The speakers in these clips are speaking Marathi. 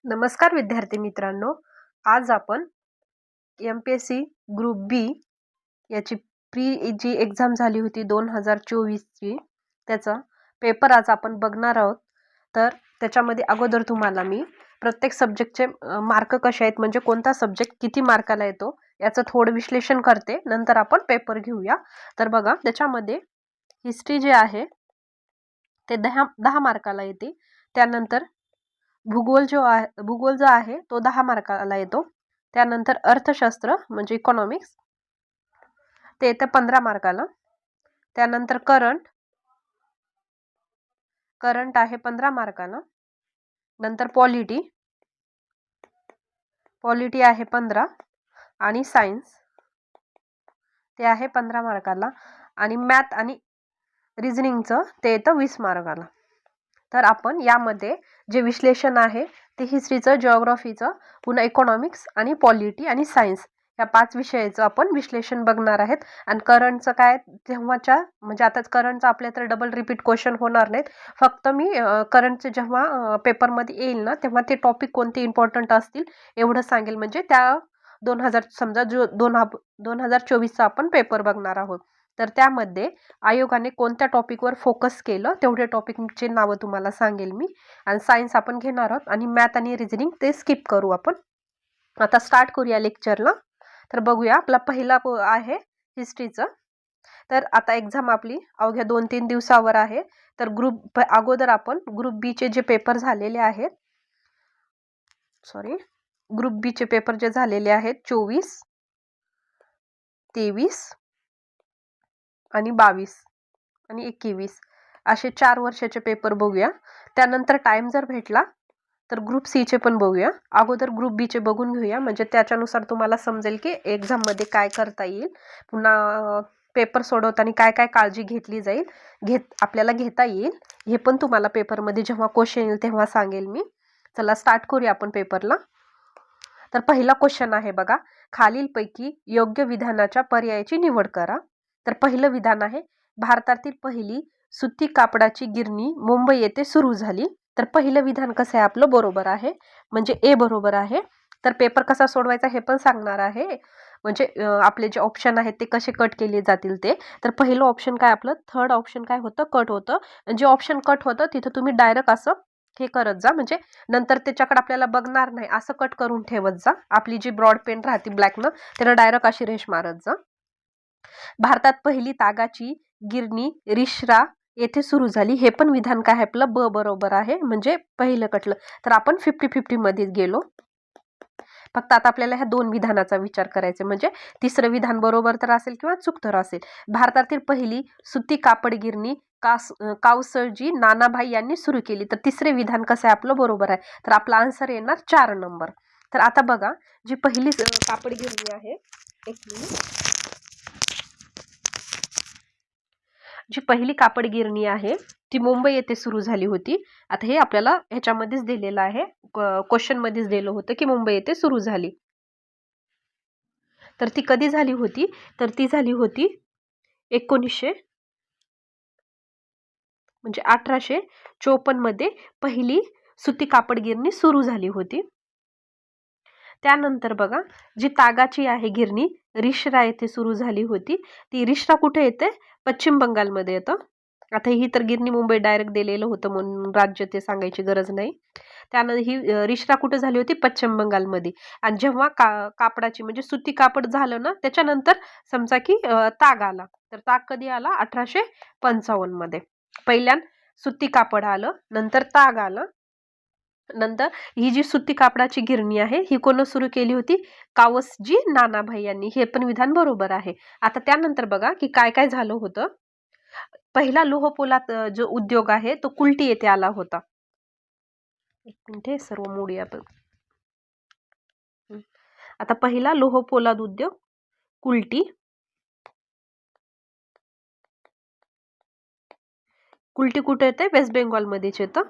नमस्कार विद्यार्थी मित्रांनो, आज आपण MPSC ग्रुप बी याची जी एक्झाम झाली होती 2024ची त्याचा पेपर आज आपण बघणार आहोत. तर त्याच्यामध्ये अगोदर तुम्हाला मी प्रत्येक सब्जेक्टचे मार्क कसे आहेत, म्हणजे कोणता सब्जेक्ट किती मार्काला येतो याचं थोडं विश्लेषण करते, नंतर आपण पेपर घेऊया. तर बघा, त्याच्यामध्ये हिस्ट्री जे आहे ते 10 मार्काला येते. त्यानंतर भूगोल जो आहे तो 10 मार्काला येतो. त्यानंतर अर्थशास्त्र म्हणजे इकॉनॉमिक्स ते येतं 15 मार्काला. त्यानंतर करंट आहे 15 मार्काला. नंतर पॉलिटी आहे 15 आणि सायन्स ते आहे 15 मार्काला आणि मॅथ आणि रिझनिंगचं ते येतं 20 मार्काला. तर आपण यामध्ये जे विश्लेषण आहे ते हिस्ट्रीचं, जिओग्राफीचं, पुन्हा इकॉनॉमिक्स आणि पॉलिटी आणि सायन्स या 5 विषयाचं आपण विश्लेषण बघणार आहेत. आणि करंटचं काय, तेव्हाच्या म्हणजे आता करंटचं आपल्या तर डबल रिपीट क्वेश्चन होणार नाहीत. फक्त मी करंटचे जेव्हा पेपरमध्ये येईल ना, तेव्हा ते टॉपिक कोणते इम्पॉर्टंट असतील एवढं सांगेल. म्हणजे त्या 2000 समजा जो 2024चा आपण पेपर बघणार आहोत. तर त्यामध्ये आयोगाने कोणत्या टॉपिकवर फोकस केलं तेवढे टॉपिकचे नावं तुम्हाला सांगेल मी. आणि सायन्स आपण घेणार आहोत आणि मॅथ आणि रिझनिंग ते स्किप करू आपण. आता स्टार्ट करूया लेक्चरला. तर बघूया, आपला पहिला आहे हिस्ट्रीचं. तर आता एक्झाम आपली अवघ्या 2-3 दिवसावर आहे. तर अगोदर आपण ग्रुप बीचे जे पेपर झालेले आहेत, ग्रुप बीचे पेपर जे झालेले आहेत 24, 23 आणि 22 आणि 21 असे 4 वर्षाचे पेपर बघूया. त्यानंतर टाइम जर भेटला तर ग्रुप सीचे पण बघूया. अगोदर ग्रुप बीचे बघून घेऊया, म्हणजे त्याच्यानुसार तुम्हाला समजेल की एक्झाममध्ये काय करता येईल, पुन्हा पेपर सोडवताना काय काय काळजी घेतली जाईल, आपल्याला घेता येईल, हे पण तुम्हाला पेपरमध्ये जेव्हा क्वेश्चन येईल तेव्हा सांगेल मी. चला स्टार्ट करूया आपण पेपरला. तर पहिला क्वेश्चन आहे बघा, खालीलपैकी योग्य विधानाच्या पर्यायाची निवड करा. तर पहिलं विधान आहे, भारतातील पहिली सुती कापडाची गिरणी मुंबई येथे सुरू झाली. तर पहिलं विधान कसं आहे आपलं, बरोबर आहे, म्हणजे ए बरोबर आहे. तर पेपर कसा सोडवायचा हे पण सांगणार आहे, म्हणजे आपले जे ऑप्शन आहेत ते कसे कट केले जातील ते. तर पहिलं ऑप्शन काय आपलं, थर्ड ऑप्शन काय होतं, कट होतं. जे ऑप्शन कट होतं तिथं तुम्ही डायरेक्ट असं हे करत जा, म्हणजे नंतर त्याच्याकडे आपल्याला बघणार नाही, असं कट करून ठेवत जा. आपली जी ब्रॉड पेन राहते ब्लॅकनं, त्याला डायरेक्ट अशी रेष मारत जा. भारतात पहिली तागाची गिरणी रिश्रा येथे सुरू झाली. हे पण विधान काय आहे आपलं, ब बरोबर आहे, म्हणजे पहिलं कटलं. तर आपण 50-50 मध्ये गेलो. फक्त आता आपल्याला ह्या 2 विधानाचा विचार करायचा, म्हणजे तिसरं विधान बरोबर तर असेल किंवा चूक तर असेल. भारतातील पहिली सुती कापड गिरणी कावसळजी नानाभाई यांनी सुरू केली. तर तिसरे विधान कसं आहे आपलं, बरोबर आहे. तर आपला आन्सर येणार 4 नंबर. तर आता बघा, जी पहिली कापड गिरणी आहे, एक मिनिट, जी पहिली कापड गिरणी आहे ती मुंबई येथे सुरू झाली होती. आता हे आपल्याला ह्याच्यामध्येच दिलेलं आहे, क्वेश्चन मध्येच दिलं होतं की मुंबई येथे सुरू झाली. तर ती कधी झाली होती, तर ती झाली होती 1854 मध्ये पहिली सुती कापड गिरणी सुरू झाली होती. त्यानंतर बघा, जी तागाची आहे गिरणी रिश्रा येथे सुरू झाली होती. ती रिश्रा कुठे येते, पश्चिम बंगालमध्ये येतं. आता ही तर गिरणी मुंबई डायरेक्ट दिलेलं होतं म्हणून राज्य ते सांगायची गरज नाही. त्यानंतर ही रिश्रा कुठे झाली होती, पश्चिम बंगालमध्ये. आणि जेव्हा कापडाची म्हणजे सुती कापड झालं ना, त्याच्यानंतर समजा की ताग आला. तर ताग कधी आला, 1855 मध्ये. पहिल्यान सुती कापड आलं, नंतर ताग आलं. नंतर ही जी सुती कापडाची गिरणी आहे ही कोण सुरू केली होती, कावसजी नानाभाई यांनी. हे पण विधान बरोबर आहे. आता त्यानंतर बघा की काय काय झालं होतं. पहिला लोहपोलाद जो उद्योग आहे तो कुल्टी येथे आला होता. एक मिनिट, हे सर्व मोडूया आपण. आता पहिला लोहपोलाद उद्योग कुल्टी कुठे येते, वेस्ट बेंगॉल मध्येच येतं.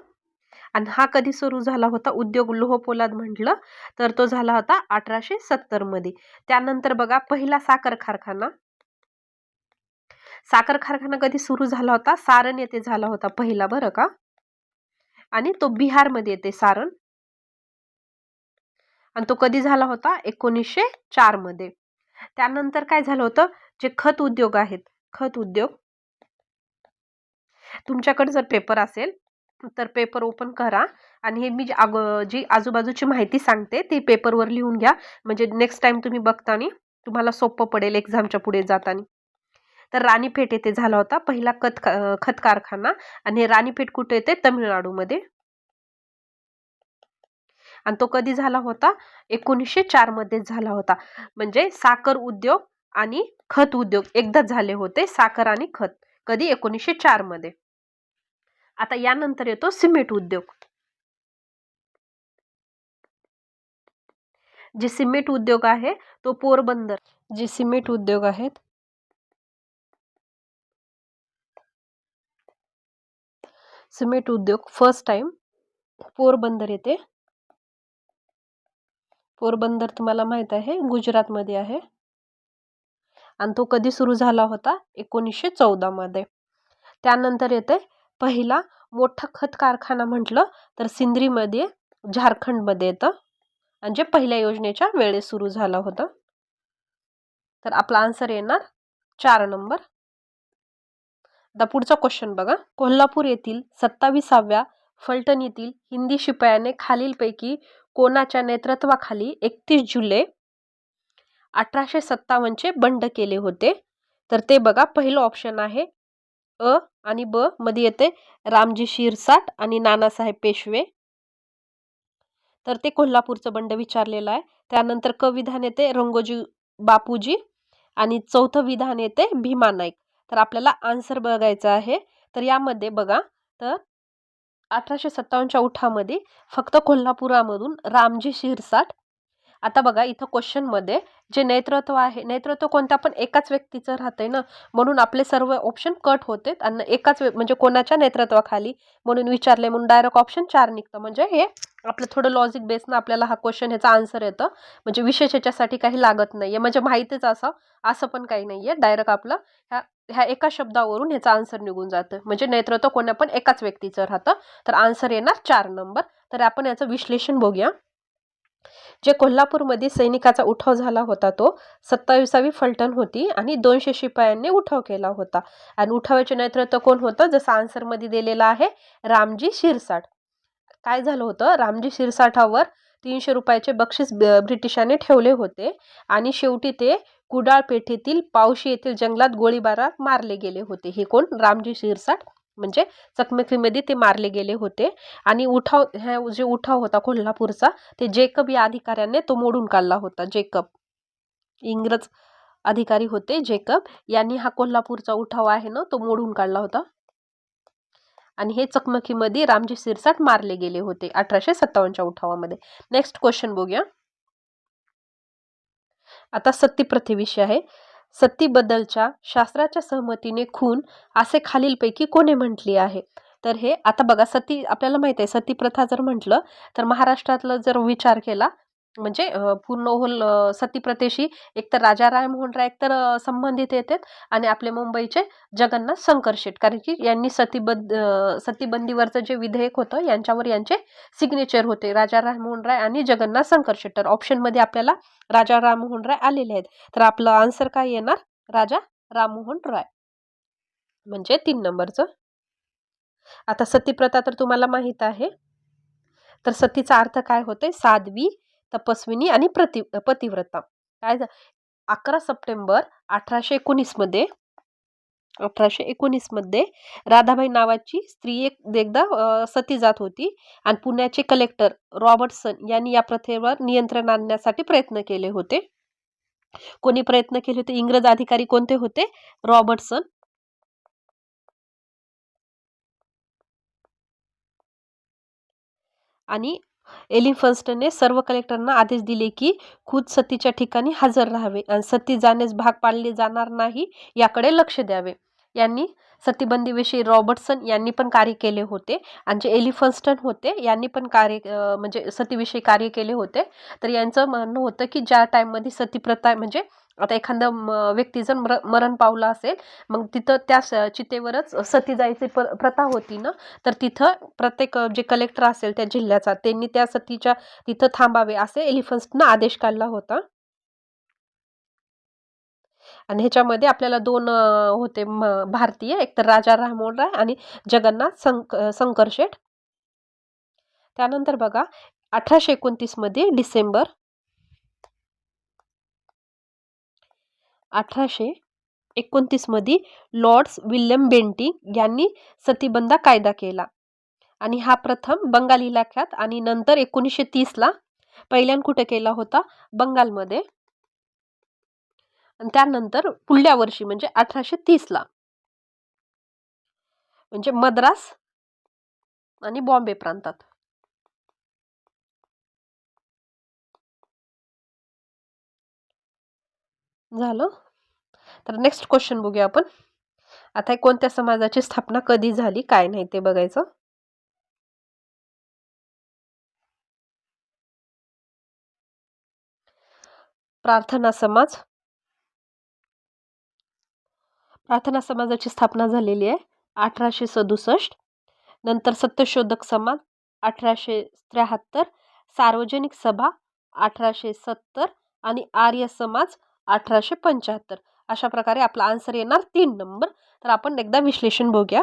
आणि हा कधी सुरू झाला होता उद्योग लोहपोलाद म्हटलं तर तो झाला होता 1870 मध्ये. त्यानंतर बघा, पहिला साखर कारखाना कधी सुरू झाला होता, सारण येथे झाला होता पहिला, बरं का. आणि तो बिहार मध्ये येते सारण. आणि तो कधी झाला होता? 1904 मध्ये. त्यानंतर काय झालं होतं? जे खत उद्योग आहेत, खत उद्योग, तुमच्याकडे जर पेपर असेल तर पेपर ओपन करा आणि हे मी जी आजूबाजूची माहिती सांगते ती पेपरवर लिहून घ्या, म्हणजे नेक्स्ट टाइम तुम्ही बघताना तुम्हाला सोपं पडेल एक्झामच्या पुढे जाताना. तर राणीपेठ येथे झाला होता पहिला खत कारखाना, आणि हे राणीपेठ कुठे येते? तमिळनाडूमध्ये. आणि तो कधी झाला होता? 1904 मध्ये झाला होता. म्हणजे साखर उद्योग आणि खत उद्योग एकदाच झाले होते, साखर आणि खत. कधी? 1904 मध्ये. आता यानंतर येतो सिमेंट उद्योग. जे सिमेंट उद्योग आहे तो पोरबंदर, जे सिमेंट उद्योग आहेत, सिमेंट उद्योग फर्स्ट टाइम पोरबंदर येते. पोरबंदर तुम्हाला माहित आहे गुजरातमध्ये आहे. आणि तो कधी सुरू झाला होता? 1914 मध्ये. त्यानंतर येते पहिला मोठा खत कारखाना म्हटलं तर सिंद्रीमध्ये, झारखंडमध्ये येतं, आणि जे पहिल्या योजनेच्या वेळेस सुरू झाला होता. तर आपला आन्सर येणार 4 नंबर. आता पुढचा क्वेश्चन बघा. कोल्हापूर येथील 27व्या फलटण येथील हिंदी शिपायाने खालीलपैकी कोणाच्या नेतृत्वाखाली 31 जुलै 1857 चे बंड केले होते? तर ते बघा, पहिलं ऑप्शन आहे अ आणि ब मध्ये येते रामजी शिरसाट आणि नानासाहेब पेशवे. तर ते कोल्हापूरचं बंड विचारलेलं आहे. त्यानंतर क विधान येते रंगोजी बापूजी, आणि चौथं विधान येते भीमा नाईक. तर आपल्याला आन्सर बघायचा आहे. तर यामध्ये बघा, तर 1857च्या उठामध्ये फक्त कोल्हापुरामधून रामजी शिरसाट. आता बघा इथं क्वेश्चनमध्ये जे नेतृत्व आहे, नेतृत्व कोणत्या पण एकाच व्यक्तीचं राहतंय ना, म्हणून आपले सर्व ऑप्शन कट होते आणि एकाच म्हणजे कोणाच्या नेतृत्वाखाली म्हणून विचारले, म्हणून डायरेक्ट ऑप्शन 4 निघतं. म्हणजे हे आपलं थोडं लॉजिक बेसनं आपल्याला हा क्वेश्चन ह्याचा आन्सर येतं. म्हणजे विशेष याच्यासाठी काही लागत नाहीये, म्हणजे माहितीच असं पण काही नाहीये. डायरेक्ट आपलं ह्या एका शब्दावरून ह्याचा आन्सर निघून जातं. म्हणजे नेतृत्व कोणा पण एकाच व्यक्तीचं राहतं. तर आन्सर येणार 4 नंबर. तर आपण याचं विश्लेषण बघूया. जे कोल्हापूरमध्ये सैनिकाचा उठाव झाला होता तो 27वी फलटण होती आणि 200 शिपायांनी उठाव केला होता. आणि उठावाचे नेतृत्व कोण होतं? जसं आन्सरमध्ये दिलेलं आहे रामजी शिरसाट. काय झालं होतं? रामजी शिरसाठावर 300 रुपयाचे बक्षीस ब्रिटिशांनी ठेवले होते आणि शेवटी ते कुडाळ पेठेतील पावशी येथील जंगलात गोळीबारात मारले गेले होते. हे कोण? रामजी शिरसाट. म्हणजे चकमकीमध्ये ते मारले गेले होते. आणि हा जे उठाव होता कोल्हापूरचा, ते जेकब या अधिकाऱ्याने तो मोडून काढला होता. जेकब, इंग्रज अधिकारी होते जेकब, यांनी हा कोल्हापूरचा उठाव आहे ना तो मोडून काढला होता. आणि हे चकमकीमध्ये रामजी शिरसाट मारले गेले होते 1857च्या उठावामध्ये. नेक्स्ट क्वेश्चन बघूया. आता सती प्रथेविषयी आहे. सतीबद्दलच्या शास्त्राच्या सहमतीने खून असे खालीलपैकी कोणी म्हटले आहे? तर हे आता बघा, सती आपल्याला माहित आहे, सती प्रथा जर म्हटलं तर महाराष्ट्रातलं जर विचार केला म्हणजे पूर्ण होल सती प्रथेशी एकतर राजा राममोहन राय एकतर संबंधित येतात, आणि आपले मुंबईचे जगन्नाथ शंकर शेट, कारण की यांनी सतीबंदीवरचं जे विधेयक होतं यांच्यावर यांचे सिग्नेचर होते, राजा राममोहन राय आणि जगन्नाथ शंकर शेट. तर ऑप्शनमध्ये आपल्याला राजा राममोहन राय आलेले आहेत. तर आपलं आन्सर काय येणार? राजा राममोहन राय, म्हणजे 3 नंबरचं. आता सतीप्रथा तर तुम्हाला माहित आहे. तर सतीचा अर्थ काय होते? साध्वी, तपस्विनी आणि पतिव्रता. काय 11 सप्टेंबर 1819 मध्ये राधाबाई नावाची स्त्री एकदा सती जात होती आणि पुण्याचे कलेक्टर रॉबर्टसन यांनी या प्रथेवर नियंत्रण आणण्यासाठी प्रयत्न केले होते. कोणी प्रयत्न केले होते? इंग्रज अधिकारी. कोणते होते? रॉबर्टसन. आणि एलिफन्स्टनने सर्व कलेक्टरना आदेश दिले की खुद सतीच्या ठिकाणी हजर राहावे आणि सती जाण्यास भाग पाडले जाणार नाही याकडे लक्ष द्यावे. यांनी सतीबंदीविषयी रॉबर्टसन यांनी पण कार्य केले होते, आणि जे एलिफन्स्टन होते यांनी पण म्हणजे सतीविषयी कार्य केले होते. तर यांचं म्हणणं होतं की ज्या टाईममध्ये सतीप्रथा म्हणजे आता एखादा व्यक्ती जर मरण पावला असेल, मग तिथं त्या चितेवरच सती जायची प्रथा होती ना, तर तिथं प्रत्येक जे कलेक्टर असेल त्या जिल्ह्याचा, त्यांनी त्या सतीच्या तिथं थांबावे असे एलिफन्ट्सना आदेश काढला होता. आणि ह्याच्यामध्ये आपल्याला 2 होते भारतीय, एक तर राजा राममोहन राय आणि जगन्नाथ शंकरशेठ. त्यानंतर बघा 1829 मध्ये डिसेंबर 1829 मध्ये लॉर्ड्स विल्यम बेंटिंक यांनी सतीबंद कायदा केला आणि हा प्रथम बंगाल इलाख्यात आणि नंतर 1930 ला पहिल्यांदा कुठे केला होता, बंगालमध्ये. आणि त्यानंतर पुढल्या वर्षी म्हणजे 1830 ला म्हणजे मद्रास आणि बॉम्बे प्रांतात. झालं. तर नेक्स्ट क्वेश्चन बघूया आपण. आता कोणत्या समाजाची स्थापना कधी झाली, काय नाही ते बघायचं. प्रार्थना समाज. प्रार्थना समाजाची स्थापना झालेली आहे 1867. नंतर सत्यशोधक समाज 1873, सार्वजनिक सभा 1870 आणि आर्य समाज 1875. अशा प्रकारे आपला आन्सर येणार 3 नंबर. तर आपण एकदा विश्लेषण बघूया.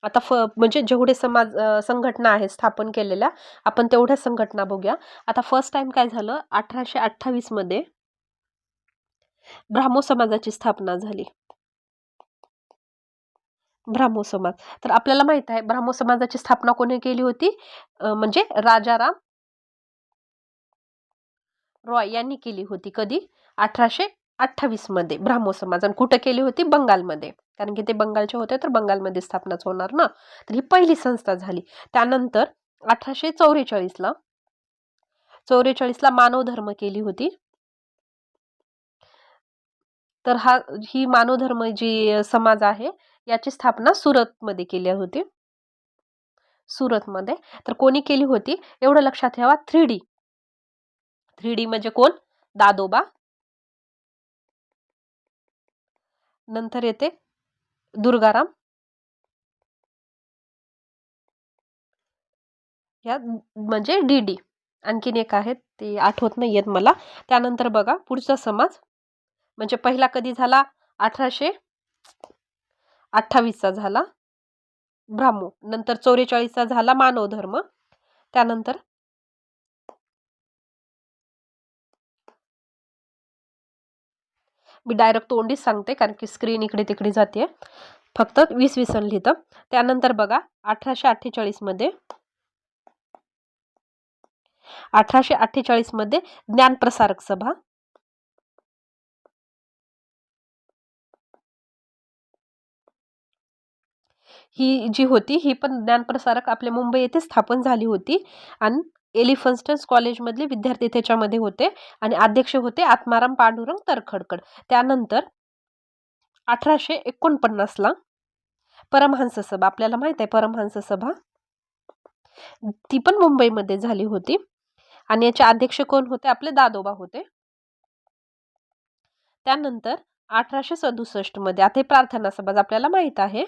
आता म्हणजे जेवढे समाज संघटना आहेत स्थापन केलेल्या, आपण तेवढ्या संघटना बघूया. आता फर्स्ट टाइम काय झालं, 1828 मध्ये ब्राह्मो समाजाची स्थापना झाली. ब्राह्मो समाज. तर आपल्याला माहित आहे ब्राह्मो समाजाची स्थापना कोणी केली होती, म्हणजे राजाराम रॉय यांनी केली होती. कधी, 1828 मध्ये ब्राह्मो समाज. आणि कुठं केली होती, बंगालमध्ये, कारण की ते बंगालचे होते तर बंगालमध्ये स्थापनाच होणार ना. तर ही पहिली संस्था झाली. त्यानंतर 1844 ला मानव धर्म केली होती. तर ही मानव धर्म जी समाज आहे याची स्थापना सुरतमध्ये केली होती. सुरतमध्ये. तर कोणी केली होती एवढं लक्षात ठेवा. 3D म्हणजे कोण, दादोबा. नंतर येते दुर्गाराम. या म्हणजे DD. आणखीन एक आहे ते आठवत नाहीयेत मला. त्यानंतर बघा पुढचा समाज म्हणजे पहिला कधी झाला, 1828 चा झाला ब्राह्मो. नंतर 44 चा झाला मानव धर्म. त्यानंतर मी डायरेक्ट तोंडीच सांगते कारण की स्क्रीन इकडे तिकडे जाते, फक्त 20 लिहितं. त्यानंतर बघा 1848 मध्ये 1848 मध्ये ज्ञानप्रसारक सभा. ही जी होती ही पण ज्ञानप्रसारक आपल्या मुंबई येथे स्थापन झाली होती. आणि एलिफन्स्टन कॉलेजमधले विद्यार्थी त्याच्यामध्ये होते आणि अध्यक्ष होते आत्माराम पांडुरंग तरखडकर. त्यानंतर 1849 ला परमहंस सभा. आपल्याला माहित आहे परमहंस सभा, ती पण मुंबईमध्ये झाली होती आणि याचे अध्यक्ष कोण होते, आपले दादोबा होते. त्यानंतर 1867 मध्ये आता प्रार्थना सभा आपल्याला माहित आहे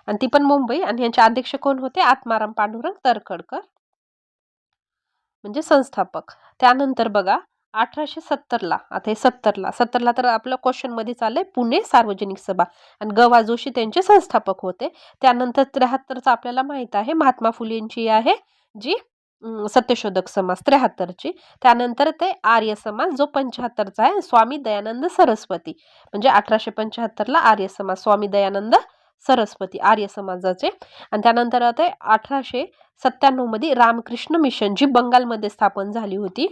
आणि ती पण मुंबई आणि यांचे अध्यक्ष कोण होते, आत्माराम पांडुरंग तरखडकर म्हणजे संस्थापक. त्यानंतर बघा 1870 ला, आता हे 70 ला तर आपलं क्वेश्चन मध्ये चाललंय पुणे सार्वजनिक सभा आणि ग.वा. जोशी त्यांचे संस्थापक होते. त्यानंतर 73 चा आपल्याला माहित आहे महात्मा फुलेंची आहे जी सत्यशोधक समाज 73 ची. त्यानंतर ते आर्य समाज जो 75 चा आहे, स्वामी दयानंद सरस्वती म्हणजे 1875 ला आर्य समाज, स्वामी दयानंद सरस्वती आर्य समाजाचे. आणि त्यानंतर आता 1897 मध्ये रामकृष्ण मिशन जी बंगालमध्ये स्थापन झाली होती.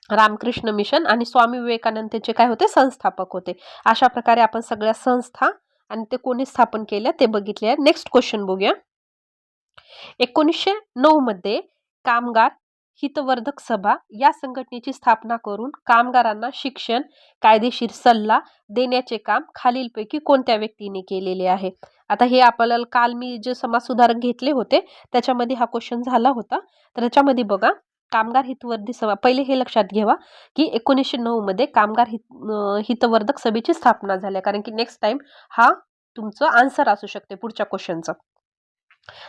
रामकृष्ण मिशन आणि स्वामी विवेकानंदचे काय होते, संस्थापक होते. अशा प्रकारे आपण सगळ्या संस्था आणि ते कोणी स्थापन केल्या ते बघितले आहे. नेक्स्ट क्वेश्चन बघूया. 1909 मध्ये कामगार हितवर्धक सभा या संघटनेची स्थापना करून कामगारांना शिक्षण, कायदेशीर सल्ला देण्याचे काम खालीलपैकी कोणत्या व्यक्तीने केलेले आहे. आता हे आपल्याला काल मी जे समाज सुधारक घेतले होते त्याच्यामध्ये हा क्वेश्चन झाला होता. तर त्याच्यामध्ये बघा कामगार हितवर्धी सभा, पहिले हे लक्षात घ्यावा की 1909 मध्ये कामगार हितवर्धक सभेची स्थापना झाली, कारण की नेक्स्ट टाइम हा तुमचं आन्सर असू शकते पुढच्या क्वेश्चनचं.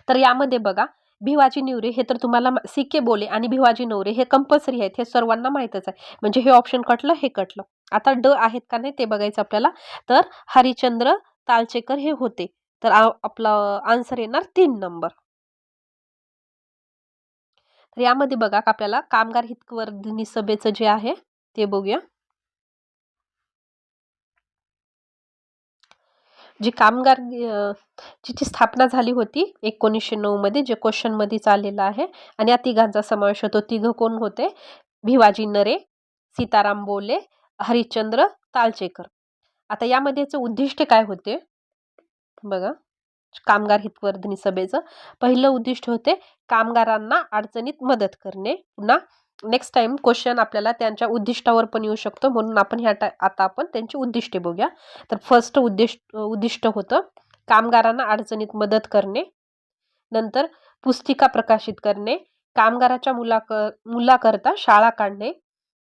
तर यामध्ये बघा भिवाजी नवरे हे तर तुम्हाला सिके बोले आणि भिवाजी नवरे हे कंपल्सरी आहेत, हे सर्वांना माहीतच आहे. म्हणजे हे ऑप्शन कटलं, हे कटलं. आता ड आहेत का नाही ते बघायचं आपल्याला. तर हरिश्चंद्र तालचेकर हे होते. तर आपला आन्सर येणार 3 नंबर. तर यामध्ये बघा आपल्याला कामगार हितवर्धिनी सभेचं जे आहे ते बघूया. जी कामगार जिची स्थापना झाली होती 1909 मध्ये, जे क्वेश्चन मध्ये चाललेलं आहे, आणि या तिघांचा समावेश होतो. तिघ कोण होते? भिवाजी नरे, सीताराम बोले, हरिश्चंद्र तालचेकर. आता यामध्येच उद्दिष्ट काय होते बघा कामगार हितवर्धिनी सभेचं. पहिलं उद्दिष्ट होते कामगारांना अडचणीत मदत करणे. पुन्हा नेक्स्ट टाइम क्वेश्चन आपल्याला त्यांच्या उद्दिष्टावर पण येऊ शकतो, म्हणून आपण आता आपण त्यांची उद्दिष्टे बघूया. तर फर्स्ट उद्दिष्ट होतं कामगारांना अडचणीत मदत करणे. नंतर पुस्तिका प्रकाशित करणे, कामगाराच्या मुलाकरता शाळा काढणे,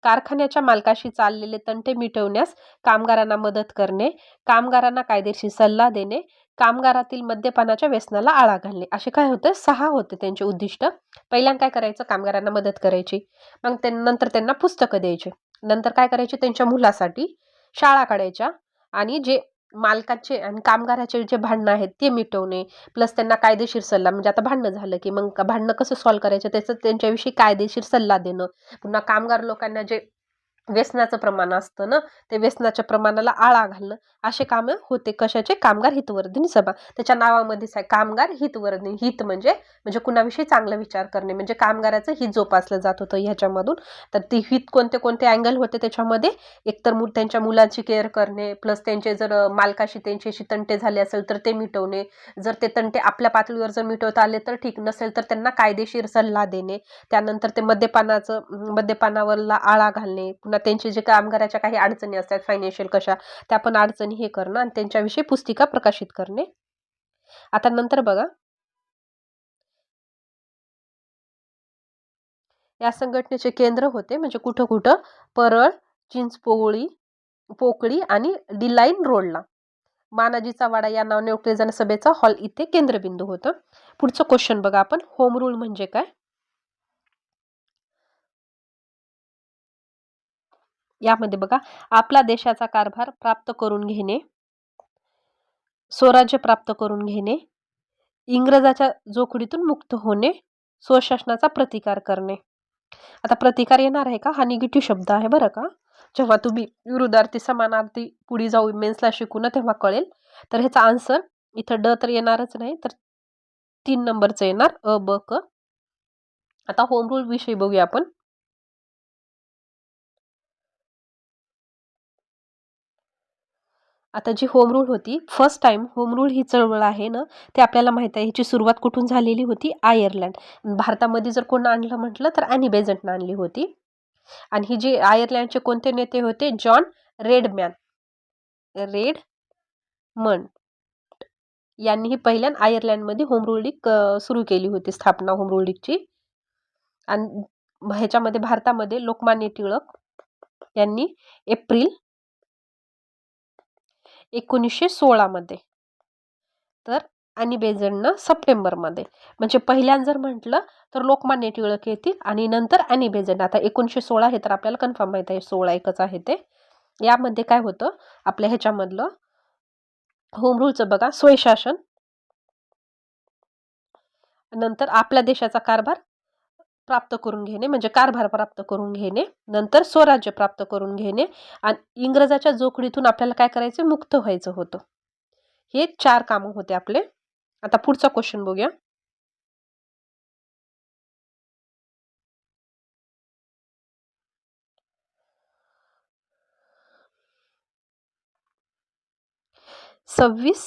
कारखान्याच्या मालकाशी चाललेले तंटे मिटवण्यास कामगारांना मदत करणे, कामगारांना कायदेशीर सल्ला देणे, कामगारातील मद्यपानाच्या व्यसनाला आळा घालणे. असे काय होते? 6 होते त्यांचे उद्दिष्ट. पहिल्यांदा काय करायचं? कामगारांना मदत करायची. मग नंतर त्यांना पुस्तकं द्यायचे. नंतर काय करायचे? त्यांच्या मुलासाठी शाळा काढायच्या, आणि जे मालकाचे आणि कामगाराचे जे भांडणं आहेत ते मिटवणे, प्लस त्यांना कायदेशीर सल्ला, म्हणजे आता भांडणं झालं की मग भांडणं कसं सॉल्व्ह करायचं त्याचं त्यांच्याविषयी कायदेशीर सल्ला देणं. पुन्हा कामगार लोकांना जे व्यसनाचं प्रमाण असतं ना, ते व्यसनाच्या प्रमाणाला आळा घालणं, असे कामं होते. कशाचे? कामगार हितवर्धिनी सभा. त्याच्या नावामध्येच आहे कामगार हितवर्धिनी. हित म्हणजे कुणाविषयी चांगला विचार करणे, म्हणजे कामगाराचं हित जोपासलं जात होतं ह्याच्यामधून. तर ती हित कोणते कोणते अँगल होते त्याच्यामध्ये? एकतर त्यांच्या मुलांची केअर करणे, प्लस त्यांचे जर मालकाशी त्यांच्याशी तंटे झाले असेल तर ते मिटवणे, जर ते तंटे आपल्या पातळीवर जर मिटवता आले तर ठीक, नसेल तर त्यांना कायदेशीर सल्ला देणे. त्यानंतर ते मद्यपानावरला आळा घालणे, पुन्हा त्यांचे जे कामगाराच्या काही अडचणी असतात फायनान्शियल कशा, त्या पण अडचणी हे करणं, आणि त्यांच्याविषयी पुस्तिका प्रकाशित करणे. आता नंतर बघा या संघटनेचे केंद्र होते म्हणजे कुठं कुठं? परळ, चिंचपोकळी पोकळी आणि डिलाईन रोडला. मानाजीचा वाडा या नावाने ओळखले जाणाऱ्या सभेचा हॉल इथे केंद्रबिंदू होतं. पुढचं क्वेश्चन बघा आपण. होम रूल म्हणजे काय? यामध्ये बघा आपला देशाचा कारभार प्राप्त करून घेणे, स्वराज्य प्राप्त करून घेणे, इंग्रजाच्या जोखडीतून मुक्त होणे, स्वशासनाचा प्रतिकार करणे. आता प्रतिकार येणार आहे का? हा निगेटिव्ह शब्द आहे बरं का. जेव्हा तुम्ही विरुद्धार्थी समानार्थी पुढे जाऊ मेन्सला शिकू ना तेव्हा कळेल. तर ह्याचा आन्सर इथं ड तर येणारच नाही, तर 3 नंबरचं येणार अ, ब, क. आता होम रूल विषयी बघूया आपण. आता जी होम रूल होती, फर्स्ट टाइम होम रूल ही चळवळ आहे ना, ते आपल्याला माहित आहे. ह्याची सुरुवात कुठून झालेली होती? आयर्लंड. भारतामध्ये जर कोण आणलं म्हटलं तर ॲनी बेझंटनं आणली होती. आणि ही जी आयर्लंडचे कोणते नेते होते? जॉन रेडमॅन यांनी ही पहिल्यांदा आयर्लंडमध्ये होम रूल लीग सुरू केली होती, स्थापना होम रूल लीगची. आणि ह्याच्यामध्ये भारतामध्ये लोकमान्य टिळक यांनी एप्रिल 1916 मध्ये, तर ॲनी बेझंटनं सप्टेंबरमध्ये. म्हणजे पहिल्यांदा जर म्हटलं तर लोकमान्य टिळक येतील आणि नंतर ॲनी बेझंट. आता 1916 हे तर आपल्याला कन्फर्म माहित आहे, 16 एकच आहे ते. यामध्ये काय होतं आपल्या ह्याच्यामधलं होम रूलचं बघा? स्वशासन, नंतर आपल्या देशाचा कारभार प्राप्त करून घेणे म्हणजे कारभार प्राप्त करून घेणे, नंतर स्वराज्य प्राप्त करून घेणे, आणि इंग्रजाच्या जोखडीतून आपल्याला काय करायचं? मुक्त व्हायचं होतं. हे 4 कामं होते आपले. आता पुढचा क्वेश्चन बघूया. सव्वीस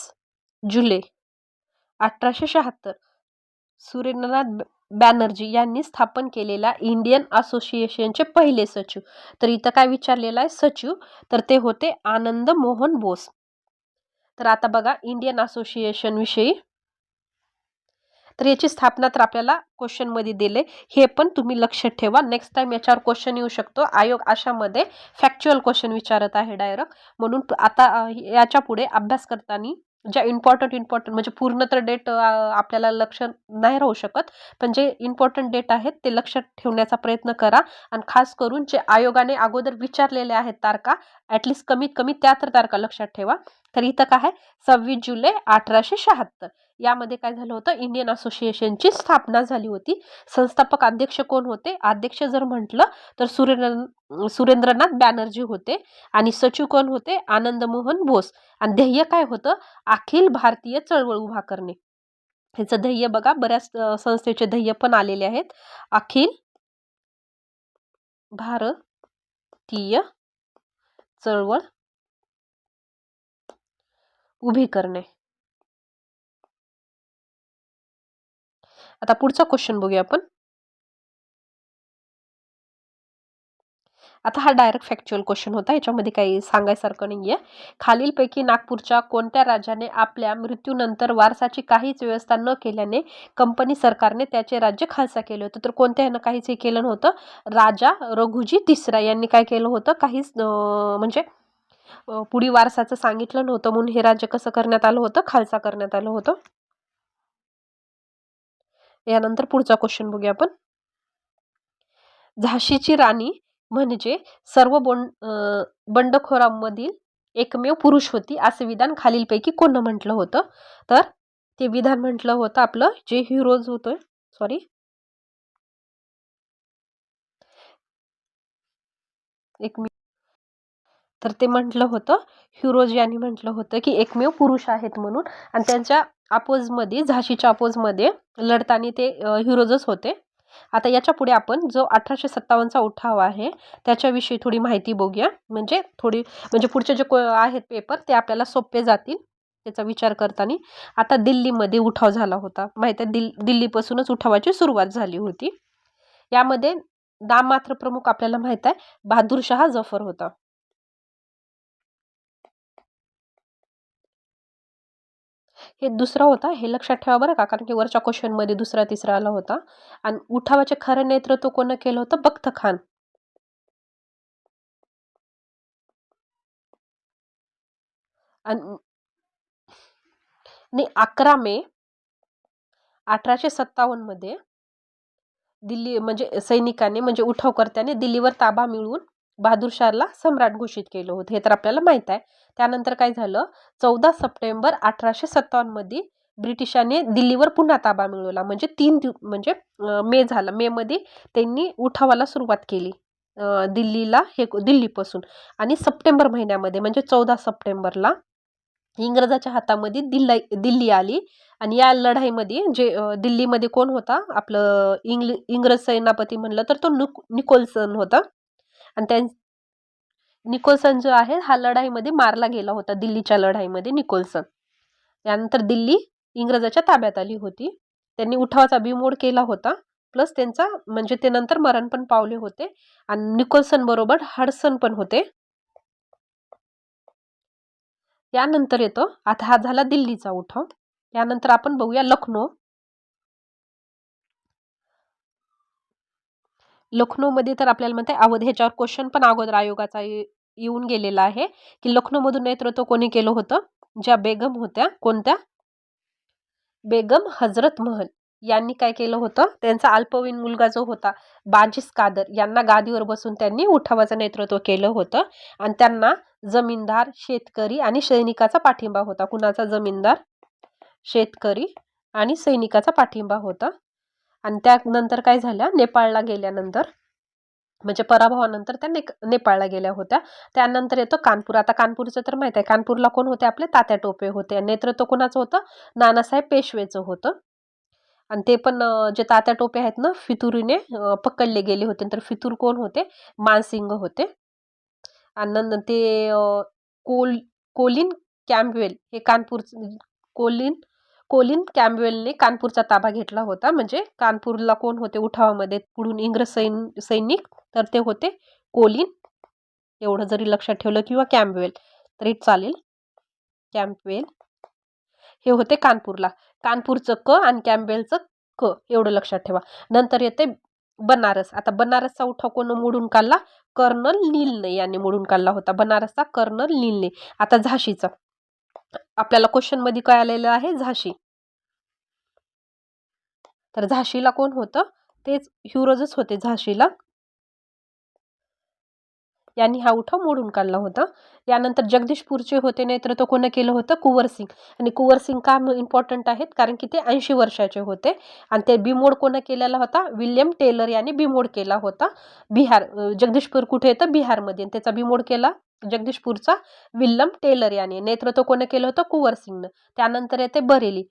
जुलै 1876 सुरेंद्रनाथ बॅनर्जी यांनी स्थापन केलेल्या इंडियन असोसिएशनचे पहिले सचिव. तर इथं काय विचारलेलं आहे? सचिव. तर ते होते आनंद मोहन बोस. तर आता बघा इंडियन असोसिएशन विषयी. तर याची स्थापना तर आपल्याला क्वेश्चनमध्ये दिले, हे पण तुम्ही लक्षात ठेवा. नेक्स्ट टाइम याच्यावर क्वेश्चन येऊ शकतो. आयोग अशामध्ये फॅक्च्युअल क्वेश्चन विचारत आहे डायरेक्ट. म्हणून आता याच्या पुढे अभ्यास करताना ज्या इम्पॉर्टंट म्हणजे पूर्ण तर डेट आपल्याला लक्ष नाही राहू शकत, पण जे इम्पॉर्टंट डेट आहेत ते लक्षात ठेवण्याचा प्रयत्न करा. आणि खास करून जे आयोगाने अगोदर विचारलेले आहेत तारखा, ॲटलिस्ट कमीत कमी त्या तर तारखा लक्षात ठेवा. तर इथं काय आहे, 26 जुलै 1876. यामध्ये काय झालं होतं, इंडियन असोसिएशनची स्थापना झाली होती. संस्थापक अध्यक्ष कोण होते? अध्यक्ष जर म्हटलं तर सुरेंद्रनाथ बॅनर्जी होते. आणि सचिव कोण होते? आनंद मोहन बोस. आणि ध्येय काय होतं? अखिल भारतीय चळवळ उभा करणे. ह्याचं ध्येय बघा, बऱ्याच संस्थेचे ध्येय पण आलेले आहेत. अखिल भारतीय चळवळ उभी करणे. आता पुढचा क्वेश्चन बघूया आपण. आता हा डायरेक्ट फॅक्च्युअल क्वेश्चन होता, याच्यामध्ये काही सांगायसारखं नाहीये. खालीलपैकी नागपूरच्या कोणत्या राजाने आपल्या मृत्यूनंतर वारसाची काहीच व्यवस्था न केल्याने कंपनी सरकारने त्याचे राज्य खालसा केले होते? तर कोणत्या ह्यानं काहीच केलं नव्हतं? राजा रघुजी तिसरा यांनी काय केलं होतं? काहीच म्हणजे पुढे वारसाचं सांगितलं नव्हतं, म्हणून हे राज्य कसं करण्यात आलं होतं? खालसा करण्यात आलं होतं. यानंतर पुढचा क्वेश्चन बघूया आपण. झाशीची राणी म्हणजे सर्व बंडखोरांमधील एकमेव पुरुष होती असे विधान खालीलपैकी कोण म्हटलं होतं? तर ते विधान म्हटलं होतं आपलं जे हिरोज होतं, तर ते म्हटलं होतं हिरोज यांनी म्हटलं होतं की एकमेव पुरुष आहेत म्हणून. आणि त्यांच्या अपोजमध्ये, झाशीच्या अपोजमध्ये लढताना ते हिरोजच होते. आता याच्या पुढे आपण जो 1857चा उठाव आहे त्याच्याविषयी थोडी माहिती बघूया. म्हणजे पुढचे जे आहेत पेपर ते आपल्याला सोपे जातील त्याचा विचार करताना. आता दिल्लीमध्ये उठाव झाला होता, माहिती आहे, दिल्लीपासूनच उठावाची सुरुवात झाली होती. यामध्ये नाममात्र प्रमुख आपल्याला माहित आहे बहादूर शाह जफर होता. हे दुसरा होता, हे लक्षात ठेवा बरं का, कारण की वरच्या क्वेश्चन मध्ये दुसरा तिसरा आला होता. आणि उठावाचे खरे नेतृत्व कोण केलं होतं? बख्त खान. आणि 11 मे 1857 मध्ये दिल्ली म्हणजे सैनिकांनी म्हणजे उठावकर्त्याने दिल्लीवर ताबा मिळवून बहादूर शाहला सम्राट घोषित केलं होतं, हे तर आपल्याला माहित आहे. त्यानंतर काय झालं, 14 सप्टेंबर 1857 मध्ये ब्रिटिशांनी दिल्लीवर पुन्हा ताबा मिळवला. म्हणजे म्हणजे मे झाला, मे मध्ये त्यांनी उठावाला सुरुवात केली दिल्लीपासून. आणि सप्टेंबर महिन्यामध्ये म्हणजे 14 सप्टेंबरला इंग्रजाच्या हातामध्ये दिल्ली आली. आणि या लढाईमध्ये जे दिल्लीमध्ये कोण होता आपलं इंग्रज सेनापती म्हणलं तर तो निकोल्सन होता. आणि निकोल्सन जो आहे हा लढाईमध्ये मारला गेला होता, दिल्लीच्या लढाईमध्ये निकोल्सन. त्यानंतर दिल्ली इंग्रजाच्या ताब्यात आली होती. त्यांनी उठावाचा बिमोड केला होता, प्लस त्यांचा म्हणजे ते नंतर मरण पण पावले होते. आणि निकोल्सन बरोबर हडसन पण होते. यानंतर येतो, आता हा झाला दिल्लीचा उठाव. यानंतर आपण बघूया लखनौमध्ये तर आपल्याला म्हणते अवध, ह्याच्यावर क्वेश्चन पण अगोदर आयोगाचा येऊन गेलेला आहे की लखनौमधून नेतृत्व कोणी केलं होतं? ज्या बेगम होत्या, कोणत्या? बेगम हजरत महल यांनी काय केलं होतं? त्यांचा अल्पवयीन मुलगा जो होता बाजिस कादर यांना गादीवर बसून त्यांनी उठावाचं नेतृत्व केलं होतं. आणि त्यांना जमीनदार, शेतकरी आणि सैनिकाचा पाठिंबा होता. कुणाचा? जमीनदार, शेतकरी आणि सैनिकाचा पाठिंबा होता. आणि त्यानंतर काय झालं, नेपाळला गेल्यानंतर म्हणजे पराभवानंतर त्या नेपाळला गेल्या होत्या. त्यानंतर येतो कानपूर. आता कानपूरचं तर माहित आहे, कानपूरला कोण होते? आपले तात्या टोपे होते. नेतृत्व कोणाचं होतं? नानासाहेब पेशवेचं होतं. आणि ते पण जे तात्या टोपे आहेत ना, फितुरीने पकडले गेले होते. तर फितूर कोण होते? मानसिंग होते. आणि ते कोलिन कॅम्पवेल हे कोलिन कॅम्पवेलने कानपूरचा ताबा घेतला होता. म्हणजे कानपूरला कोण होते उठावामध्ये पुढून इंग्रज सैनिक? तर ते होते कोलिन. एवढं जरी लक्षात ठेवलं किंवा कॅम्पवेल तरी चालेल. कॅम्पवेल हे होते कानपूरला. कानपूरचं क आणि कॅम्पवेलचं क एवढं लक्षात ठेवा. नंतर येते बनारस. आता बनारसचा उठाव कोण मोडून काढला? कर्नल नीलने यांनी मोडून काढला होता बनारसचा, कर्नल नीलने. आता झाशीचा आपल्याला क्वेश्चन मध्ये काय आलेलं आहे? झाशी. तर झाशीला कोण होतं? तेच ह्युरोजच होते झाशीला. यांनी हा उठाव मोडून काढला होता. यानंतर जगदीशपूरचे होते नेतृत्व कोण केलं होतं? कुंवर सिंग. आणि कुंवर सिंग का इम्पॉर्टंट आहेत? कारण की ते 80 वर्षाचे होते. आणि ते बिमोड कोण केलेला होता? विल्यम टेलर यांनी बिमोड केला होता. बिहार, जगदीशपूर कुठे येतं? बिहारमध्ये. त्याचा बिमोड केला जगदीशपूरचा विल्यम टेलर याने. नेतृत्व कोण केलं होतं? कुंवर सिंगनं. त्यानंतर येते बरेली.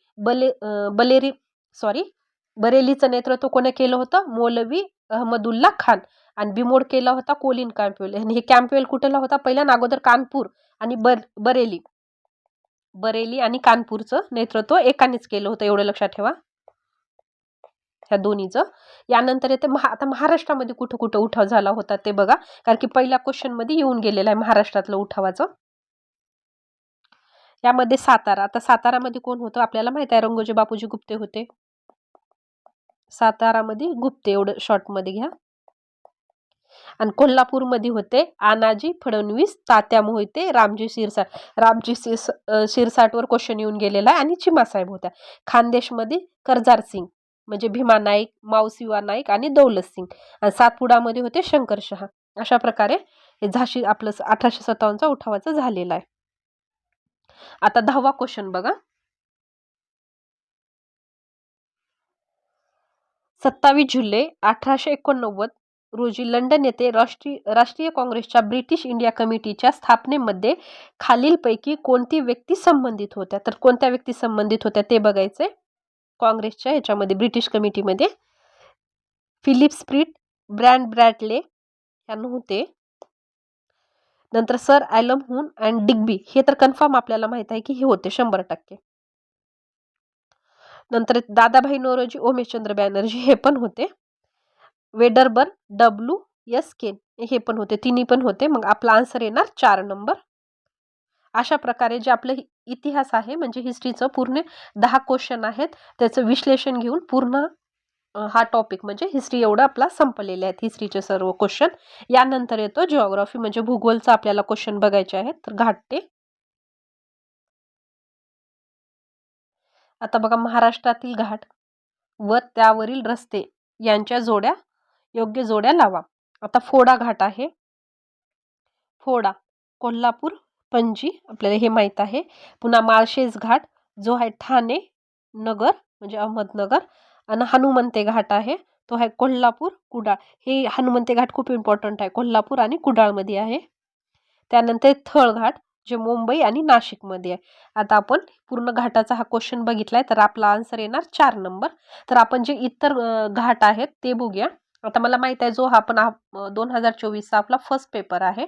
बरेलीचं नेतृत्व कोण केलं होतं? मौलवी अहमदुल्ला खान. आणि बिमोड केला होता कोलिन कॅम्पवेल. आणि हे कॅम्पवेल कुठला होता? पहिल्या अगोदर कानपूर आणि बरेली आणि कानपूरचं नेतृत्व एकानेच केलं होतं, एवढं लक्षात ठेवा ह्या दोन्हीचं. यानंतर येते आता महाराष्ट्रामध्ये कुठं कुठं उठाव झाला होता ते बघा, कारण की पहिल्या क्वेश्चन मध्ये येऊन गेलेला आहे महाराष्ट्रातलं उठावाचं. यामध्ये सातारा. आता सातारामध्ये कोण होतं आपल्याला माहित आहे? रंगोजी बापूजी गुप्ते होते. सातारामध्ये गुप्ते, एवढं शॉर्ट मध्ये घ्या. आणि कोल्हापूरमध्ये होते आनाजी फडणवीस, तात्या मोहिते, रामजी शिरसाटवर क्वेश्चन येऊन गेलेला आहे. आणि चिमासाहेब होत्या. खानदेशमध्ये कर्जार सिंग म्हणजे भीमा नाईक, मावसिवा नाईक आणि दौलत सिंग. आणि सातपुडामध्ये होते शंकरशहा. अशा प्रकारे हे झाशी आपलं 1857चा उठावाचं झालेला आहे. आता 10वा क्वेश्चन बघा. 27 जुलै 1889 रोजी लंडन येथे राष्ट्रीय काँग्रेसच्या ब्रिटिश इंडिया कमिटीच्या स्थापनेमध्ये खालीलपैकी कोणती व्यक्ती संबंधित होत्या? तर कोणत्या व्यक्ती संबंधित होत्या ते बघायचे. काँग्रेसच्या ह्याच्यामध्ये ब्रिटिश कमिटीमध्ये फिलिप स्प्रिट, ब्रॅडले यांना होते. नंतर सर ॲलन हून अँड डिग्बी, हे तर कन्फर्म आपल्याला माहित आहे की हे होते 100%. नंतर दादाभाई नौरोजी, उमेशचंद्र बॅनर्जी हे पण होते. वेडरबर्न, WS केन हे पण होते. तिन्ही पण होते. मग आपला आन्सर येणार 4 नंबर. अशा प्रकारे जे आपलं इतिहास आहे म्हणजे हिस्ट्रीचं पूर्ण 10 क्वेश्चन आहेत, त्याचं विश्लेषण घेऊन पूर्ण हा टॉपिक म्हणजे हिस्ट्री एवढा आपला संपलेले आहेत हिस्ट्रीचे सर्व क्वेश्चन. यानंतर येतो जिओग्राफी म्हणजे भूगोलचा आपल्याला क्वेश्चन बघायचे आहेत. तर घाटे. आता बघा, महाराष्ट्रातील घाट व त्यावरील रस्ते यांच्या योग्य जोड्या लावा. आता फोडा घाट आहे. फोडा कोल्हापूर, पणजी आपल्याला हे माहित आहे. पुन्हा माळशेज घाट जो आहे ठाणे नगर म्हणजे अहमदनगर. आणि हनुमंते घाट आहे तो आहे कोल्हापूर, कुडाळ. हे हनुमंते घाट खूप इम्पॉर्टंट आहे, कोल्हापूर आणि कुडाळमध्ये आहे. त्यानंतर थळ घाट जे मुंबई आणि नाशिकमध्ये आहे. आता आपण पूर्ण घाटाचा हा क्वेश्चन बघितलाय, तर आपला आन्सर येणार 4 नंबर. तर आपण जे इतर घाट आहेत ते बघूया. आता मला माहित आहे जो हा आपण 2024चा आपला फर्स्ट पेपर आहे.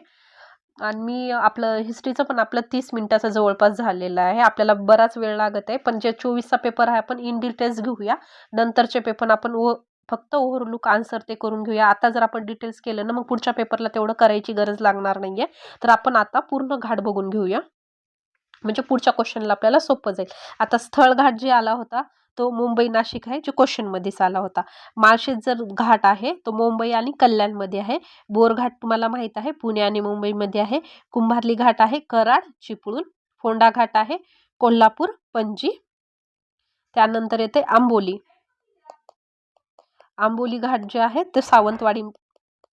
आणि मी आपलं हिस्ट्रीचं पण आपलं 30 मिनिटाचा जवळपास झालेलं आहे. आपल्याला बराच वेळ लागत आहे, पण जे 24चा पेपर आहे आपण इन डिटेल्स घेऊया. नंतरचे पेपर आपण फक्त ओव्हरलुक आन्सर ते करून घेऊया. आता जर आपण डिटेल्स केलं ना मग पुढच्या पेपरला तेवढं करायची गरज लागणार नाहीये. तर आपण आता पूर्ण घाट बघून घेऊया म्हणजे पुढच्या क्वेश्चनला आपल्याला सोपं जाईल. आता स्थळ घाट जे आला होता तो मुंबई नाशिक आहे, जो क्वेश्चन मध्येच आला होता. माळशेज जर घाट आहे तो मुंबई आणि कल्याणमध्ये आहे. बोरघाट तुम्हाला माहित आहे पुणे आणि मुंबईमध्ये आहे. कुंभारली घाट आहे कराड, चिपळूण. फोंडा घाट आहे कोल्हापूर, पणजी. त्यानंतर येते आंबोली घाट जे आहे ते सावंतवाडी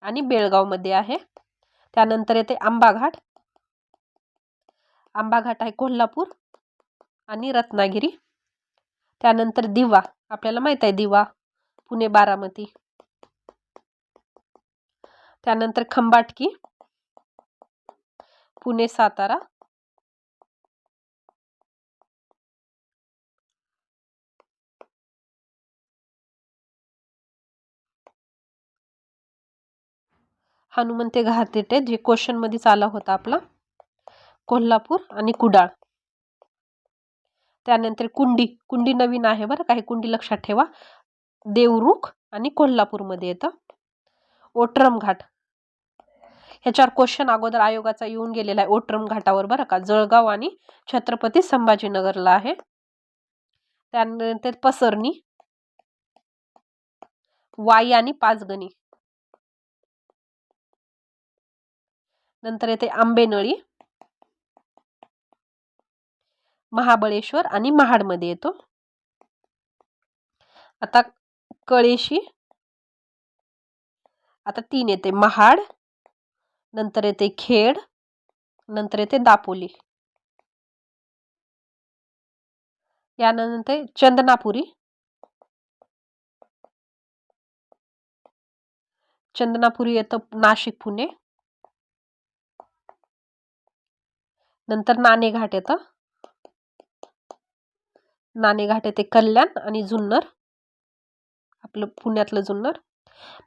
आणि बेळगाव मध्ये आहे. त्यानंतर येते आंबा घाट आहे कोल्हापूर आणि रत्नागिरी. त्यानंतर दिवा आपल्याला माहित आहे, दिवा पुणे बारामती. त्यानंतर खंबाटकी पुणे सातारा. हनुमंते घाट येते जे क्वेश्चन मध्ये आला होता आपला कोल्हापूर आणि कुडाळ. त्यानंतर कुंडी नवीन आहे बरं काही, कुंडी लक्षात ठेवा. देवरुख आणि कोल्हापूरमध्ये येतं. ओट्रम घाट ह्याच्यावर क्वेश्चन अगोदर आयोगाचा येऊन गेलेला आहे ओट्रम घाटावर बरं का, जळगाव आणि छत्रपती संभाजीनगरला आहे. त्यानंतर पसरणी वाई आणि पाचगणी. नंतर येते आंबेनळी, महाबळेश्वर आणि महाडमध्ये येतो. आता कळेशी, आता 3 येते महाड, नंतर येते खेड, नंतर येते दापोली. यानंतर चंदनापुरी, चंदनापुरी येतं नाशिक पुणे. नंतर नाणेघाट येतं, नाणेघाट येते कल्याण आणि जुन्नर, आपलं पुण्यातलं जुन्नर.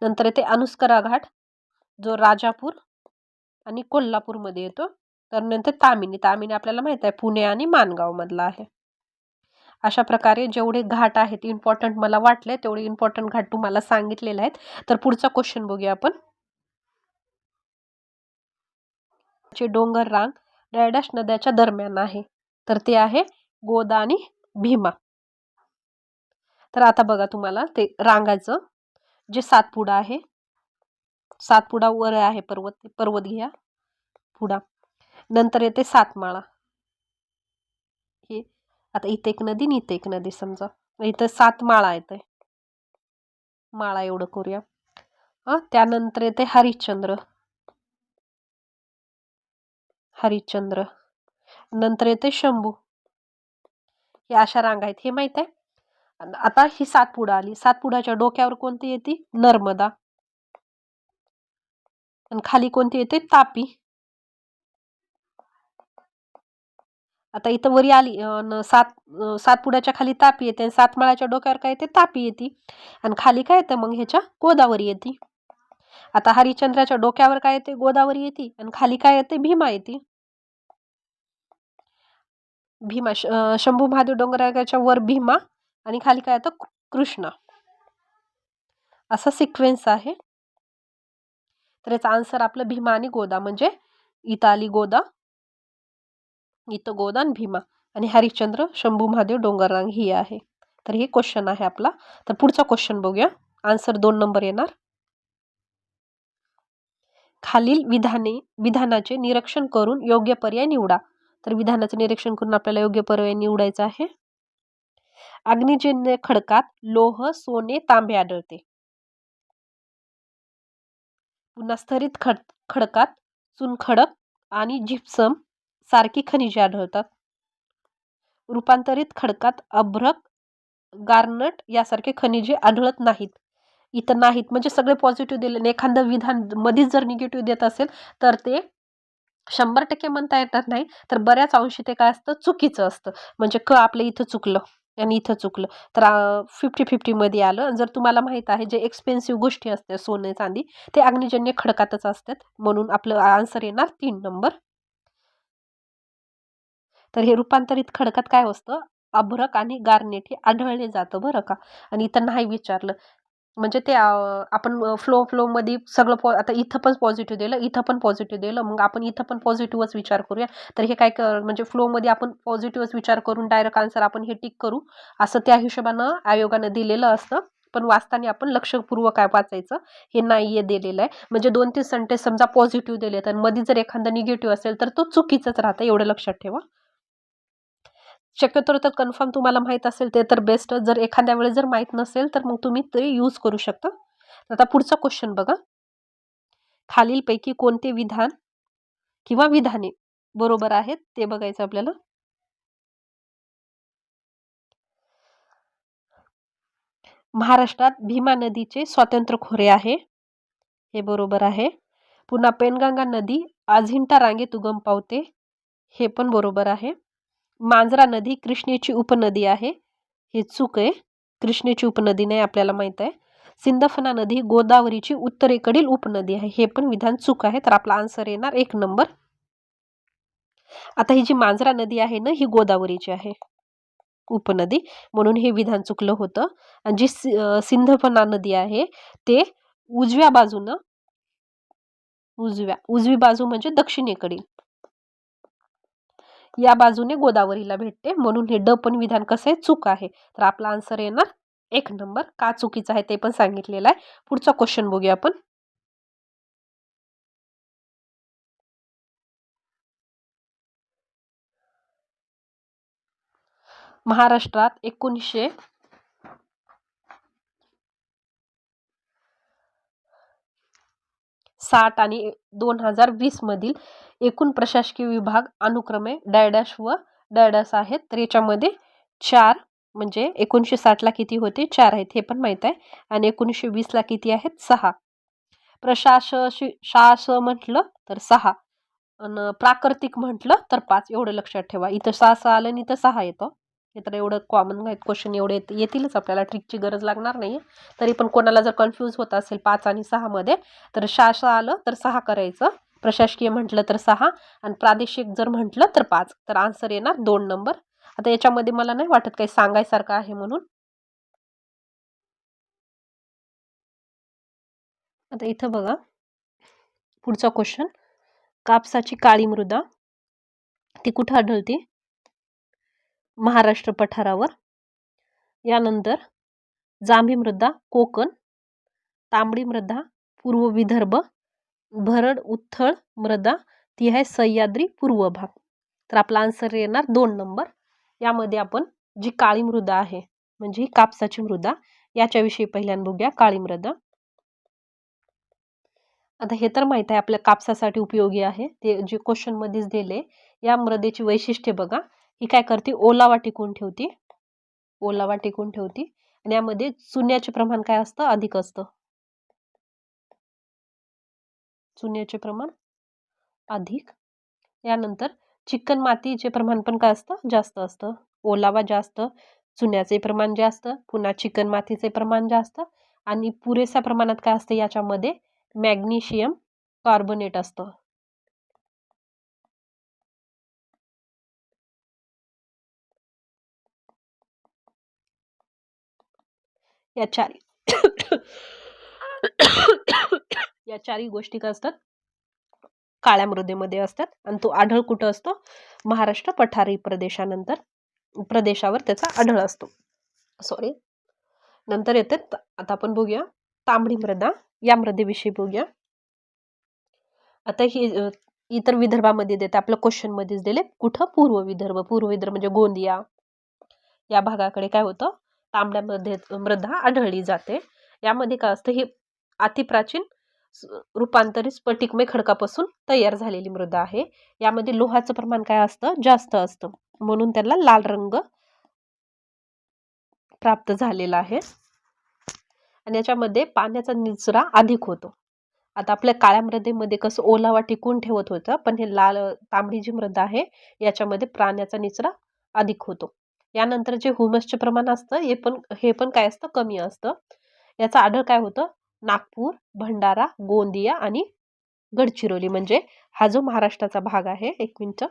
नंतर येते अनुस्करा घाट, जो राजापूर आणि कोल्हापूरमध्ये येतो. तर नंतर तामिनी, तामिनी आपल्याला माहित आहे पुणे आणि माणगाव मधला आहे. अशा प्रकारे जेवढे घाट आहेत इम्पॉर्टंट मला वाटले तेवढे इम्पॉर्टंट घाट तुम्हाला सांगितलेले आहेत. तर पुढचा क्वेश्चन बघूया आपण. डोंगर रांग डॅश नद्याच्या दरम्यान आहे, तर ते आहे गोदा आणि भीमा. तर आता बघा तुम्हाला ते रांगाचं जे सातपुडा आहे, सातपुडा वर आहे पर्वत, पर्वत घ्या पुढा. नंतर येते सातमाळा. हे आता इथे एक नदी आणि इथे एक नदी, समजा इथं 7 माळा येते, माळा एवढं करूया. त्यानंतर येते हरिश्चंद्र, हरिश्चंद्र. नंतर येते शंभू. हे अशा रांगा आहेत, हे माहित आहे. आता ही सातपुडा आली, सातपुडाच्या डोक्यावर कोणती येते? नर्मदा. आणि खाली कोणती येते? तापी. आता इथं वरी आली सातपुड्याच्या खाली तापी येते आणि सातमाळ्याच्या डोक्यावर काय येते? तापी येते. आणि खाली काय येतं मग ह्याच्या? गोदावरी येते. आता हरिश्चंद्राच्या डोक्यावर काय येते? गोदावरी येते आणि खाली काय येते? भीमा येते. भीमा, शंभू महादेव डोंगराच्या वर भीमा आणि खाली काय येतं? कृष्णा. असा सिक्वेन्स आहे. तर याचा आन्सर आपलं भीमा आणि गोदा, म्हणजे इथं आली गोदा, इथं गोदा आणि भीमा, आणि हरिश्चंद्र शंभू महादेव डोंगररांग ही आहे. तर हे क्वेश्चन आहे आपला. तर पुढचा क्वेश्चन बघूया. आन्सर 2 नंबर येणार. खालील विधानाचे निरीक्षण करून योग्य पर्याय निवडा. तर विधानाचे निरीक्षण करून आपल्याला योग्य पर्याय निवडायचा आहे. अग्निजन्य खडकात लोह, सोने, तांबे आढळते. पुन्हा स्तरित खडकात चुनखडक आणि जिप्सम सारखी खनिजे आढळतात. रूपांतरित खडकात अभ्रक, गार्नट यासारखे खनिजे आढळत नाहीत. इथं नाहीत म्हणजे सगळे पॉझिटिव्ह दिले. एखादं विधान मध्येच जर निगेटिव्ह देत असेल तर ते 100% म्हणता येणार नाही, तर बऱ्याच अंशी ते काय असतं? चुकीचं असतं. म्हणजे आपलं इथं चुकलं आणि इथं चुकलं, तर 50-50 मध्ये आलं. जर तुम्हाला माहित आहे जे एक्सपेन्सिव्ह गोष्टी असतात सोने चांदी ते अग्निजन्य खडकातच असतात, म्हणून आपलं आन्सर येणार 3 नंबर. तर हे रूपांतरित खडकात काय असतं? अभ्रक आणि गार्नेट हे आढळले जातं बरं का. आणि इथं नाही विचारलं म्हणजे ते आपण फ्लो मध्ये सगळं आता इथं पण पॉझिटिव्ह दिलं, इथं पण पॉझिटिव्ह दिलं, मग आपण इथं पण पॉझिटिव्हच विचार करूया. तर हे काय म्हणजे फ्लोमध्ये आपण पॉझिटिव्हच विचार करून डायरेक्ट आन्सर आपण हे टिक करू, असं त्या हिशोबानं आयोगानं दिलेलं असतं. पण वाचताना आपण लक्षपूर्वक काय वाचायचं, हे नाहीये दिलेलं आहे. म्हणजे 2-3 सेंटेन्स समजा पॉझिटिव्ह दिले तर मध्ये जर एखादा निगेटिव्ह असेल तर तो चुकीचंच राहतं, एवढं लक्षात ठेवा. शक्यतो तर कन्फर्म तुम्हाला माहित असेल ते तर बेस्ट. जर एखाद्या वेळेस जर माहित नसेल तर मग तुम्ही ते यूज करू शकता. आता पुढचा क्वेश्चन बघा. खालीलपैकी कोणते विधान किंवा विधाने बरोबर आहेत ते बघायचं आपल्याला. महाराष्ट्रात भीमा नदीचे स्वतंत्र खोरे आहे, हे बरोबर आहे. पुन्हा पेनगंगा नदी अजिंठा रांगेत उगम पावते, हे पण बरोबर आहे. मांजरा नदी कृष्णेची उपनदी आहे, हे चूक आहे. कृष्णेची उपनदी नाही, आपल्याला माहित आहे. सिंदफना नदी गोदावरीची उत्तरेकडील उपनदी आहे, हे पण विधान चूक आहे. तर आपला आन्सर येणार 1 नंबर. आता ही जी मांजरा नदी आहे ना, ही गोदावरीची आहे उपनदी, म्हणून हे विधान चुकलं होतं. आणि जी सिंदफना नदी आहे ते उजव्या बाजूनं, उजवी बाजू म्हणजे दक्षिणेकडील, या बाजूने गोदावरीला भेटते, म्हणून हे ड पण विधान कसं आहे? चूक आहे. तर आपला आन्सर येणार 1 नंबर. का चुकीचं आहे ते पण सांगितलेलं आहे. पुढचा क्वेश्चन बघूया आपण. महाराष्ट्रात 1960 आणि 2020 मधील एकूण प्रशासकीय विभाग अनुक्रमे डॅडॅश व डॅडॅश आहेत. तर याच्यामध्ये 4 म्हणजे 1960ला किती होते? 4 आहेत हे पण माहित आहे. आणि 1920ला किती आहेत? 6. शास म्हटलं तर 6 आणि प्राकृतिक म्हटलं तर 5. एवढं लक्षात ठेवा. इथं 6 आलं आणि इथं 6 येतं. हे तर एवढं कॉमन आहेत क्वेश्चन, एवढे येतीलच, आपल्याला ट्रिकची गरज लागणार नाही. तरी पण कोणाला जर कन्फ्यूज होत असेल 5 आणि 6 मध्ये, तर शास आलं तर 6 करायचं, प्रशासकीय म्हटलं तर 6 आणि प्रादेशिक जर म्हटलं तर 5. तर आन्सर येणार 2 नंबर. आता याच्यामध्ये मला नाही वाटत काही सांगायसारखं आहे म्हणून. आता इथं बघा पुढचा क्वेश्चन. कापसाची काळी मृदा ती कुठं आढळते? महाराष्ट्र पठारावर. यानंतर जांभी मृदा कोकण, तांबडी मृदा पूर्व विदर्भ, भरड उथळ मृदा ती आहे सह्याद्री पूर्व भाग. तर आपला आन्सर येणार 2 नंबर. यामध्ये आपण जी काळी मृदा आहे म्हणजे कापसाची मृदा, याच्याविषयी पहिल्यांदा बघूया. काळी मृदा, आता हे तर माहित आहे आपल्या कापसासाठी उपयोगी आहे, ते जे क्वेश्चन मध्येच दिले. या मृदेची वैशिष्ट्ये बघा. ही काय करते? ओलावा टिकून ठेवते. ओलावा टिकून ठेवते. आणि यामध्ये चुन्याचे प्रमाण काय असतं? अधिक असतं. चुन्याचे प्रमाण अधिक. यानंतर चिकन मातीचे प्रमाण पण काय असतं? जास्त असतं. ओलावा जास्त, चुन्याचे प्रमाण जास्त, पुन्हा चिकन मातीचे प्रमाण जास्त आणि पुरेशा प्रमाणात काय असतं याच्यामध्ये? मॅग्नेशियम कार्बोनेट असतं. या चारी या चारही गोष्टी काय असतात? काळ्या मृदेमध्ये असतात. आणि तो आढळ कुठं असतो? महाराष्ट्र पठारी प्रदेशावर त्याचा आढळ असतो. सॉरी, नंतर येते. आता आपण बघूया तांबडी मृदा. या मृदेविषयी बघूया. आता ही इतर विदर्भामध्ये देते, आपल्या क्वेश्चन मध्येच दिले. कुठं? पूर्व विदर्भ. पूर्व विदर्भ म्हणजे गोंदिया या भागाकडे काय होतं? तांबड्यामध्ये मृदा आढळली जाते. यामध्ये काय असतं? ही अतिप्राचीन रूपांतरित स्फटिकमय खडकापासून तयार झालेली मृदा आहे. यामध्ये लोहाचं प्रमाण काय असतं? जास्त असतं, म्हणून त्याला लाल रंग प्राप्त झालेला आहे. आणि याच्यामध्ये पाण्याचा निचरा अधिक होतो. आता आपल्या काळ्या मृदेमध्ये कसं ओलावा टिकून ठेवत होतं, पण हे लाल तांबडी जी मृदा आहे याच्यामध्ये पाण्याचा निचरा अधिक होतो. यानंतर जे ह्युमसचे प्रमाण असतं हे पण काय असतं? कमी असतं. याचा आढळ काय होतं? नागपूर, भंडारा, गोंदिया आणि गडचिरोली, म्हणजे हा जो महाराष्ट्राचा भाग आहे. 1 मिनिट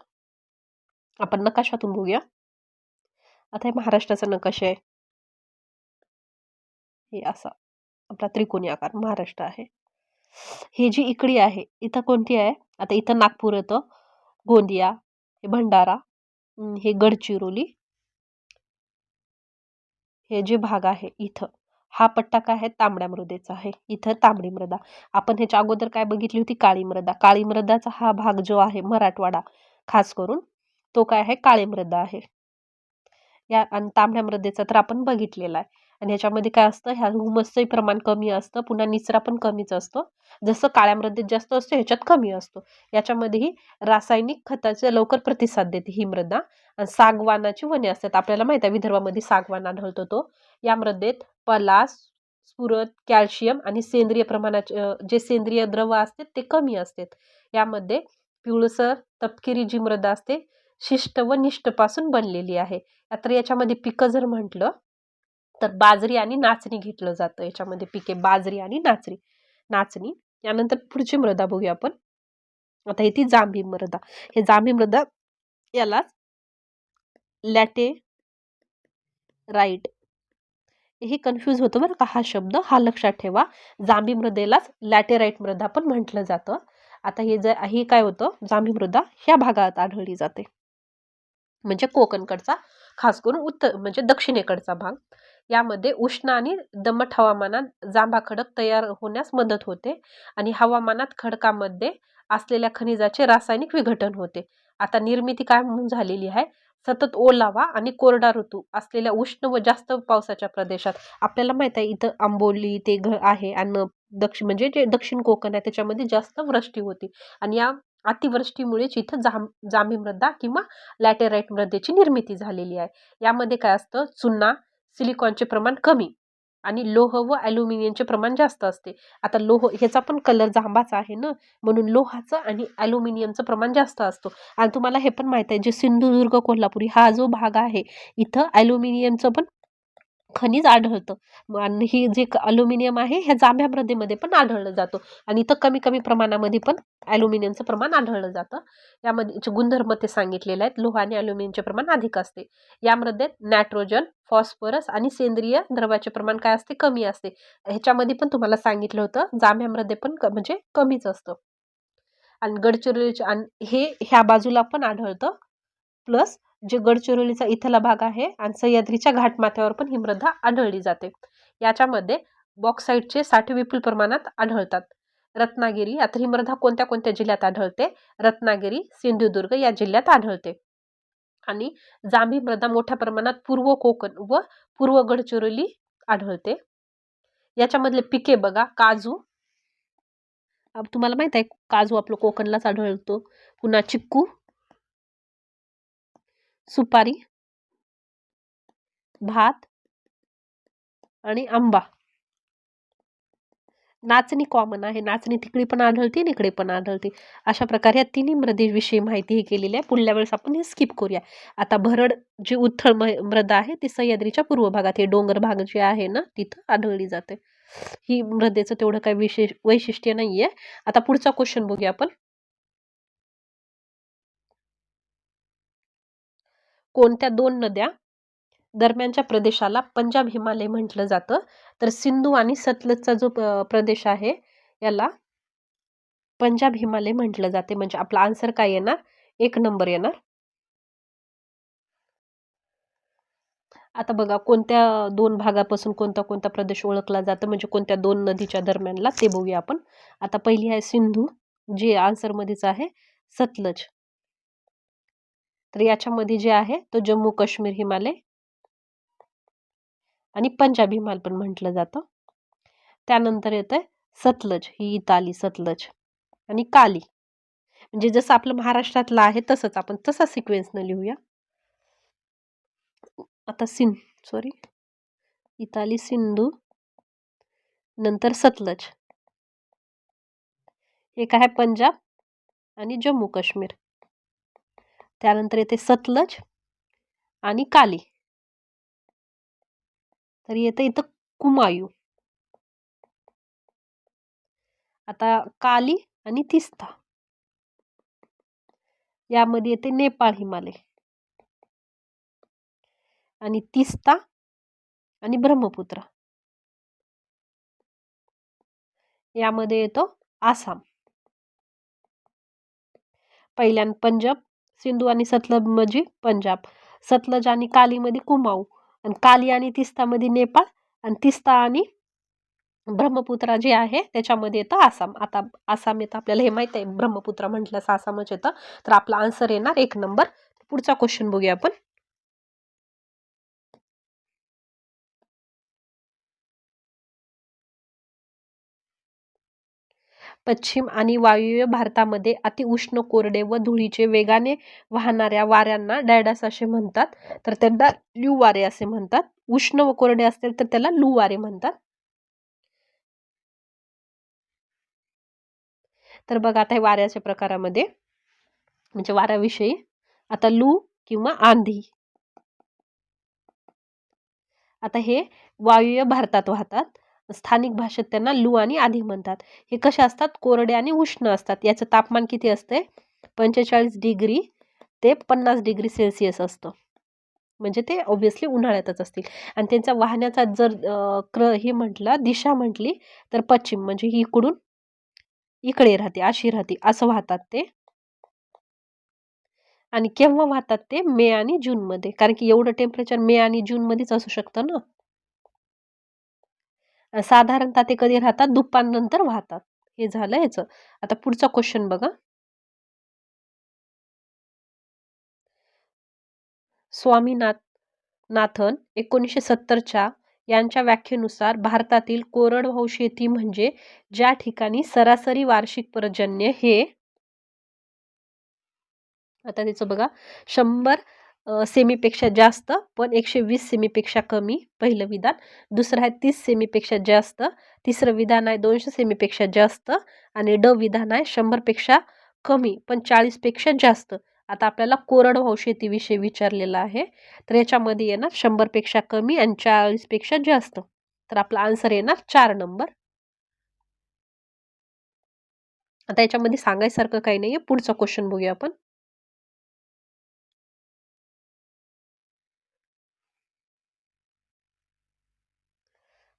आपण नकाशातून बघूया. आता हे महाराष्ट्राचा नकाशा आहे. हे असा आपला त्रिकोणी आकार महाराष्ट्र आहे. ही जी इकडी आहे इथं कोणती आहे? आता इथं नागपूर येतं, गोंदिया, हे भंडारा, हे गडचिरोली, हे जे भाग आहे इथं हा पट्टा काय आहे? तांबड्या मृदेचा आहे. इथं तांबडी मृदा. आपण ह्याच्या अगोदर काय बघितली होती? काळी मृदा. काळी मृदाचा हा भाग जो आहे मराठवाडा खास करून, तो काय आहे? काळी मृदा आहे. या आणि तांबड्या मृदेचा तर आपण बघितलेला आहे. आणि ह्याच्यामध्ये काय असतं? ह्या ह्युमसचंही प्रमाण कमी असतं, पुन्हा निचरा पण कमीच असतो. जसं काळ्या मृदेत जास्त असतो ह्याच्यात कमी असतो. याच्यामध्येही रासायनिक खताचे लवकर प्रतिसाद देते ही मृदा. आणि सागवानाची वने असतात. आपल्याला माहित आहे विदर्भामध्ये सागवान आढळतो तो. या मृदेत पलास, स्फुरद, कॅल्शियम आणि सेंद्रिय प्रमाणाचे जे सेंद्रिय द्रव असतात ते कमी असतात. यामध्ये पिवळसर तपकिरी जी मृदा असते शिष्ट व निष्ठ पासून बनलेली आहे. तर याच्यामध्ये पिकं जर म्हटलं तर बाजरी आणि नाचणी घेतलं जातं. याच्यामध्ये पिके बाजरी आणि नाचणी. यानंतर पुढची मृदा बघूया आपण. आता ही ती जांभी मृदा. हे जांभी मृदा याला लॅटेराइट, हे कन्फ्यूज होतं बरं का हा शब्द, हा लक्षात ठेवा. जांभी मृदेलाच लॅटेराइट मृदा पण म्हटलं जातं. आता हे काय होतं? जांभी मृदा ह्या भागात आढळली जाते, म्हणजे कोकणकडचा, खास करून उत्तर म्हणजे दक्षिणेकडचा भाग. यामध्ये उष्ण आणि दमट हवामानात जांभा खडक तयार होण्यास मदत होते आणि हवामानात खडकामध्ये असलेल्या खनिजाचे रासायनिक विघटन होते. आता निर्मिती काय म्हणून झालेली आहे, सतत ओलावा आणि कोरडा ऋतू असलेल्या उष्ण व जास्त पावसाच्या प्रदेशात. आपल्याला माहित आहे इथं आंबोली ते आहे आणि म्हणजे जे दक्षिण कोकण आहे त्याच्यामध्ये जास्त वृष्टी होती आणि या अतिवृष्टीमुळेच इथं जांभी मृदा किंवा लॅटेराईट मृदेची निर्मिती झालेली आहे. यामध्ये काय असतं, चुना, सिलिकॉनचे प्रमाण कमी आणि लोह व ॲल्युमिनियमचे प्रमाण जास्त असते. आता लोह ह्याचा पण कलर जांभाचा आहे ना, म्हणून लोहाचं आणि ॲल्युमिनियमचं प्रमाण जास्त असतो. आणि तुम्हाला हे पण माहित आहे, जे सिंधुदुर्ग कोल्हापुरी हा जो भाग आहे इथं ॲल्युमिनियमचं पण खनिज आढळतं आणि ही जे अल्युमिनियम आहे ह्या जांभ्या मृदेमध्ये पण आढळलं जातो आणि इथं कमी कमी प्रमाणामध्ये पण ॲल्युमिनियमचं प्रमाण आढळलं जातं. यामध्ये गुणधर्म ते सांगितलेले आहेत. लोह आणि ॲल्युमिनियमचे प्रमाण अधिक असते. यामध्ये नायट्रोजन, फॉस्फरस आणि सेंद्रिय द्रव्याचे प्रमाण काय असते, कमी असते. ह्याच्यामध्ये पण तुम्हाला सांगितलं होतं जांभ्या मृदे पण म्हणजे कमीच असतं. आणि गडचिरोलीचे आणि हे ह्या बाजूला पण आढळतं. प्लस जे गडचिरोलीचा इथला भाग आहे आणि सह्याद्रीच्या घाटमाथ्यावर पण ही मृदा आढळली जाते. याच्यामध्ये बॉक्साईटचे साठे विपुल प्रमाणात आढळतात. रत्नागिरी, आता ही मृदा कोणत्या कोणत्या जिल्ह्यात आढळते, रत्नागिरी, सिंधुदुर्ग या जिल्ह्यात आढळते. आणि जांभी मृदा मोठ्या प्रमाणात पूर्व कोकण व पूर्व गडचिरोली आढळते. याच्यामधले पिके बघा, काजू, तुम्हाला माहित आहे काजू आपलं कोकणलाच आढळतो. पुन्हा चिक्कू, सुपारी, भात आणि आंबा. नाचणी कॉमन आहे, नाचणी तिकडे पण आढळते आणि इकडे पण आढळते. अशा प्रकारे या तिन्ही मृदेविषयी माहिती ही केलेली आहे. पुढल्या वेळेस आपण हे स्किप करूया. आता भरड जी उथळ मृदा आहे ती सह्याद्रीच्या पूर्व भागात, हे डोंगर भाग जे आहे ना तिथं आढळली जाते. ही मृदेचं तेवढं काही विशेष वैशिष्ट्य नाहीये. आता पुढचा क्वेश्चन बघूया आपण. कोणत्या दोन नद्या दरम्यानच्या प्रदेशाला पंजाब हिमालय म्हटलं जातं, तर सिंधू आणि सतलजचा जो प्रदेश आहे याला पंजाब हिमालय म्हटलं जाते. म्हणजे आपला आन्सर काय येणार, 1 नंबर येणार. आता बघा कोणत्या दोन भागापासून कोणता कोणता प्रदेश ओळखला जातो, म्हणजे कोणत्या दोन नदीच्या दरम्यानला, ते बघूया आपण. आता पहिली आहे सिंधू, जे आन्सर मध्येच आहे. सतलज, तर याच्यामध्ये जे आहे तो जम्मू काश्मीर हिमालय आणि पंजाब हिमालय पण म्हटलं जातं. त्यानंतर येतंय सतलज, ही इथं आली सतलज, आणि काली, म्हणजे जसं आपलं महाराष्ट्रातलं आहे तसंच आपण तसा सिक्वेन्सनं लिहूया. आता सॉरी, इथं आली सिंधू, नंतर सतलज, हे काय आहे पंजाब आणि जम्मू काश्मीर. त्यानंतर येते सतलज आणि काली, तर येतं इथं कुमायू. आता काली आणि तिस्ता, यामध्ये येते नेपाळ हिमालय, आणि तिस्ता आणि ब्रह्मपुत्र यामध्ये येतो आसाम. पहिल्यान पंजाब, सिंधू आणि सतलज म्हणजे पंजाब, सतलज आणि कालीमध्ये कुमाऊ, आणि काली आणि तिस्तामध्ये नेपाळ, आणि तिस्ता आणि ब्रह्मपुत्रा जे आहे त्याच्यामध्ये येतं आसाम. आता आसाम येतं आपल्याला हे माहित आहे, ब्रह्मपुत्रा म्हटल्यास आसामच येतं, तर आपला आन्सर येणार 1 नंबर. पुढचा क्वेश्चन बघूया आपण. पश्चिम आणि वायव्य भारतामध्ये अतिउष्ण, कोरडे व धुळीचे वेगाने वाहणाऱ्या वाऱ्यांना डॅडस असे म्हणतात, तर त्यांना ल्यू वारे असे म्हणतात. उष्ण व कोरडे असतील तर त्याला लू वारे म्हणतात. तर बघा आता हे वाऱ्याच्या प्रकारामध्ये, म्हणजे वाऱ्याविषयी, आता लू किंवा आंधी, आता हे वायव्य भारतात वाहतात. स्थानिक भाषेत त्यांना लू आणि आधी म्हणतात. हे कसे असतात, कोरडे आणि उष्ण असतात. याचं तापमान किती असते, 45 डिग्री ते 50 डिग्री सेल्सिअस असतं, म्हणजे ते ऑब्व्हियसली उन्हाळ्यातच असतील. आणि त्यांचा वाहण्याचा जर ही म्हटलं दिशा म्हटली तर पश्चिम, म्हणजे ही इकडून इकडे राहते, अशी राहते, असं वाहतात ते. आणि केव्हा वाहतात ते, मे आणि जूनमध्ये, कारण की एवढं टेम्परेचर मे आणि जूनमध्येच असू शकतं ना. साधारणतः ते कधी राहतात, दुपारनंतर वाहतात. हे झालं ह्याचं. आता पुढचा क्वेश्चन बघा. स्वामीनाथन 1970च्या यांच्या व्याख्येनुसार भारतातील कोरडवाहू शेती म्हणजे ज्या ठिकाणी सरासरी वार्षिक पर्जन्य हे, आता त्याचं बघा, 100 सेमीपेक्षा जास्त पण 120 सेमीपेक्षा कमी, पहिलं विधान. दुसरं आहे 30 सेमीपेक्षा जास्त. तिसरं विधान आहे 200 सेमीपेक्षा जास्त. आणि ड विधान आहे 100पेक्षा कमी पण 40पेक्षा जास्त. आता आपल्याला कोरडवाहू शेतीविषयी विचारलेलं आहे, तर याच्यामध्ये येणार 100पेक्षा कमी आणि 40पेक्षा जास्त. तर आपला आन्सर येणार 4 नंबर. आता याच्यामध्ये सांगायसारखं काही नाहीये. पुढचा क्वेश्चन बघूया आपण.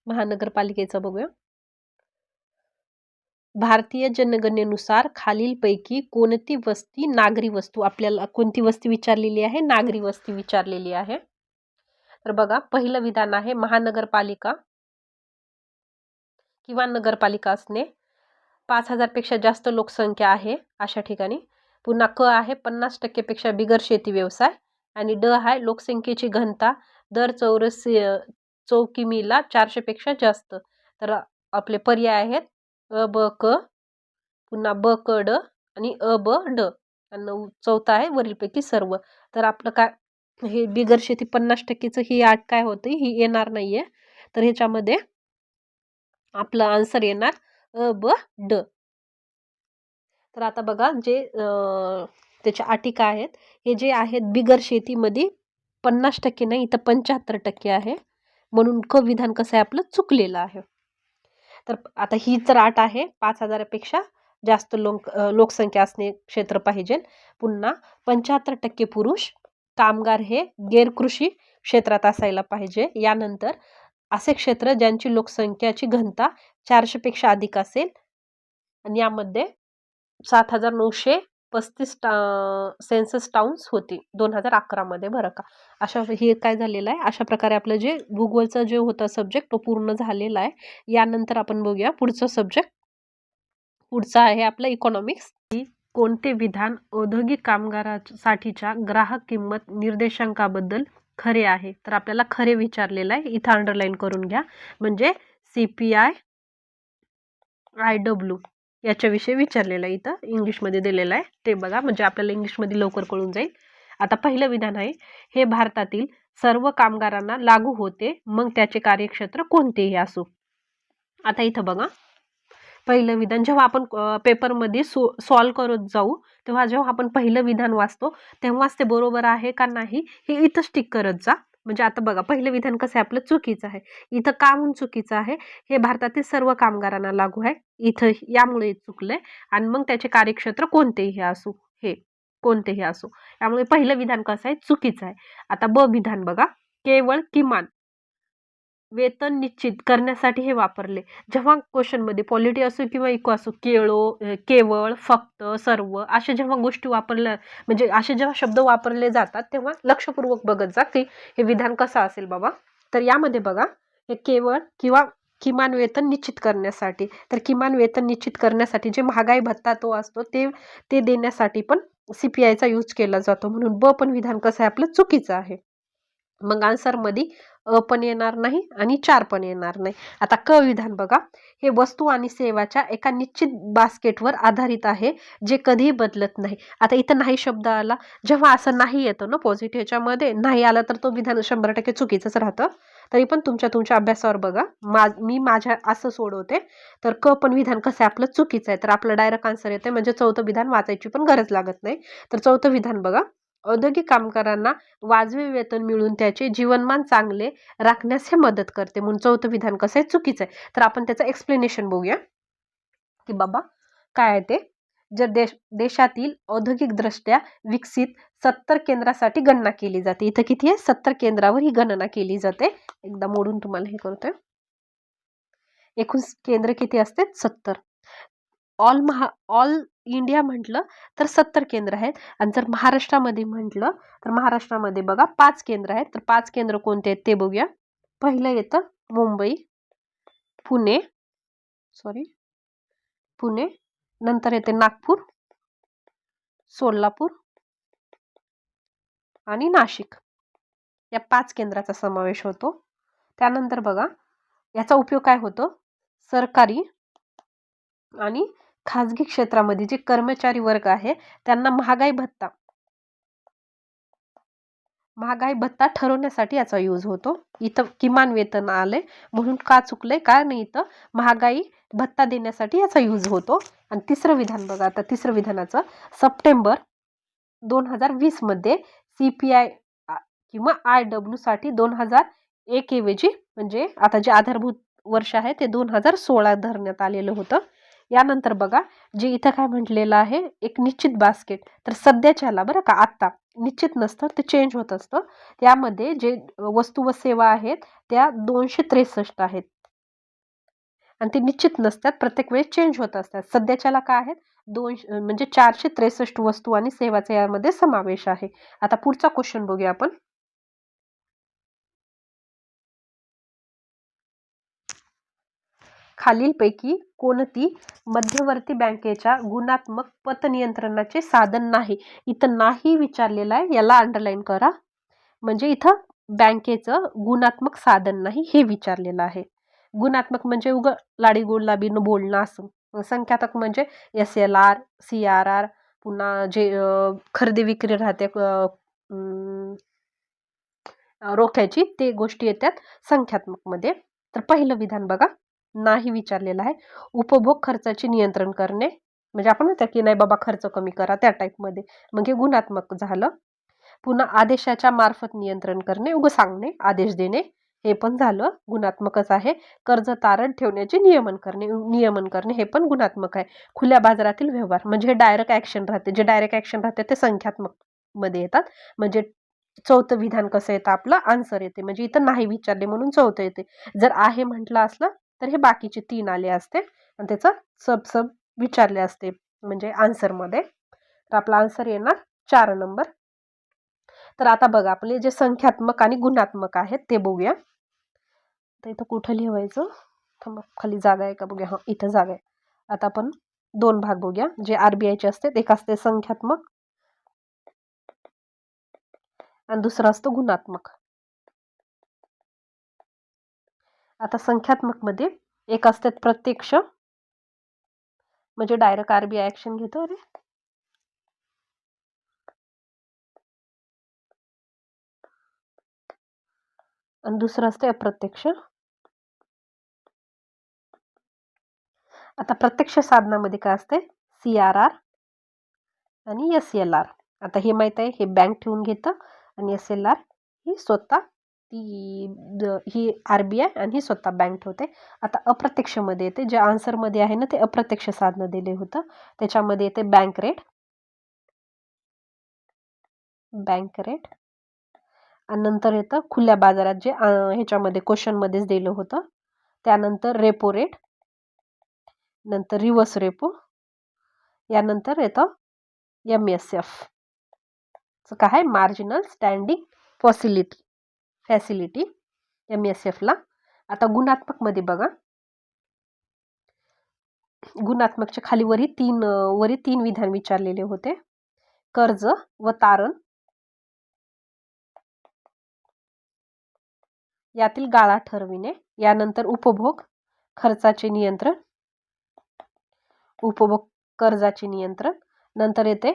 महानगरपालिकेचा बघूया. भारतीय जनगणनेनुसार खालीलपैकी कोणती वस्ती नागरी वस्तू, आपल्याला कोणती वस्ती विचारलेली आहे? नागरी वस्ती विचारलेली आहे. तर बघा, पहिलं विधान आहे महानगरपालिका किंवा नगरपालिका असणे. 5000पेक्षा जास्त लोकसंख्या आहे अशा ठिकाणी. पुन्हा क आहे 50%पेक्षा बिगर शेती व्यवसाय. आणि ड आहे लोकसंख्येची घनता दर चौकिमीला 400पेक्षा जास्त. तर आपले पर्याय आहेत अ ब क, पुन्हा ब क ड आणि अ ब ड. आणि चौथा आहे वरीलपैकी सर्व. तर आपलं काय, हे बिगर शेती 50%चं ही आठ काय होते, ही येणार नाहीये. तर ह्याच्यामध्ये आपलं आन्सर येणार अ ब ड. तर आता बघा, जे त्याच्या अटी काय आहेत, हे जे आहेत बिगर शेतीमध्ये 50% नाही, इथं 75% आहे. म्हणून क विधान कसं आहे आपलं चुकलेलं आहे. तर आता ही तर अट आहे 5000पेक्षा जास्त लोकसंख्या असणे क्षेत्र पाहिजे. पुन्हा 75% पुरुष कामगार हे गैरकृषी क्षेत्रात असायला पाहिजे. यानंतर असे क्षेत्र ज्यांची लोकसंख्याची घनता 400पेक्षा अधिक असेल आणि यामध्ये 7935 सेन्सस टाउन्स होती 2011 मध्ये, बरं का. अशा हे काय झालेलं आहे, अशा प्रकारे आपलं जे भूगोलचा जे होता सब्जेक्ट तो पूर्ण झालेला आहे. यानंतर आपण बघूया पुढचा सब्जेक्ट. पुढचा आहे आपलं इकॉनॉमिक्स. कोणते विधान औद्योगिक कामगारासाठीच्या ग्राहक किंमत निर्देशांकाबद्दल खरे आहे? तर आपल्याला खरे विचारलेलं आहे, इथं अंडरलाईन करून घ्या. म्हणजे CPI IW याच्याविषयी विचारलेलं आहे, इथं इंग्लिशमध्ये दिलेलं आहे ते बघा, म्हणजे आपल्याला इंग्लिशमध्ये लवकर कळून जाईल. आता पहिलं विधान आहे, हे भारतातील सर्व कामगारांना लागू होते मग त्याचे कार्यक्षेत्र कोणतेही असो. आता इथं बघा, पहिलं विधान जेव्हा आपण पेपरमध्ये सॉल्व करत जाऊ तेव्हा जेव्हा आपण पहिलं विधान वाचतो तेव्हाच ते बरोबर आहे का नाही हे इथं स्टिक करत जा. म्हणजे आता बघा, पहिलं विधान कसं आहे आपलं चुकीचं आहे. इथं का म्हणून चुकीचं आहे, हे भारतातील सर्व कामगारांना लागू आहे, इथं यामुळे चुकलंय. आणि मग त्याचे कार्यक्षेत्र कोणतेही असो, हे कोणतेही असो, त्यामुळे पहिलं विधान कसं आहे चुकीचं आहे. आता ब विधान बघा, केवळ किमान वेतन निश्चित करण्यासाठी हे वापरले. जेव्हा क्वेश्चनमध्ये पॉलिटी असो किंवा इको असो, केवळ, फक्त, सर्व अशा जेव्हा गोष्टी वापरल्या, म्हणजे असे जेव्हा शब्द वापरले जातात तेव्हा लक्षपूर्वक बघत जा की हे विधान कसं असेल बाबा. तर यामध्ये बघा, हे केवळ किंवा किमान वेतन निश्चित करण्यासाठी, तर किमान वेतन निश्चित करण्यासाठी जे महागाई भत्ता तो असतो ते देण्यासाठी पण CPIचा यूज केला जातो. म्हणून ब पण विधान कसं आहे आपलं चुकीचं आहे. मग आन्सरमध्ये अ पण येणार नाही आणि 4 पण येणार नाही. आता क विधान बघा, हे वस्तू आणि सेवाच्या एका निश्चित बास्केटवर आधारित आहे जे कधीही बदलत नाही. आता इथं नाही शब्द आला, जेव्हा असं नाही येतं ना पॉझिटिव्ह ह्याच्यामध्ये, नाही आला तर तो विधान 100% चुकीचंच राहतं. तरी पण तुमच्या अभ्यासावर बघा, मी माझ्या असं सोडवते. तर क पण विधान कसं आहे आपलं चुकीचं आहे. तर आपलं डायरेक्ट आन्सर येते, म्हणजे चौथं विधान वाचायची पण गरज लागत नाही. तर चौथं विधान बघा, औद्योगिक कामगारांना वाजवी वेतन मिळून त्याचे जीवनमान चांगले राखण्यास हे मदत करते. म्हणून चौथं विधान कसं आहे चुकीचं आहे. तर आपण त्याचं एक्सप्लेनेशन बघूया की बाबा काय आहे ते. जर देशातील औद्योगिकदृष्ट्या विकसित 70 केंद्रासाठी गणना केली जाते. इथं किती आहे, 70 केंद्रावर ही गणना केली जाते. एकदा मोडून तुम्हाला हे करतोय. एकूण केंद्र किती असते, 70. ऑल इंडिया म्हटलं तर 70 केंद्र आहेत. आणि जर महाराष्ट्रामध्ये म्हटलं तर महाराष्ट्रामध्ये बघा 5 केंद्र आहेत. तर 5 केंद्र कोणते आहेत ते बघूया. पहिलं येतं मुंबई, पुणे नंतर येते नागपूर, सोलापूर आणि नाशिक या 5 केंद्राचा समावेश होतो. त्यानंतर बघा याचा उपयोग काय होतो, सरकारी आणि खाजगी क्षेत्रामध्ये जे कर्मचारी वर्ग आहे त्यांना महागाई भत्ता ठरवण्यासाठी याचा यूज होतो. इथं किमान वेतन आले म्हणून का चुकलंय, काय नाही, इथं महागाई भत्ता देण्यासाठी याचा यूज होतो. आणि तिसरं विधान बघा, आता तिसरं विधानाचं सप्टेंबर 2020 मध्ये CPI किंवा IW साठी 2001 ऐवजी म्हणजे आता जे आधारभूत वर्ष आहे ते 2016 धरण्यात आलेलं होतं. यानंतर बघा जे इथं काय म्हटलेलं आहे, एक निश्चित बास्केट, तर सध्याच्याला बरं का, आता निश्चित नसतं, ते चेंज होत असतं. त्यामध्ये जे वस्तू व सेवा आहेत त्या 263 आहेत आणि ते निश्चित नसतात, प्रत्येक वेळेस चेंज होत असतात. सध्याच्याला काय आहेत, 200 म्हणजे 463 वस्तू आणि सेवाचा यामध्ये समावेश आहे. आता पुढचा क्वेश्चन बघूया आपण. खालीलपैकी कोणती मध्यवर्ती बँकेच्या गुणात्मक पतनियंत्रणाचे साधन नाही. इथं नाही विचारलेलं आहे, याला अंडरलाईन करा. म्हणजे इथं बँकेचं गुणात्मक साधन नाही हे विचारलेलं आहे. गुणात्मक म्हणजे उग लाडी गुलाबीनं बोलणं असं. संख्यात्मक म्हणजे SLR, CRR, पुन्हा जे खरेदी विक्री राहते रोख्याची, ते गोष्टी येतात संख्यात्मक मध्ये. तर पहिलं विधान बघा नाही विचारलेलं आहे. उपभोग खर्चाचे नियंत्रण करणे, म्हणजे आपण म्हणतो की नाही बाबा खर्च कमी करा त्या टाईपमध्ये, मग हे गुणात्मक झालं. पुन्हा आदेशाच्या मार्फत नियंत्रण करणे, उगं सांगणे, आदेश देणे, हे पण झालं गुणात्मकच आहे. कर्ज तारण ठेवण्याचे नियमन करणे हे पण गुणात्मक आहे. खुल्या बाजारातील व्यवहार म्हणजे हे डायरेक्ट ऍक्शन राहते, जे डायरेक्ट ऍक्शन राहते ते संख्यात्मक मध्ये येतात. म्हणजे चौथं विधान कसं येतं, आपलं आन्सर येते. म्हणजे इथं नाही विचारले म्हणून चौथं येते. जर आहे म्हटलं असलं तर हे बाकीचे 3 आले असते आणि त्याचं सब विचारले असते म्हणजे आन्सर मध्ये. तर आपला आन्सर येणार 4 नंबर. तर आता बघा आपले जे संख्यात्मक आणि गुणात्मक आहेत ते बघूया. तर इथं कुठं लिहायचं, खाली जागा आहे का बघूया. हा इथं जागा आहे. आता आपण 2 भाग बघूया जे RBIचे असते. एक असते संख्यात्मक आणि दुसरं असतं गुणात्मक. आता संख्यात्मक मध्ये एक असतात प्रत्यक्ष, म्हणजे डायरेक्ट RBI ऍक्शन घेतो. अरे आणि दुसरं असतं अप्रत्यक्ष. आता प्रत्यक्ष साधनामध्ये काय असते, CRR आणि SLR. आता हे माहित आहे, हे बँक ठेवून घेतं आणि SLR ही स्वतः ही RBI आणि ही स्वतः बँक ठेवते. आता अप्रत्यक्ष मध्ये येते, जे आन्सर मध्ये आहे ना ते अप्रत्यक्ष साधन दिले होतं, त्याच्यामध्ये येते बँक रेट आणि नंतर येतं खुल्या बाजारात, जे ह्याच्यामध्ये क्वेश्चन मध्येच दिलं होतं. त्यानंतर रेपो रेट, नंतर रिव्हर्स रेपो, यानंतर येतं MSF काय आहे, मार्जिनल स्टँडिंग फॅसिलिटी MSF ला. आता गुणात्मक मध्ये बघा, गुणात्मकच्या खाली वरी तीन विधान विचारलेले होते. कर्ज व तारण यातील गाळा ठरविणे, यानंतर उपभोग खर्चाचे नियंत्रण, उपभोग कर्जाचे नियंत्रण, नंतर येते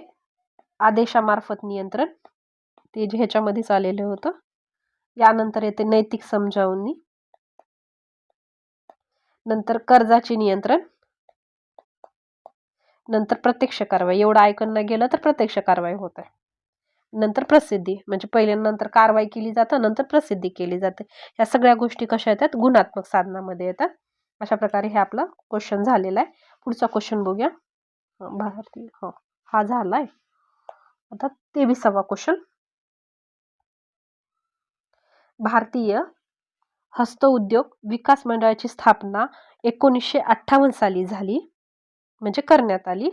आदेशामार्फत नियंत्रण, ते जे ह्याच्यामध्येच आलेलं होतं. यानंतर येते नैतिक समजावणी, नंतर कर्जाचे नियंत्रण, नंतर प्रत्यक्ष कारवाई. एवढं ऐकून नाही गेलं तर प्रत्यक्ष कारवाई होत आहे. नंतर प्रसिद्धी, म्हणजे पहिले नंतर कारवाई केली जाते, नंतर प्रसिद्धी केली जाते. या सगळ्या गोष्टी कशा येतात, गुणात्मक साधनामध्ये येतात. अशा प्रकारे हे आपलं क्वेश्चन झालेला आहे. पुढचा क्वेश्चन बघूया. भारतीय, हा झालाय. आता 23वा क्वेश्चन. भारतीय हस्तउद्योग विकास मंडळाची स्थापना 1958 साली झाली, म्हणजे करण्यात आली.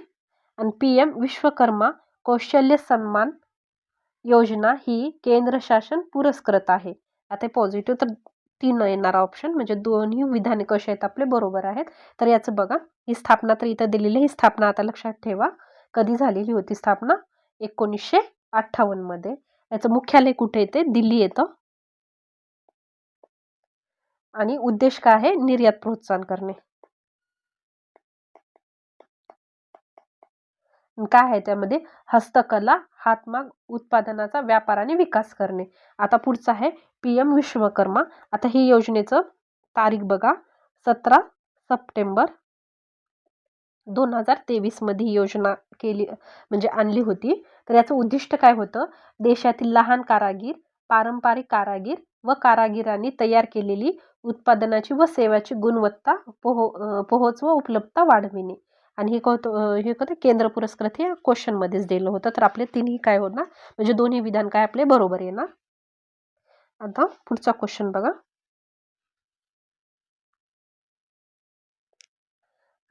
आणि PM विश्वकर्मा कौशल्य सन्मान योजना ही केंद्र शासन पुरस्कृत आहे. आता पॉझिटिव्ह, तर 3 येणारा ऑप्शन, म्हणजे दोन्ही विधाने कसे आहेत आपले बरोबर आहेत. तर याचं बघा, ही स्थापना तर इथं दिलेली, ही स्थापना आता लक्षात ठेवा. कधी झालेली होती स्थापना? 1958 मध्ये. याचं मुख्यालय कुठे येते? दिल्ली येतं. आणि उद्देश काय आहे? निर्यात प्रोत्साहन करणे. काय आहे त्यामध्ये? हस्तकला, हातमाग उत्पादनाचा व्यापार आणि विकास करणे. आता पुढचं आहे PM विश्वकर्मा. आता ही योजनेचं तारीख बघा, 17 सप्टेंबर 2023 मध्ये ही योजना केली, म्हणजे आणली होती. तर याचं उद्दिष्ट काय होतं? देशातील लहान कारागीर, पारंपरिक कारागीर व कारागिरांनी तयार केलेली उत्पादनाची व सेवाची गुणवत्ता, पोहोच व उपलब्धता वाढविणे. आणि हे होतं केंद्र पुरस्कृत, हे क्वेश्चन मध्येच दिलं होतं. तर आपले तिन्ही काय होणार, म्हणजे दोन्ही विधान काय आपले बरोबर येणार. आता पुढचा क्वेश्चन बघा.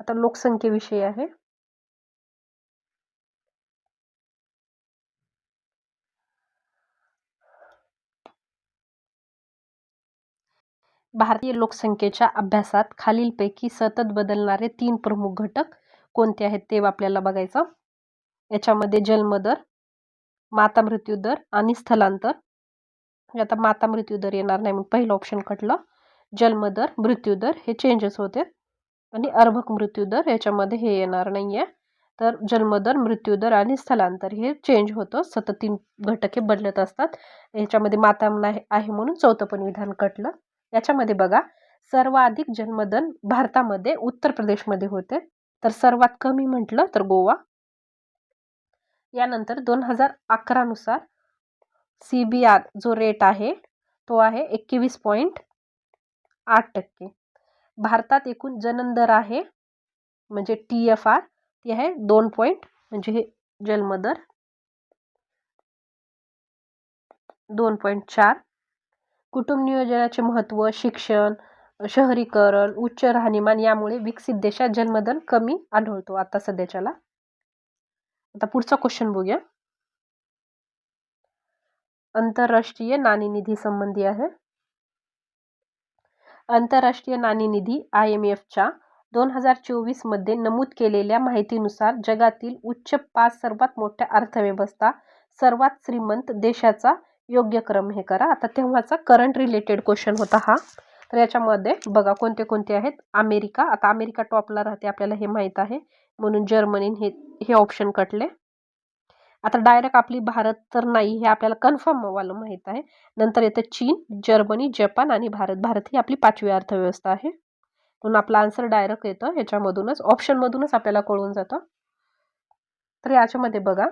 आता लोकसंख्येविषयी आहे. भारतीय लोकसंख्येच्या अभ्यासात खालीलपैकी सतत बदलणारे 3 प्रमुख घटक कोणते आहेत ते आपल्याला बघायचं. याच्यामध्ये जन्मदर, माता मृत्यू दर आणि स्थलांतर. आता माता मृत्यू दर येणार नाही, मग पहिलं ऑप्शन कटलं. जन्मदर, मृत्यूदर हे चेंजेस होते. आणि अर्भक मृत्यूदर याच्यामध्ये हे येणार नाहीये. तर जन्मदर, मृत्यूदर आणि स्थलांतर हे चेंज होतं. सतत 3 घटक हे बदलत असतात. याच्यामध्ये माता आहे म्हणून चौथं पण विधान कटलं. याच्यामध्ये बघा, सर्वाधिक जन्मदर भारतामध्ये उत्तर प्रदेशमध्ये होते. तर सर्वात कमी म्हटलं तर गोवा. यानंतर 2011 नुसार CBR जो रेट आहे तो आहे 21.8%. भारतात एकूण जनन दर आहे, म्हणजे TFR ती आहे 2 म्हणजे हे जन्मदर 2.4. कुटुंब नियोजनाचे महत्त्व, शिक्षण, शहरीकरण, उच्च राहणीमान यामुळे विकसित देशात जन्मदर कमी आढळतो आता सध्याच्याला. आता पुढचा क्वेश्चन बघूया. आंतरराष्ट्रीय नाणेनिधी संबंधी आहे. आंतरराष्ट्रीय नाणेनिधी IMFच्या 2024 मध्ये नमूद केलेल्या माहितीनुसार जगातील उच्च 5 सर्वात मोठ्या अर्थव्यवस्था, सर्वात श्रीमंत देशाचा योग्य क्रम हे करा. आता तेव्हाचा करंट रिलेटेड क्वेश्चन होता हा. तर याच्यामध्ये बघा कोणते कोणते आहेत. अमेरिका, आता अमेरिका टॉपला राहते आपल्याला हे माहीत आहे, म्हणून जर्मनी हे ऑप्शन कटले. आता डायरेक्ट आपली भारत तर नाही, हे आपल्याला कन्फर्म वालं माहीत आहे. नंतर येतं चीन, जर्मनी, जपान आणि भारत. भारत ही आपली 5वी अर्थव्यवस्था आहे, म्हणून आपला आन्सर डायरेक्ट येतं ह्याच्यामधूनच, ऑप्शनमधूनच आपल्याला कळून जातं. तर याच्यामध्ये बघा,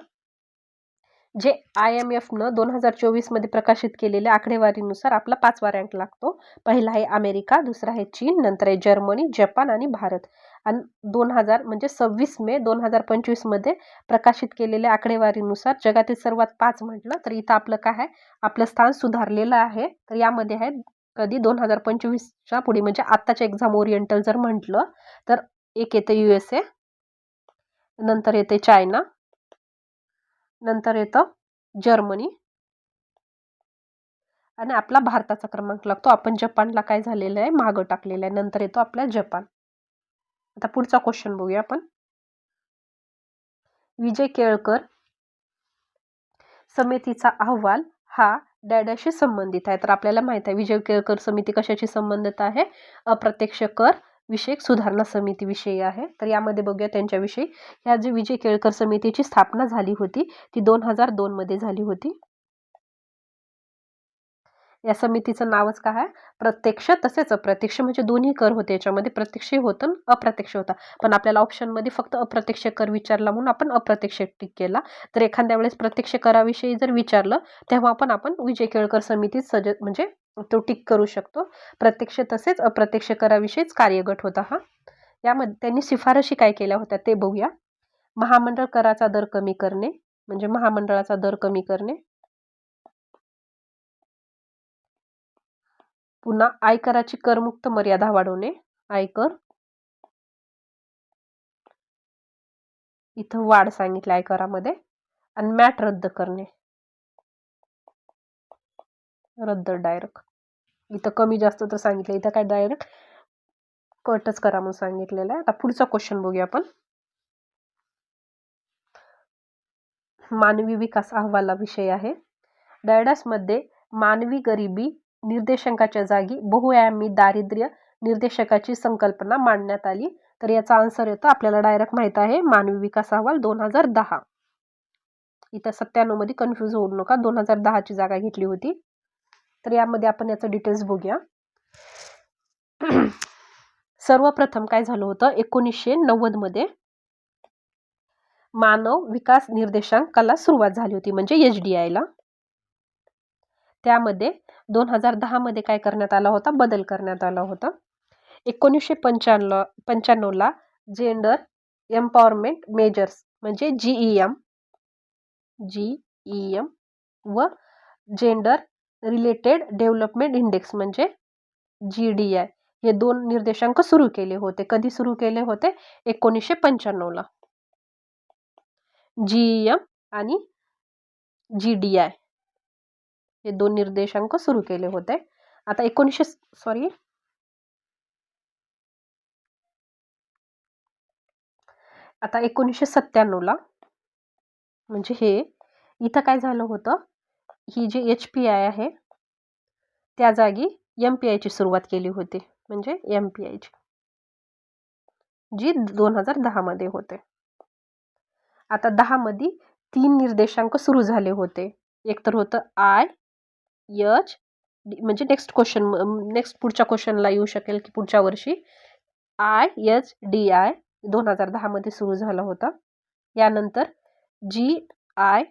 जे IMFनं 2024 मध्ये प्रकाशित केलेल्या आकडेवारीनुसार आपला 5वा रँक लागतो. पहिला आहे अमेरिका, दुसरा आहे चीन, नंतर आहे जर्मनी, जपान आणि भारत. आणि 2000 म्हणजे 26 मे 2025 मध्ये प्रकाशित केलेल्या आकडेवारीनुसार जगातील सर्वात 5 म्हटलं तर इथं आपलं काय आहे, आपलं स्थान सुधारलेलं आहे. तर यामध्ये आहे कधी 2025च्या पुढे, म्हणजे आत्ताच्या एक्झाम ओरिएंटल जर म्हटलं तर एक येतं USA, नंतर येते चायना, नंतर येतं जर्मनी आणि आपला भारताचा क्रमांक लागतो. आपण जपानला काय झालेलं आहे, मागं टाकलेलं आहे. नंतर येतो आपला जपान. आता पुढचा क्वेश्चन बघूया आपण. विजय केळकर समितीचा अहवाल हा डॅडाशी संबंधित आहे. तर आपल्याला माहित आहे विजय केळकर समिती कशाशी संबंधित आहे, अप्रत्यक्ष कर विषयक सुधारणा समितीविषयी आहे. तर यामध्ये बघूया त्यांच्याविषयी. ह्या जी विजय केळकर समितीची स्थापना झाली होती ती 2002 मध्ये झाली होती. या समितीचं नावच काय आहे, प्रत्यक्ष तसेच अप्रत्यक्ष, म्हणजे दोन्ही कर होते याच्यामध्ये, प्रत्यक्ष होतं अप्रत्यक्ष होता. पण आपल्याला ऑप्शनमध्ये फक्त अप्रत्यक्ष कर विचारला म्हणून आपण अप्रत्यक्ष टिक केला. तर एखाद्या वेळेस प्रत्यक्ष कराविषयी जर विचारलं तेव्हा आपण विजय केळकर समितीत म्हणजे तो टिक करू शकतो. प्रत्यक्ष तसेच अप्रत्यक्ष कराविषयीच कार्यगट होता हा. यामध्ये त्यांनी शिफारशी काय केल्या होत्या ते बघूया. महामंडळ कराचा दर कमी करणे, म्हणजे महामंडळाचा दर कमी करणे. पुन्हा आयकराची करमुक्त मर्यादा वाढवणे, आयकर इथं वाढ सांगितली आयकरामध्ये. आणि मॅट रद्द करणे, रद्द डायरेक्ट. इथं कमी जास्त तर सांगितलं, इथं काय डायरेक्ट कटच करा म्हणून सांगितलेलं आहे. आता पुढचा क्वेश्चन बघूया आपण. मानवी विकास अहवालाविषयी आहे. डायडासमध्ये मानवी गरिबी निर्देशांकाच्या जागी बहुआयामी दारिद्र्य निर्देशकाची संकल्पना मांडण्यात आली. तर याचा आन्सर येतो आपल्याला डायरेक्ट माहित आहे, मानवी विकास अहवाल 2010. इथं 97 मध्ये कन्फ्यूज होऊ नका, 2010 ची जागा घेतली होती. तर यामध्ये आपण याचं डिटेल्स बघूया. सर्वप्रथम काय झालं होतं, 1990 मध्ये मानव विकास निर्देशांकाला सुरुवात झाली होती, म्हणजे HDI ला. त्यामध्ये 2010 मध्ये काय करण्यात आला होता, बदल करण्यात आला होता. 1995 ला जेंडर एम्पॉवरमेंट मेजर्स म्हणजे GEM व जेंडर रिलेटेड डेव्हलपमेंट इंडेक्स म्हणजे GDI हे 2 निर्देशांक सुरू केले होते. कधी सुरू केले होते, 1995 ला. GEM आणि GDI हे 2 निर्देशांक सुरू केले होते. आता 1997 ला म्हणजे हे इथं काय झालं होतं, ही जी HPI आहे त्या जागी MPI ची सुरुवात केली होती, म्हणजे MPI ची जी 2010 मध्ये होते. आता 10 मध्ये 3 निर्देशांक सुरू झाले होते. एक तर होतं IH म्हणजे नेक्स्ट पुढच्या क्वेश्चनला येऊ शकेल की पुढच्या वर्षी IHDI 2010 मध्ये सुरू झाला होता. यानंतर GII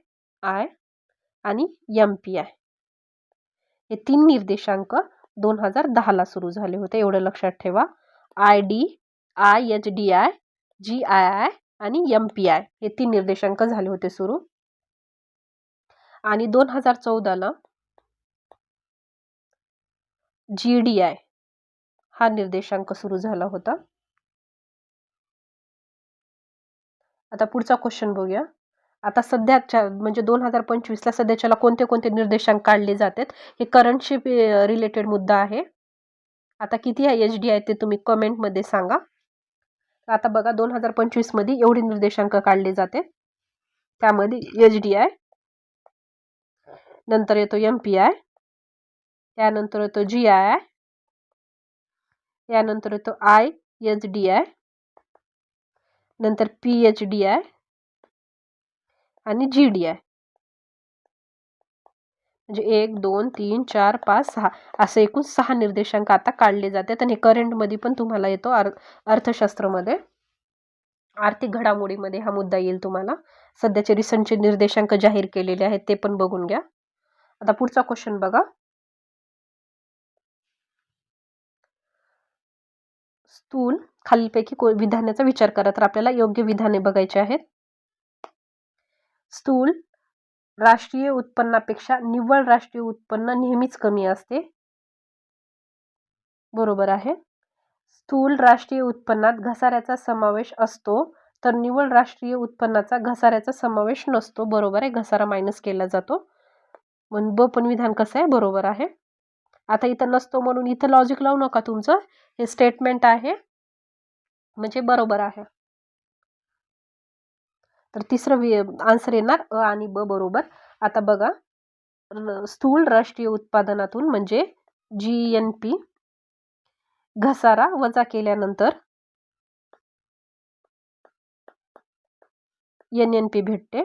आणि MPI हे 3 निर्देशांक 2010 ला सुरू झाले होते. एवढं लक्षात ठेवा. IHDI, GII आणि MPI हे 3 निर्देशांक झाले होते सुरू. आणि 2014 ला GDI हा निर्देशांक सुरू झाला होता. आता पुढचा क्वेश्चन बघूया. आता सध्याच्या म्हणजे 2025 ला सध्याच्याला कोणते कोणते निर्देशांक काढले जातात, हे करंटशी रिलेटेड मुद्दा आहे. आता किती आहे HDI ते तुम्ही कमेंट मध्ये सांगा. आता बघा 2025 मध्ये एवढे निर्देशांक काढले जाते. त्यामध्ये HDI, नंतर येतो MPI, त्यानंतर येतो GII, यानंतर येतो IHDI, नंतर PHDI आणि GDI. म्हणजे 1 2 3 4 5 6 असे एकूण 6 निर्देशांक आता काढले जातात. आणि करंट मध्ये पण तुम्हाला येतो, अर्थशास्त्रामध्ये आर्थिक घडामोडीमध्ये हा मुद्दा येईल तुम्हाला. सध्याचे रिसेंटचे निर्देशांक जाहीर केलेले आहेत ते पण बघून घ्या. आता पुढचा क्वेश्चन बघा. स्थूल खालीलपैकी विधानाचा विचार करा. तर आपल्याला योग्य विधाने बघायची आहेत. स्थूल राष्ट्रीय उत्पन्नापेक्षा निव्वळ राष्ट्रीय उत्पन्न नेहमीच कमी असते. बरोबर आहे. स्थूल राष्ट्रीय उत्पन्नात घसाऱ्याचा समावेश असतो, तर निव्वळ राष्ट्रीय उत्पन्नाचा घसाऱ्याचा समावेश नसतो. बरोबर आहे, घसारा मायनस केला जातो. म्हणून ब पण विधान कसं आहे, बरोबर आहे. आता इथं नसतो म्हणून इथं लॉजिक लावू नका तुमचं, हे स्टेटमेंट आहे म्हणजे बरोबर आहे. तर तिसरं आन्सर येणार अ आणि ब बरोबर. आता बघा, स्थूल राष्ट्रीय उत्पादनातून म्हणजे GNP घसारा वजा केल्यानंतर NNP भेटते.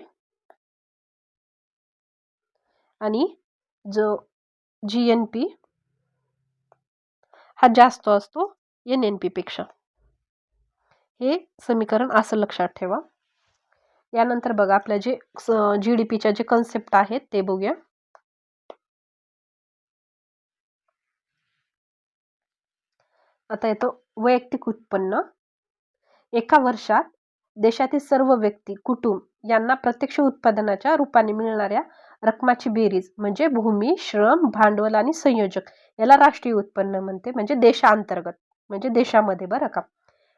आणि जो GNP हा जास्त असतो NNP पेक्षा. हे समीकरण असं लक्षात ठेवा. यानंतर बघा, आपल्या जे GDPच्या जे कन्सेप्ट आहेत ते बघूया. आता येतो वैयक्तिक उत्पन्न. एका वर्षात देशातील सर्व व्यक्ती, कुटुंब यांना प्रत्यक्ष उत्पादनाच्या रूपाने मिळणाऱ्या रकमाची बेरीज म्हणजे भूमी, श्रम, भांडवल आणि संयोजक याला राष्ट्रीय उत्पन्न म्हणते, म्हणजे देशांतर्गत, म्हणजे देशामध्ये. बरं का.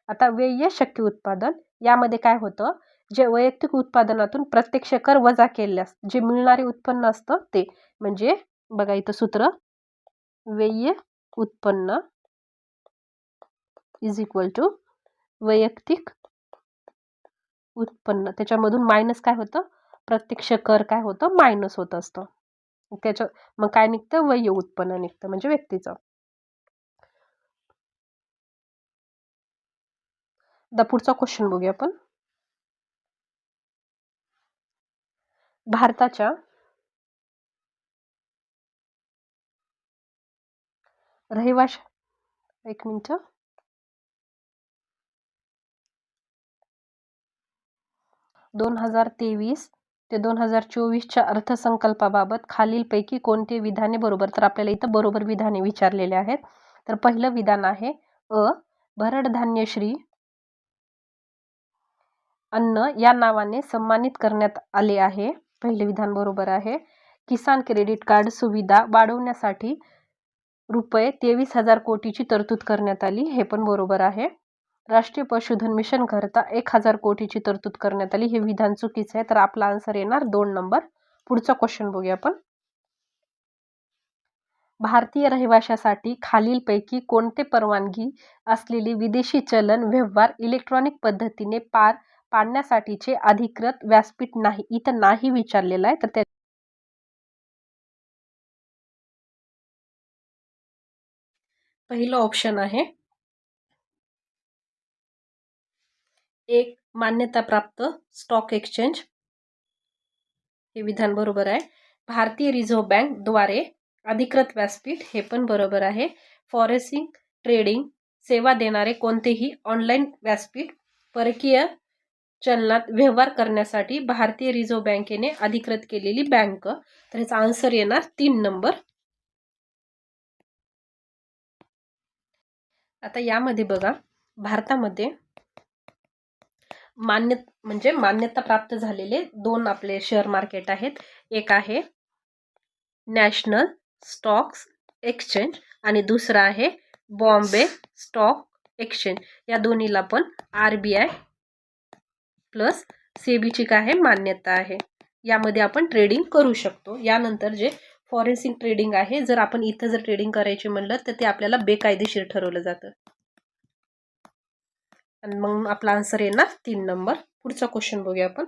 आता व्यय शक्य उत्पादन यामध्ये काय होतं, जे वैयक्तिक उत्पादनातून प्रत्यक्ष कर वजा केल्यास जे मिळणारे उत्पन्न असतं ते, म्हणजे बघा इथं सूत्र व्यय उत्पन्न इज इक्वल टू वैयक्तिक उत्पन्न, त्याच्यामधून मायनस काय होतं, प्रत्यक्ष कर काय होतं, मायनस होत असतं. त्याच्या मग काय निघतं, व्यय उत्पन्न निघतं म्हणजे व्यक्तीचं. पुढचा क्वेश्चन बघूया आपण. भारताच्या रहिवाश 2023 ते 2024च्या अर्थसंकल्पाबाबत खालीलपैकी कोणते विधाने बरोबर. तर आपल्याला इथं बरोबर विधाने विचारलेले आहेत. तर पहिलं विधान आहे भरड धान्यश्री अन्न या नावाने सन्मानित करण्यात आले आहे. पहिले विधान बरोबर आहे. किसान क्रेडिट कार्ड सुविधा वाढवण्यासाठी रुपये 23,000 कोटीची तरतूद करण्यात आली, हे पण बरोबर आहे. राष्ट्रीय पशुधन मिशन करता 1,000 कोटीची तरतूद करण्यात आली, हे विधान चुकीचं आहे. तर आपला आन्सर येणार 2 नंबर. पुढचा क्वेश्चन बघूया आपण. भारतीय रहिवाशासाठी खालीलपैकी कोणते परवानगी असलेले विदेशी चलन व्यवहार इलेक्ट्रॉनिक पद्धतीने पार पाडण्यासाठीचे अधिकृत व्यासपीठ नाही. इथं नाही विचारलेलं आहे. तर पहिलं ऑप्शन आहे 1 मान्यताप्राप्त स्टॉक एक्सचेंज, हे विधान बरोबर आहे. भारतीय रिझर्व्ह बँक द्वारे अधिकृत व्यासपीठ, हे पण बरोबर आहे. फॉरेक्स ट्रेडिंग सेवा देणारे कोणतेही ऑनलाईन व्यासपीठ परकीय चलनात व्यवहार करण्यासाठी भारतीय रिझर्व्ह बँकेने अधिकृत केलेली बँक. तर याचा आन्सर येणार 3 नंबर. आता यामध्ये बघा, भारतामध्ये मान्यता प्राप्त झालेले 2 आपले शेअर मार्केट आहेत. एक आहे नॅशनल स्टॉक्स एक्सचेंज आणि दुसरा आहे बॉम्बे स्टॉक एक्सचेंज. या दोन्हीला पण RBI प्लस सेबीची काय आहे, मान्यता आहे. यामध्ये आपण ट्रेडिंग करू शकतो. यानंतर जे फॉरेक्स ट्रेडिंग आहे, जर आपण इथं जर ट्रेडिंग करायची म्हणलं तर ते आपल्याला बेकायदेशीर ठरवलं जातं. आणि मग आपला आन्सर येणार 3 नंबर. पुढचा क्वेश्चन बघूया आपण.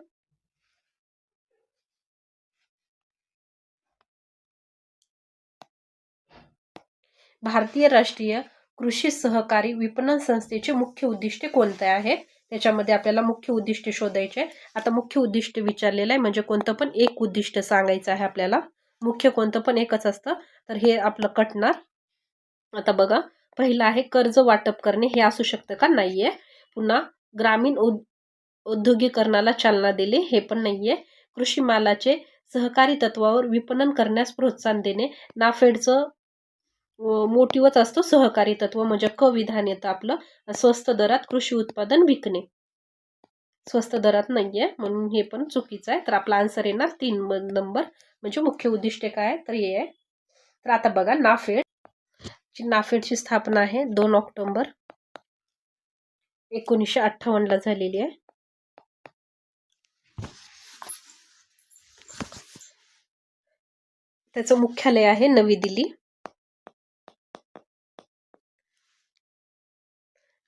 भारतीय राष्ट्रीय कृषी सहकारी विपणन संस्थेचे मुख्य उद्दिष्ट कोणते आहे. त्याच्यामध्ये आपल्याला मुख्य उद्दिष्ट शोधायचे. आता मुख्य उद्दिष्ट विचारलेलं आहे म्हणजे कोणतं पण एक उद्दिष्ट सांगायचं आहे आपल्याला. मुख्य कोणतं पण एकच असतं, तर हे आपलं कटणार. आता बघा, पहिलं आहे कर्ज वाटप करणे, हे असू शकतं का, नाहीये. पुन्हा ग्रामीण औद्योगिकरणाला चालना दिली, हे पण नाहीये. कृषी मालाचे सहकारी तत्वावर विपणन करण्यास प्रोत्साहन देणे, नाफेडचं मोटिवच असतो सहकारी तत्व, म्हणजे क विधान येतं आपलं. स्वस्त दरात कृषी उत्पादन विकणे, स्वस्त दरात नाहीये म्हणून हे पण चुकीचं आहे. तर आपला आन्सर येणार 3 नंबर. म्हणजे मुख्य उद्दिष्ट काय, तर हे आहे. तर आता बघा, नाफेडची स्थापना आहे 2 ऑक्टोबर 1958 झालेली आहे. त्याचं मुख्यालय आहे नवी दिल्ली.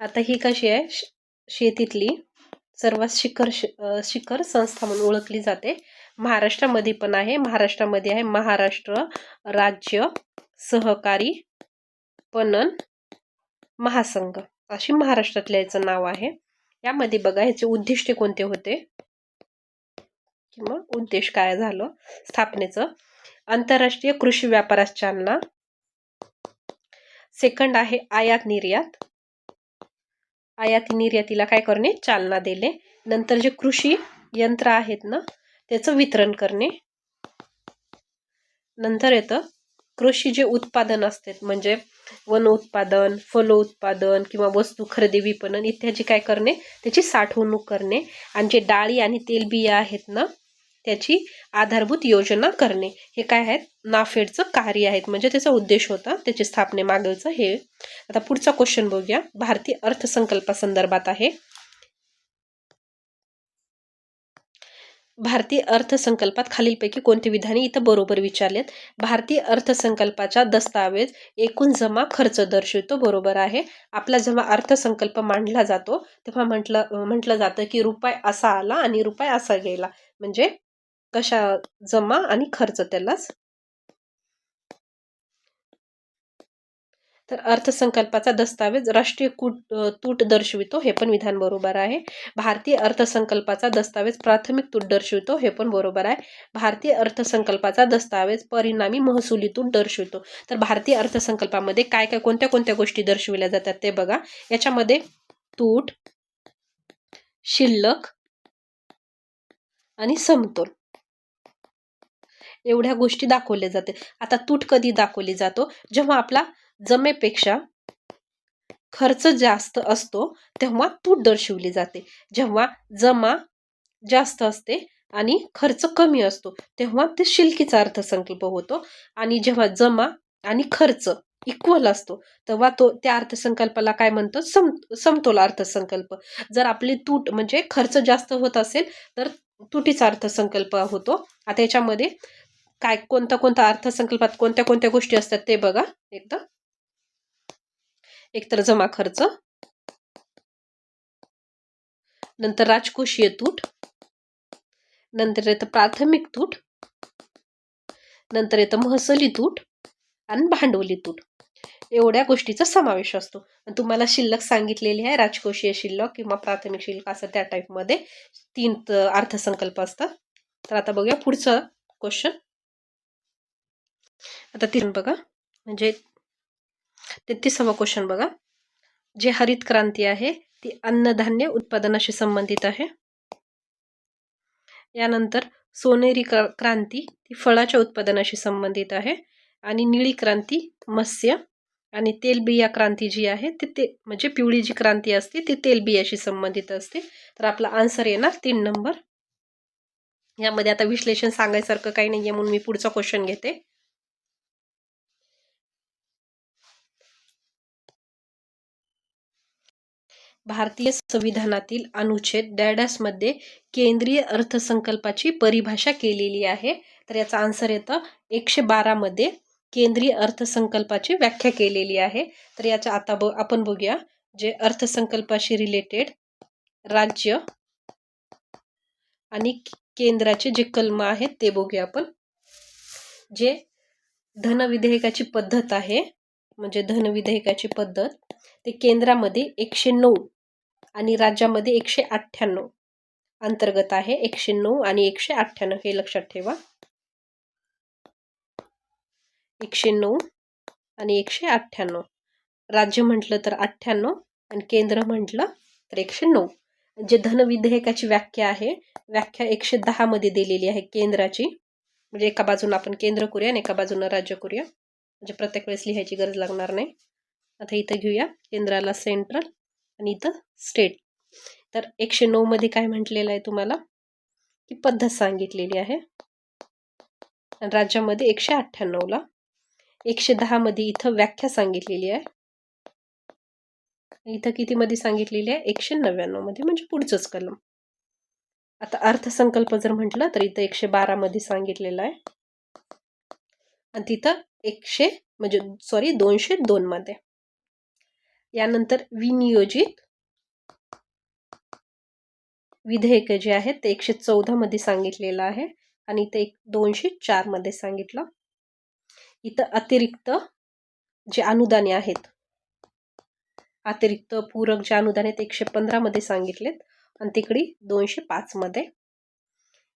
आता ही कशी आहे, शेतीतली सर्वात शिखर संस्था म्हणून ओळखली जाते. महाराष्ट्रामध्ये पण आहे. महाराष्ट्रामध्ये आहे महाराष्ट्र राज्य सहकारी पणन महासंघ, अशी महाराष्ट्रातल्या याचं नाव आहे. यामध्ये बघा, ह्याचे उद्दिष्ट कोणते होते किंवा उद्देश काय झालं स्थापनेचं. आंतरराष्ट्रीय कृषी व्यापारास चालना. सेकंड आहे आयात निर्यात, आयाती निर्यातीला काय करणे, चालना देणे. नंतर जे कृषी यंत्र आहेत ना, त्याचं वितरण करणे. नंतर येतं कृषी जे उत्पादन असतात, म्हणजे वन उत्पादन, फल उत्पादन किंवा वस्तू खरेदी विपणन इत्यादी काय करणे, त्याची साठवणूक करणे. आणि जे डाळी आणि तेलबिया आहेत ना, त्याची आधारभूत योजना करणे. हे काय आहेत, नाफेडचं कार्य आहेत, म्हणजे त्याचा उद्देश होता त्याची स्थापने मागचं हे. आता पुढचा क्वेश्चन बघूया, भारतीय अर्थसंकल्पासंदर्भात आहे. भारतीय अर्थसंकल्पात खालीलपैकी कोणते विधाने इथं बरोबर विचारलेत. भारतीय अर्थसंकल्पाचा दस्तावेज एकूण जमा खर्च दर्शवतो, बरोबर आहे. आपला जेव्हा अर्थसंकल्प मांडला जातो तेव्हा म्हटलं जातं की रुपये असा आला आणि रुपये असा गेला, म्हणजे कशा जमा आणि खर्च त्यालाच. तर अर्थसंकल्पाचा दस्तावेज राष्ट्रीय तूट दर्शवितो, हे पण विधान बरोबर आहे. भारतीय अर्थसंकल्पाचा दस्तावेज प्राथमिक तूट दर्शवितो, हे पण बरोबर आहे. भारतीय अर्थसंकल्पाचा दस्तावेज परिणामी महसुली तूट दर्शवितो. तर भारतीय अर्थसंकल्पामध्ये काय काय कोणत्या कोणत्या गोष्टी दर्शविल्या जातात ते बघा. याच्यामध्ये तूट, शिल्लक आणि समतोल एवढ्या गोष्टी दाखवल्या जाते. आता तूट कधी दाखवली जातो, जेव्हा आपला जमेपेक्षा खर्च जास्त असतो तेव्हा तूट दर्शवली जाते. जेव्हा जमा जास्त असते आणि खर्च कमी असतो तेव्हा ते शिल्लकीचा अर्थसंकल्प होतो. आणि जेव्हा जमा आणि खर्च इक्वल असतो तेव्हा त्या अर्थसंकल्पाला काय म्हणतो, समतोल अर्थसंकल्प. जर आपली तूट म्हणजे खर्च जास्त होत असेल तर तुटीचा अर्थसंकल्प होतो. आता याच्यामध्ये काय कोणत्या अर्थसंकल्पात कोणत्या कोणत्या गोष्टी असतात ते बघा एकदा. एकतर जमा खर्च, नंतर राजकोषीय तूट, नंतर येतं प्राथमिक तूट, नंतर येतं महसुली तूट आणि भांडवली तूट. एवढ्या गोष्टीचा समावेश असतो. तुम्हाला शिल्लक सांगितलेली आहे, राजकोषीय शिल्लक किंवा प्राथमिक शिल्लक असं त्या टाईपमध्ये 3 अर्थसंकल्प असतात. तर आता बघूया पुढचं क्वेश्चन. आता 3 बघा, म्हणजे 33वा क्वेश्चन बघा. जे हरित क्रांती आहे ती अन्नधान्य उत्पादनाशी संबंधित आहे. यानंतर सोनेरी क्रांती ती फळाच्या उत्पादनाशी संबंधित आहे. आणि निळी क्रांती मत्स्य आणि तेलबिया क्रांती जी आहे ते म्हणजे पिवळी जी क्रांती असते ती तेलबियाशी संबंधित असते. तर आपला आन्सर येणार 3 नंबर. यामध्ये आता विश्लेषण सांगायसारखं काही नाहीये म्हणून मी पुढचा क्वेश्चन घेते. भारतीय संविधानातील अनुच्छेद डॅडॅसमध्ये केंद्रीय अर्थसंकल्पाची परिभाषा केलेली आहे. तर याचा आन्सर येतं 112 मध्ये केंद्रीय अर्थसंकल्पाची व्याख्या केलेली आहे. तर याच्या आता आपण बघूया जे अर्थसंकल्पाशी रिलेटेड राज्य आणि केंद्राचे जे कलम आहेत ते बघूया आपण. जे धनविधेयकाची पद्धत आहे, म्हणजे धनविधेयकाची पद्धत ते केंद्रामध्ये 109 आणि राज्यामध्ये 198 अंतर्गत आहे. 109 आणि 198 हे लक्षात ठेवा. 109 आणि 198. राज्य म्हटलं तर 98 आणि केंद्र म्हटलं तर 109. जे धनविधेयकाची व्याख्या आहे, व्याख्या 110 मध्ये दिलेली आहे केंद्राची. म्हणजे एका बाजून आपण केंद्र करूया आणि एका बाजूनं राज्य करूया, म्हणजे प्रत्येक वेळेस लिहायची गरज लागणार नाही. आता इथं घेऊया केंद्राला सेंट्रल आणि इथं स्टेट. तर 109 मध्ये काय म्हटलेलं आहे तुम्हाला की पद्धत सांगितलेली आहे. आणि राज्यामध्ये 198 ला 110 मध्ये इथं व्याख्या सांगितलेली आहे. इथं किती मध्ये सांगितलेली आहे 199 मध्ये, म्हणजे पुढचंच कलम. आता अर्थसंकल्प जर म्हटलं तर इथं 112 मध्ये सांगितलेलं आहे आणि तिथं 202 मध्ये. यानंतर विनियोजित विधेयक जे आहेत ते 114 मध्ये सांगितलेलं आहे आणि इथे 204 मध्ये सांगितलं. इथं अतिरिक्त जे अनुदाने आहेत, अतिरिक्त पूरक जे अनुदान आहेत 115 मध्ये सांगितलेत आणि तिकडे 205 मध्ये.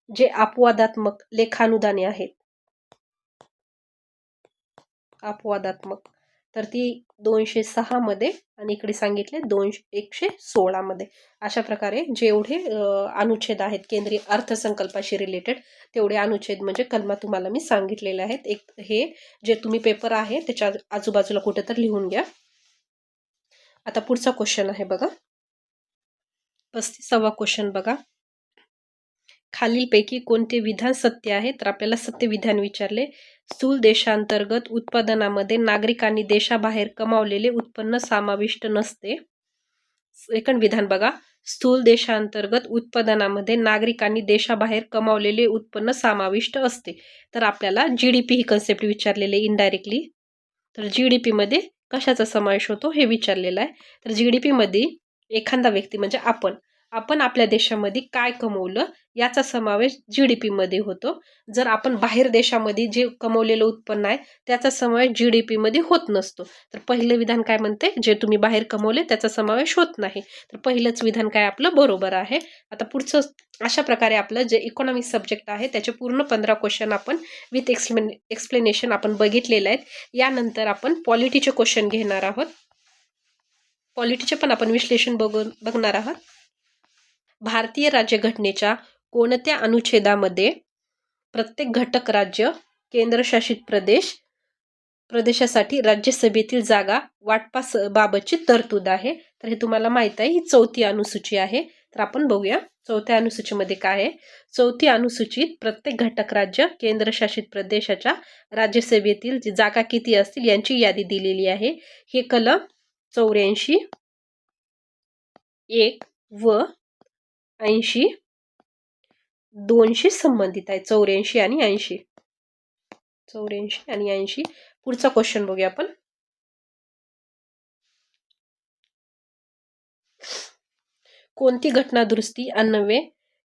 जे अपवादात्मक लेखानुदाने आहेत, अपवादात्मक, तर ती 206 मध्ये आणि इकडे सांगितले 116 मध्ये. अशा प्रकारे जेवढे अनुच्छेद आहेत केंद्रीय अर्थसंकल्पाशी रिलेटेड तेवढे अनुच्छेद म्हणजे कलमा तुम्हाला मी सांगितलेले आहेत. एक हे जे तुम्ही पेपर आहे त्याच्या आजूबाजूला कुठेतरी लिहून घ्या. आता पुढचा क्वेश्चन आहे बघा, 35वा क्वेश्चन बघा. खालीलपैकी कोणते विधान सत्य आहे? तर आपल्याला सत्य विधान विचारले. स्थूल देशांतर्गत उत्पादनामध्ये नागरिकांनी देशाबाहेर कमावलेले उत्पन्न समाविष्ट नसते. सेकंड विधान बघा, स्थूल देशांतर्गत उत्पादनामध्ये नागरिकांनी देशाबाहेर कमावलेले उत्पन्न समाविष्ट असते. तर आपल्याला GDP ही कन्सेप्ट विचारलेली आहे इनडायरेक्टली. तर GDP मध्ये कशाचा समावेश होतो हे विचारलेलं आहे. तर GDP मध्ये एखादा व्यक्ती म्हणजे आपण आपल्या देशामध्ये काय कमवलं याचा समावेश GDP मध्ये होतो. जर आपण बाहेर देशामध्ये जे कमवलेलं उत्पन्न आहे त्याचा समावेश GDP मध्ये होत नसतो. तर पहिलं विधान काय म्हणते, जे तुम्ही बाहेर कमवले त्याचा समावेश होत नाही. तर पहिलंच विधान काय आपलं बरोबर आहे. आता पुढचं अशा प्रकारे आपलं जे इकॉनॉमिक्स सब्जेक्ट आहे त्याचे पूर्ण 15 क्वेश्चन आपण विथ एक्सप्लेनेशन आपण बघितलेले आहेत. यानंतर आपण पॉलिटीचे क्वेश्चन घेणार आहोत. पॉलिटीचे पण आपण विश्लेषण बघणार आहोत. भारतीय राज्यघटनेच्या कोणत्या अनुच्छेदामध्ये प्रत्येक घटक राज्य केंद्रशासित प्रदेशासाठी राज्यसभेतील जागा वाटपाबाबतची तरतूद आहे. तर हे तुम्हाला माहित आहे, ही 4थी अनुसूची आहे. तर आपण बघूया 4थ्या अनुसूचीमध्ये काय आहे. 4थी अनुसूचीत प्रत्येक घटक राज्य केंद्रशासित प्रदेशाच्या राज्यसभेतील जागा किती असतील यांची यादी दिलेली आहे. हे कलम 84, 1 व 80, 200 संबंधित आहे. 84 आणि 80. 84 आणि 80. पुढचा क्वेश्चन बघूया आपण. कोणती घटना दुरुस्ती अन्वये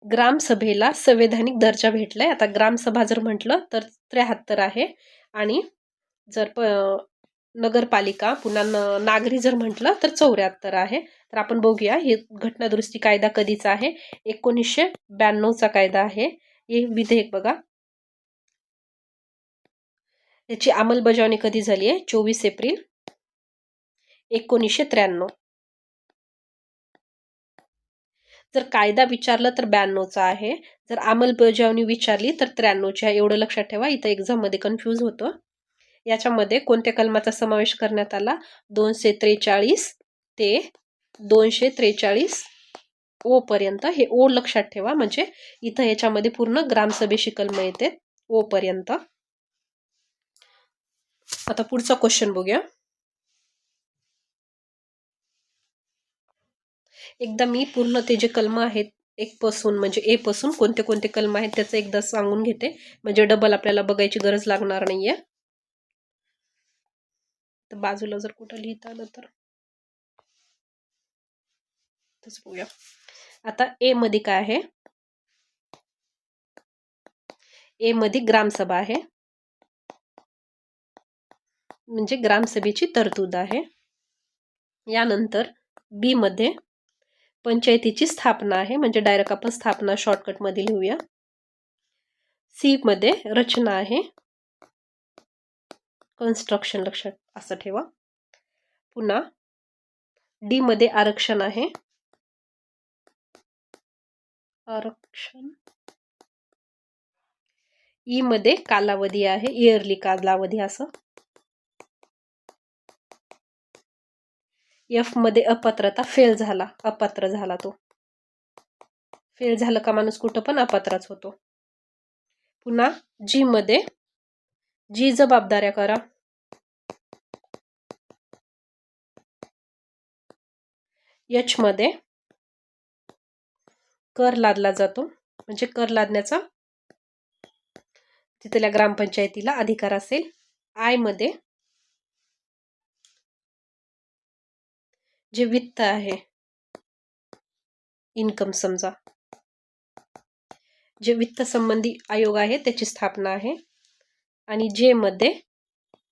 ग्रामसभेला संवैधानिक दर्जा भेटलाय. आता ग्रामसभा जर म्हटलं तर 73 आहे आणि जर नगरपालिका पुन्हा नागरी जर म्हटलं तर 74 आहे. तर आपण बघूया हे घटना दुरुस्ती कायदा कधीचा आहे. 1992चा कायदा आहे. हे विधेयक बघा, याची अंमलबजावणी कधी झाली आहे. 24 एप्रिल 1993. जर कायदा विचारलं तर 92चा आहे. जर अंमलबजावणी विचारली तर 93ची आहे. एवढं लक्षात ठेवा, इथं एक्झाम मध्ये कन्फ्यूज होतं. याच्यामध्ये कोणत्या कलमाचा समावेश करण्यात आला. 243 ते 243 ओ पर्यंत. हे ओ लक्षात ठेवा, म्हणजे इथं याच्यामध्ये पूर्ण ग्रामसभेशी कलम येते ओ पर्यंत. आता पुढचा क्वेश्चन बघूया. एकदा मी पूर्ण ते जे कलम आहेत 1 पासून म्हणजे ए पासून कोणते कोणते कलम आहेत त्याचं एकदा सांगून घेते, म्हणजे डबल आपल्याला बघायची गरज लागणार नाहीये. तर बाजूला जर कुठं लिहिता आलं तर बघूया. आता ए मध्ये काय आहे. ए मध्ये ग्रामसभा आहे, म्हणजे ग्रामसभेची तरतूद आहे. यानंतर बी मध्ये पंचायतीची स्थापना आहे, म्हणजे डायरेक्ट आपण स्थापना शॉर्टकट मध्ये लिहूया. सी मध्ये रचना आहे, कन्स्ट्रक्शन लक्षात असं ठेवा. पुन्हा डी मध्ये आरक्षण आहे, आरक्षण. ई मध्ये कालावधी आहे, इयरली कालावधी असं. एफ मध्ये अपात्रता, फेल झाला, अपात्र झाला तो. फेल झालं का माणूस कुठं पण अपात्रच होतो. पुन्हा जी मध्ये जी जबाबदाऱ्या करा. एच मध्ये कर लादला जातो, म्हणजे कर लादण्याचा तिथल्या ग्रामपंचायतीला अधिकार असेल. आय मध्ये जे वित्त आहे, इन्कम समजा, जे वित्त संबंधी आयोग आहे त्याची स्थापना आहे. आणि जे मध्ये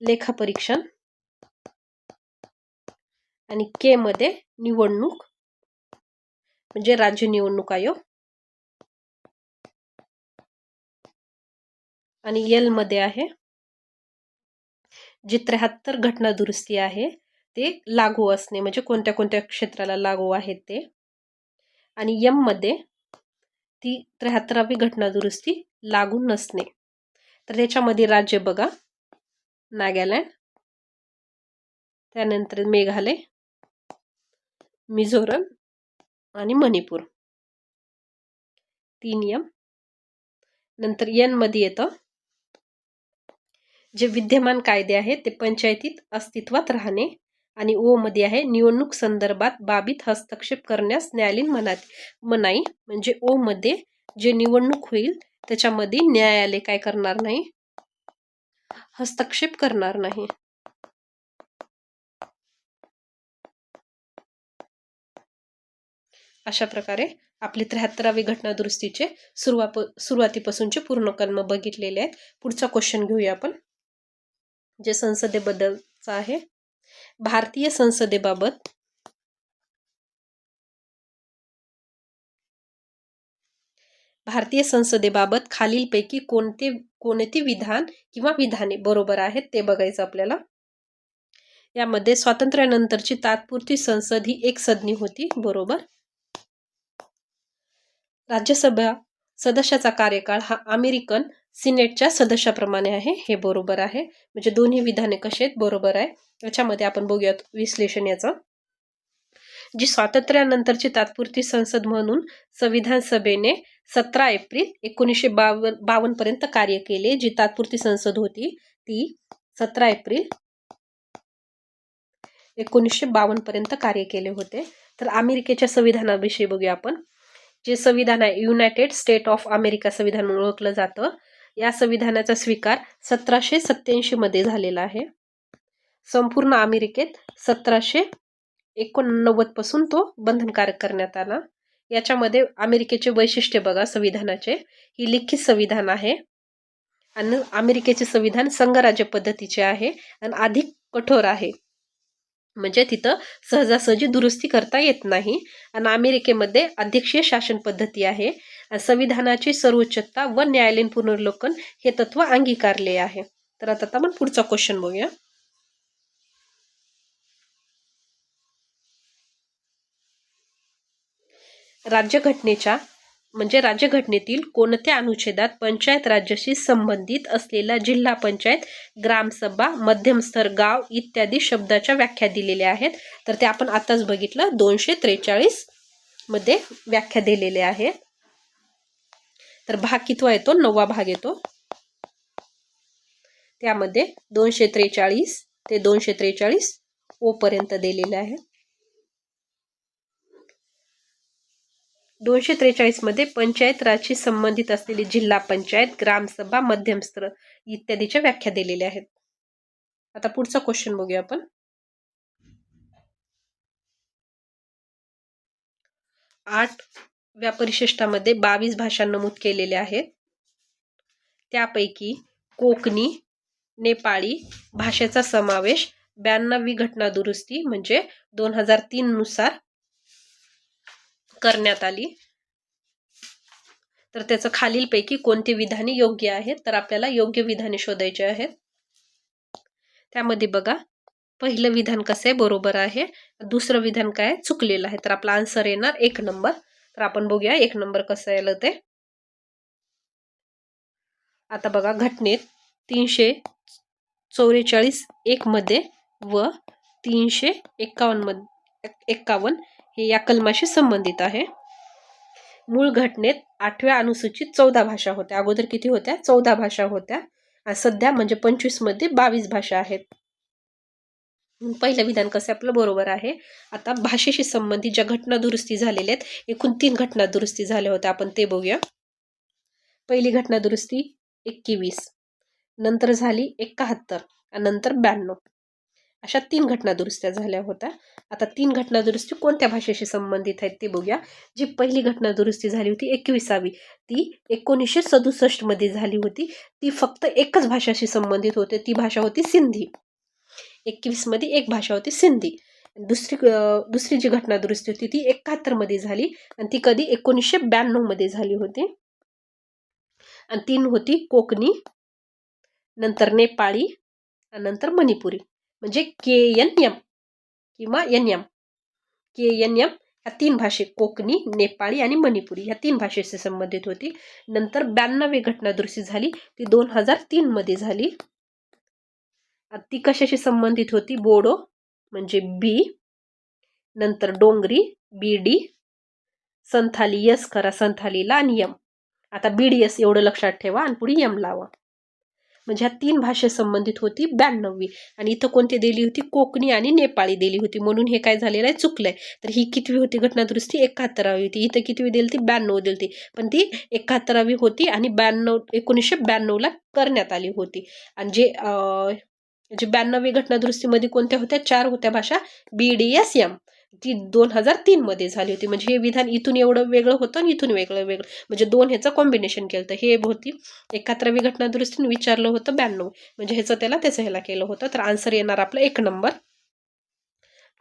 लेखापरीक्षण. आणि के मध्ये निवडणूक, म्हणजे राज्य निवडणूक आयोग. आणि एल मध्ये आहे जे 73 घटना दुरुस्ती आहे ते लागू असणे, म्हणजे कोणत्या कोणत्या क्षेत्राला लागू आहेत ते. आणि एम मध्ये ती 73वी घटना दुरुस्ती लागू नसणे. तर त्याच्यामध्ये राज्य बघा, नागालँड, त्यानंतर मेघालय, मिझोरम आणि मणिपूर. 3 एम. नंतर एन मध्ये येतं जे विद्यमान कायदे आहेत ते पंचायतीत अस्तित्वात राहणे. आणि ओ मध्ये आहे निवडणूक संदर्भात बाबीत हस्तक्षेप करण्यास न्यायालयीन मनाई, म्हणजे ओ मध्ये जे निवडणूक होईल त्याच्यामध्ये न्यायालय काय करणार नाही, हस्तक्षेप करणार नाही. अशा प्रकारे आपले 73वे घटना दुरुस्तीचे सुरुवातीपासूनचे पूर्ण कलम बघितलेले आहेत. पुढचा क्वेश्चन घेऊया आपण, जे संसदेबद्दलचा आहे. भारतीय संसदेबाबत खालीलपैकी कोणते विधान किंवा विधाने बरोबर आहेत ते बघायचं आपल्याला. यामध्ये स्वातंत्र्यानंतरची तात्पुरती संसद ही एक सदनी होती, बरोबर. राज्यसभा सदस्याचा कार्यकाळ हा अमेरिकन सिनेटच्या सदस्याप्रमाणे आहे, हे बरोबर आहे. म्हणजे दोन्ही विधाने कशी आहेत, बरोबर आहे. याच्यामध्ये आपण बघूयात विश्लेषण याचं. जी स्वातंत्र्यानंतरची तात्पुरती संसद म्हणून संविधान सभेने 17 एप्रिल 1952 पर्यंत कार्य केले. जी तात्पुरती संसद होती ती 17 एप्रिल 1952 पर्यंत कार्य केले होते. तर अमेरिकेच्या संविधानाविषयी बघूया आपण. जे संविधान आहे युनायटेड स्टेट ऑफ अमेरिका संविधान ओळखलं जातं. या संविधानाचा स्वीकार 1787 मध्ये झालेला आहे. संपूर्ण अमेरिकेत 1789 पासून तो बंधनकारक करण्यात आला. याच्यामध्ये अमेरिकेचे वैशिष्ट्य बघा संविधानाचे. ही लिखित संविधान आहे आणि अमेरिकेचे संविधान संघराज्य पद्धतीचे आहे आणि अधिक कठोर आहे. म्हणजे तिथं सहजासहजी दुरुस्ती करता येत नाही. आणि अमेरिकेमध्ये अध्यक्षीय शासन पद्धती आहे. संविधानाची सर्वोच्चता व न्यायालयीन पुनर्वलोकन हे तत्व अंगीकारले आहे. तर आता आपण पुढचा क्वेश्चन बघूया. राज्यघटनेतील कोणत्या अनुच्छेदात पंचायत राज्याशी संबंधित असलेला जिल्हा पंचायत, ग्रामसभा, मध्यम स्तर गाव इत्यादी शब्दाच्या व्याख्या दिलेल्या आहेत? तर ते आपण आताच बघितलं, 243 मध्ये व्याख्या दिलेल्या आहेत. तर भाग कितवा येतो, 9वा भाग येतो. त्यामध्ये 243 ते 243 ओ पर्यंत दिलेले आहे. 243 मध्ये पंचायत राजशी संबंधित असलेली जिल्हा पंचायत, ग्रामसभा, मध्यमस्तर इत्यादीच्या व्याख्या दिलेल्या आहेत. आता पुढचा क्वेश्चन बघूया आपण. 8व्या परिशिष्टामध्ये 22 भाषा नमूद केलेल्या आहेत. त्यापैकी कोकणी, नेपाळी भाषेचा समावेश 92वी घटना दुरुस्ती म्हणजे 2003 नुसार करण्यात आली. तर त्याचं खालीलपैकी कोणते विधाने योग्य आहेत? तर आपल्याला योग्य विधाने शोधायचे आहेत. त्यामध्ये बघा, पहिलं विधान कसं आहे, बरोबर आहे. दुसरं विधान काय चुकलेलं आहे. तर आपला आन्सर येणार 1 नंबर. तर आपण बघूया 1 नंबर कसं आलं ते. आता बघा, घटनेत 344(1) मध्ये व 351 हे या कलमाशी संबंधित आहे. मूळ घटनेत 8व्या अनुसूचित 14 भाषा होत्या. अगोदर किती होत्या? 14 भाषा होत्या. आणि सध्या म्हणजे 25 मध्ये 22 भाषा आहेत. पहिलं विधान कसं आपलं बरोबर आहे. आता भाषेशी संबंधित ज्या घटना दुरुस्ती झालेल्या आहेत, एकूण 3 घटना दुरुस्ती झाल्या होत्या, आपण ते बघूया. पहिली घटना दुरुस्ती 21, नंतर झाली 71 आणि नंतर 92. अशा 3 घटना दुरुस्त्या झाल्या होत्या. आता 3 घटना दुरुस्ती कोणत्या भाषेशी संबंधित आहेत ते बघूया. जी पहिली घटना दुरुस्ती झाली होती 21वी, ती 1967 मध्ये झाली होती. ती फक्त एकच भाषाशी संबंधित होते, ती भाषा होती सिंधी. 21 मध्ये एक भाषा होती सिंधी. दुसरी जी घटना दुरुस्ती होती ती 71 मध्ये झाली आणि ती कधी 1992 मध्ये झाली होती. आणि 3 होती कोकणी, नंतर नेपाळी आणि नंतर मणिपुरी, म्हणजे KNM किंवा NM. KNM ह्या 3 भाषे, कोकणी, नेपाळी आणि मणिपुरी, ह्या 3 भाषेशी संबंधित होती. नंतर 92वी घटना दुरुस्ती झाली, ती 2003 मध्ये झाली. ती कशाशी संबंधित होती? बोडो म्हणजे B, नंतर डोंगरी BD, संथाली S करा संथालीला आणि M. आता BDS एवढं लक्षात ठेवा आणि पुढे M लावा. म्हणजे ह्या 3 भाषे संबंधित होती 92वी. आणि इथं कोणती दिली होती? कोकणी आणि नेपाळी दिली होती, म्हणून हे काय झालेलं आहे? चुकलंय. तर ही कितवी होती घटनादुरुस्ती? 71वी होती. इथं कितवी दिली ती? 92 दिली होती, पण ती 71वी होती आणि 1992ला करण्यात आली होती. आणि जे 92वी घटनादुरुस्तीमध्ये कोणत्या होत्या? 4 होत्या भाषा. BDSM ती 2003 मध्ये झाली होती. म्हणजे हे विधान इथून एवढं वेगळं होतं आणि इथून वेगळं, म्हणजे 2 ह्याचं कॉम्बिनेशन केलं. तर हे होती 71वी घटनादुरुस्तीने विचारलं होतं 92, म्हणजे ह्याचं त्याचं ह्याला केलं होतं. तर आन्सर येणार आपला 1 नंबर.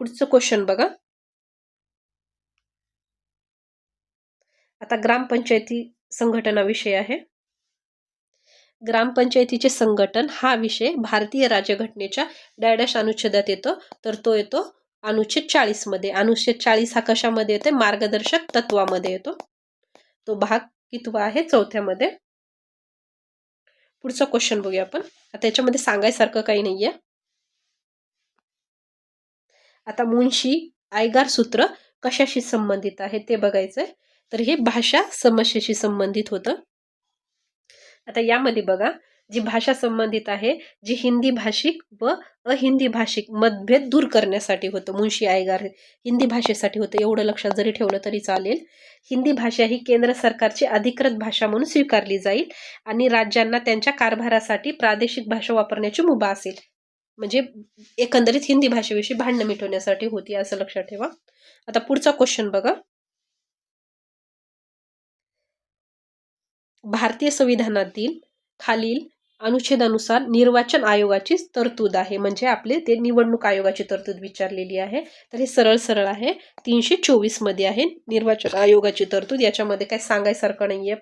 पुढचं क्वेश्चन बघा. आता ग्रामपंचायती संघटना विषय आहे. ग्रामपंचायतीचे संघटन हा विषय भारतीय राज्यघटनेच्या डॅश अनुच्छेदात येतो, तर तो येतो अनुच्छेद 40 मध्ये. अनुच्छेद 40 हा कशामध्ये येतो? मार्गदर्शक तत्वामध्ये येतो. तो भाग कितवा आहे? 4थ्यामध्ये. पुढचा क्वेश्चन बघूया आपण. त्याच्यामध्ये सांगायसारखं काही नाहीये. आता मुन्शी आयगार सूत्र कशाशी संबंधित आहे ते बघायचंय. तर हे भाषा समस्येशी संबंधित होतं. आता यामध्ये बघा, जी भाषा संबंधित आहे, जी हिंदी भाषिक व अहिंदी भाषिक मतभेद दूर करण्यासाठी होतं. मुन्शी आयगार हिंदी भाषेसाठी होतं, एवढं लक्षात जरी ठेवलं तरी चालेल. हिंदी भाषा ही केंद्र सरकारची अधिकृत भाषा म्हणून स्वीकारली जाईल आणि राज्यांना त्यांच्या कारभारासाठी प्रादेशिक भाषा वापरण्याची मुभा असेल. म्हणजे एकंदरीत हिंदी भाषेविषयी भांडण मिटवण्यासाठी होती, असं लक्षात ठेवा. आता पुढचा क्वेश्चन बघा. भारतीय संविधानातील खालील अनुच्छेदानुसार निर्वाचन आयोगाची तरतूद आहे. म्हणजे आपले ते निवडणूक आयोगाची तरतूद विचारलेली आहे. तर हे सरळ सरळ आहे, 324 मध्ये आहे निर्वाचन आयोगाची तरतूद. याच्यामध्ये काय सांगायसारखं नाहीये.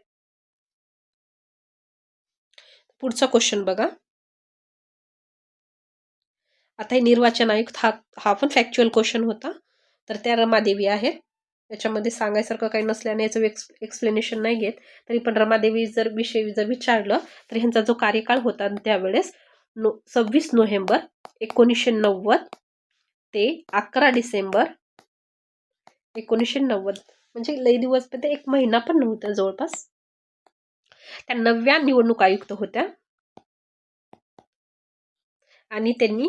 पुढचा क्वेश्चन बघा. आता हे निर्वाचन आयोग हा पण फॅक्च्युअल क्वेश्चन होता. तर त्या रमादेवी आहेत. याच्यामध्ये सांगायसारखं काही नसल्याने याचं एक्सप्लेनेशन नाही घेत. तरी पण रमादेवी विषयी जर विचारलं तर ह्यांचा जो कार्यकाळ होता त्यावेळेस 26 नोव्हेंबर 1990 ते 11 डिसेंबर 1990, म्हणजे लई दिवस, पण ते 1 महिना पण नव्हता जवळपास. त्या 9व्या निवडणूक आयुक्त होत्या आणि त्यांनी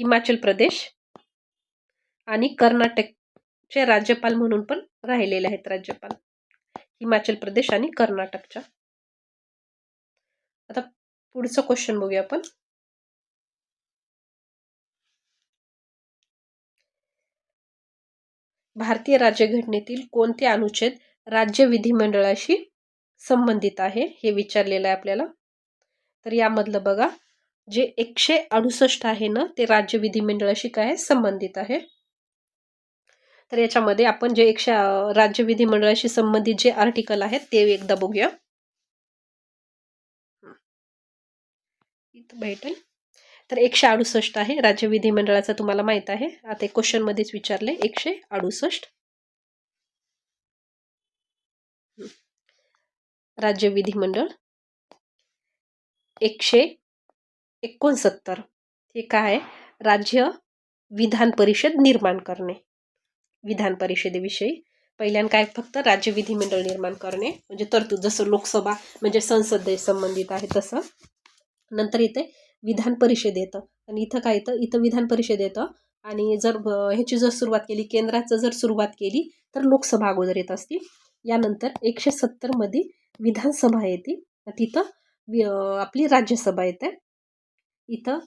हिमाचल प्रदेश आणि कर्नाटकचे राज्यपाल म्हणून पण राहिलेले आहेत. राज्यपाल हिमाचल प्रदेश आणि कर्नाटकच्या. आता पुढचं क्वेश्चन बघूया आपण. भारतीय राज्यघटनेतील कोणते अनुच्छेद राज्य विधिमंडळाशी संबंधित आहे हे विचारलेलं आहे आपल्याला. तर यामधलं बघा, जे 168 आहे ना, ते राज्य विधिमंडळाशी काय संबंधित आहे. तर याच्यामध्ये आपण जे राज्य विधिमंडळाशी संबंधित जे आर्टिकल आहेत ते एकदा बघूया. इथं भेटेल. तर 168 आहे राज्य विधिमंडळाचा, तुम्हाला माहित आहे. आता क्वेश्चन मध्येच विचारले 168 राज्य विधिमंडळ. 169 हे काय? राज्य विधान परिषद निर्माण करणे. विधान परिषदेविषयी पहिल्यानं काय? फक्त राज्य विधिमंडळ निर्माण करणे, म्हणजे तरतूद, जसं लोकसभा म्हणजे संसद संबंधित आहे तसं. नंतर इथे विधान परिषद येतं आणि इथं काय येतं? इथं विधान परिषद येतं. आणि जर ह्याची जर सुरुवात केली, केंद्राचं जर सुरुवात केली तर लोकसभा अगोदर येत असते. यानंतर 170 मध्ये विधानसभा येते, तिथं आपली राज्यसभा येते. इथं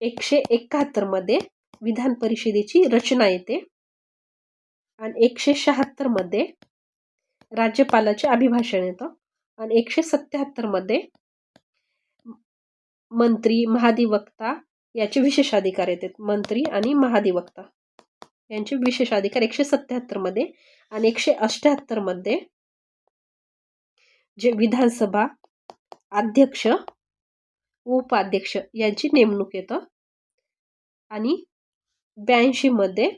171 मध्ये विधान परिषदेची रचना येते आणि 176 मध्ये राज्यपालाचे अभिभाषण येतं आणि 177 मध्ये मंत्री महाधिवक्ता याचे विशेष अधिकार येतात. मंत्री आणि महाधिवक्ता यांचे विशेष अधिकार 177 मध्ये. आणि 178 मध्ये जे विधानसभा अध्यक्ष उपाध्यक्ष यांची नेमणूक येतं. आणि 82 मध्ये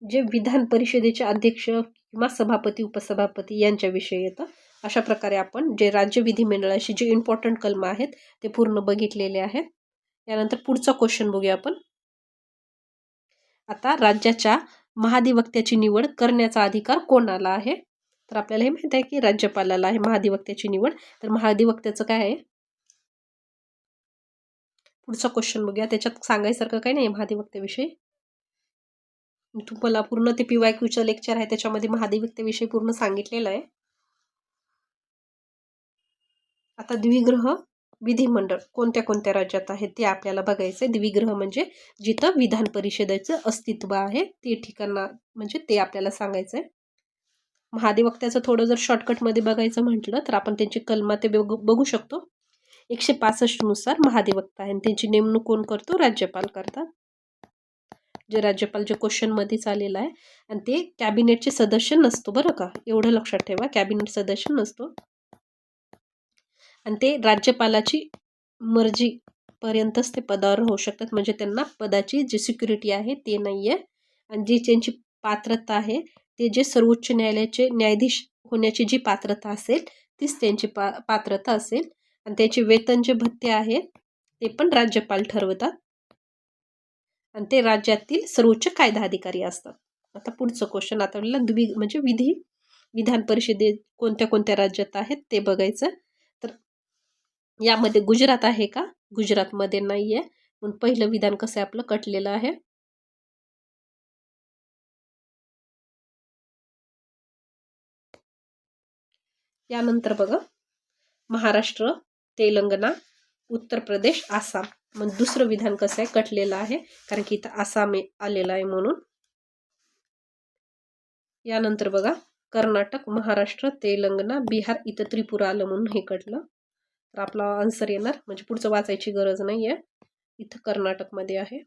जे विधान परिषदेचे अध्यक्ष किंवा सभापती उपसभापती यांच्याविषयी येतं. अशा प्रकारे आपण जे राज्य विधिमंडळाशी जे इम्पॉर्टंट कलम आहेत ते पूर्ण बघितलेले आहेत. यानंतर पुढचा क्वेश्चन बघूया आपण. आता राज्याच्या महाधिवक्त्याची निवड करण्याचा अधिकार कोणाला आहे? तर आपल्याला हे माहित आहे की राज्यपालाला आहे महाधिवक्त्याची निवड. तर महाधिवक्त्याचं काय आहे? पुढचा क्वेश्चन बघूया. त्याच्यात सांगायसारखं काही नाही महाधिवक्तेविषयी. तुम्हाला पूर्ण ते PYQचं लेक्चर आहे त्याच्यामध्ये महाधिवक्तेविषयी पूर्ण सांगितलेलं आहे. आता द्विग्रह विधिमंडळ कोणत्या कोणत्या राज्यात आहे ते आपल्याला बघायचं आहे. द्विग्रह म्हणजे जिथं विधान परिषदेचं अस्तित्व आहे ते ठिकाण म्हणजे ते आपल्याला सांगायचं आहे. महाधिवक्त्याचं थोडं जर शॉर्टकटमध्ये बघायचं म्हटलं तर आपण त्यांची कलमा ते बघू शकतो. 165 नुसार महाधिवक्ता आहे आणि त्यांची नेमणूक कोण करतो? राज्यपाल करतात. जे राज्यपाल जे क्वेश्चनमध्येच आलेलं आहे आणि ते कॅबिनेटचे सदस्य नसतो बरं का, एवढं लक्षात ठेवा. कॅबिनेट सदस्य नसतो आणि ते राज्यपालाची मर्जी पर्यंतच ते पदावर राहू शकतात. म्हणजे त्यांना पदाची जी सिक्युरिटी आहे ते नाही आहे आणि जी त्यांची पात्रता आहे ते जे सर्वोच्च न्यायालयाचे न्यायाधीश होण्याची जी पात्रता असेल तीच त्यांची पात्रता असेल आणि त्याचे वेतन जे भत्ते आहेत ते पण राज्यपाल ठरवतात आणि ते राज्यातील सर्वोच्च कायदा अधिकारी असतात. आता पुढचं क्वेश्चन आता आपल्याला म्हणजे विधान परिषदेत कोणत्या कोणत्या राज्यात आहेत ते बघायचं. तर यामध्ये गुजरात आहे का? गुजरातमध्ये नाही आहे. म्हणून पहिलं विधान कसं आहे आपलं कटलेलं आहे. यानंतर बघा महाराष्ट्र, तेलंगणा, उत्तर प्रदेश, आसाम. मग दुसरं विधान कसं आहे कटलेलं आहे कारण की इथं आसाम आलेलं आहे म्हणून. यानंतर बघा कर्नाटक, महाराष्ट्र, तेलंगणा, बिहार, इथं त्रिपुरा आलं म्हणून हे कटलं. तर आपला आन्सर येणार म्हणजे पुढचं वाचायची गरज नाही आहे. इथं कर्नाटकमध्ये आहे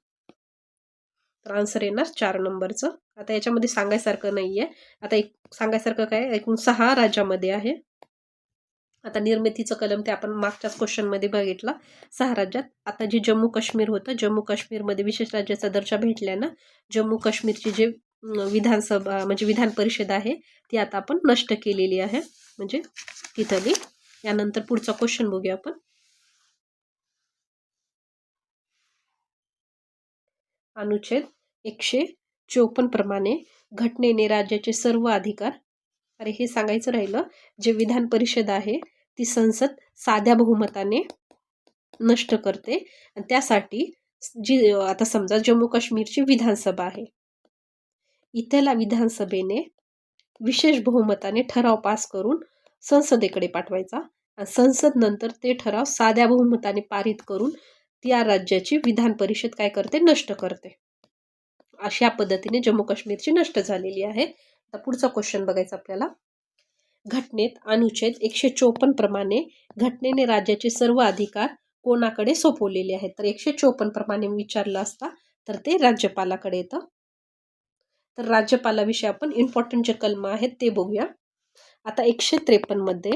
तर आन्सर येणार 4 नंबरचं. आता याच्यामध्ये सांगायसारखं नाही आहे. आता एक सांगायसारखं काय एकूण 6 राज्यामध्ये आहे. आता निर्मितीचं कलम ते आपण मागच्याच क्वेश्चनमध्ये बघितलं 6 राज्यात. आता जे जम्मू काश्मीर होतं जम्मू काश्मीरमध्ये विशेष राज्याचा दर्जा भेटल्यानं जम्मू काश्मीरची जे विधानसभा म्हणजे विधान परिषद आहे ती आता आपण नष्ट केलेली आहे म्हणजे तिथली. यानंतर पुढचा क्वेश्चन बघूया आपण. अनुच्छेद 154 प्रमाणे घटनेने राज्याचे सर्व अधिकार, अरे हे सांगायचं राहिलं, जे विधान परिषद आहे ती संसद साध्या बहुमताने नष्ट करते आणि त्यासाठी जी आता समजा जम्मू काश्मीरची विधानसभा आहे इथल्या विधानसभेने विशेष बहुमताने ठराव पास करून संसदेकडे पाठवायचा आणि संसद नंतर ते ठराव साध्या बहुमताने पारित करून त्या राज्याची विधान परिषद काय करते? नष्ट करते. अशा पद्धतीने जम्मू काश्मीरची नष्ट झालेली आहे. आता पुढचा क्वेश्चन बघायचा आपल्याला. घटनेत अनुच्छेद 154 प्रमाणे घटनेने राज्याचे सर्व अधिकार कोणाकडे सोपवलेले आहेत? तर 154 प्रमाणे विचारलं असता तर ते राज्यपालाकडे येतं. तर राज्यपालाविषयी आपण इम्पॉर्टंट जे कलम आहेत ते बघूया. आता 153 मध्ये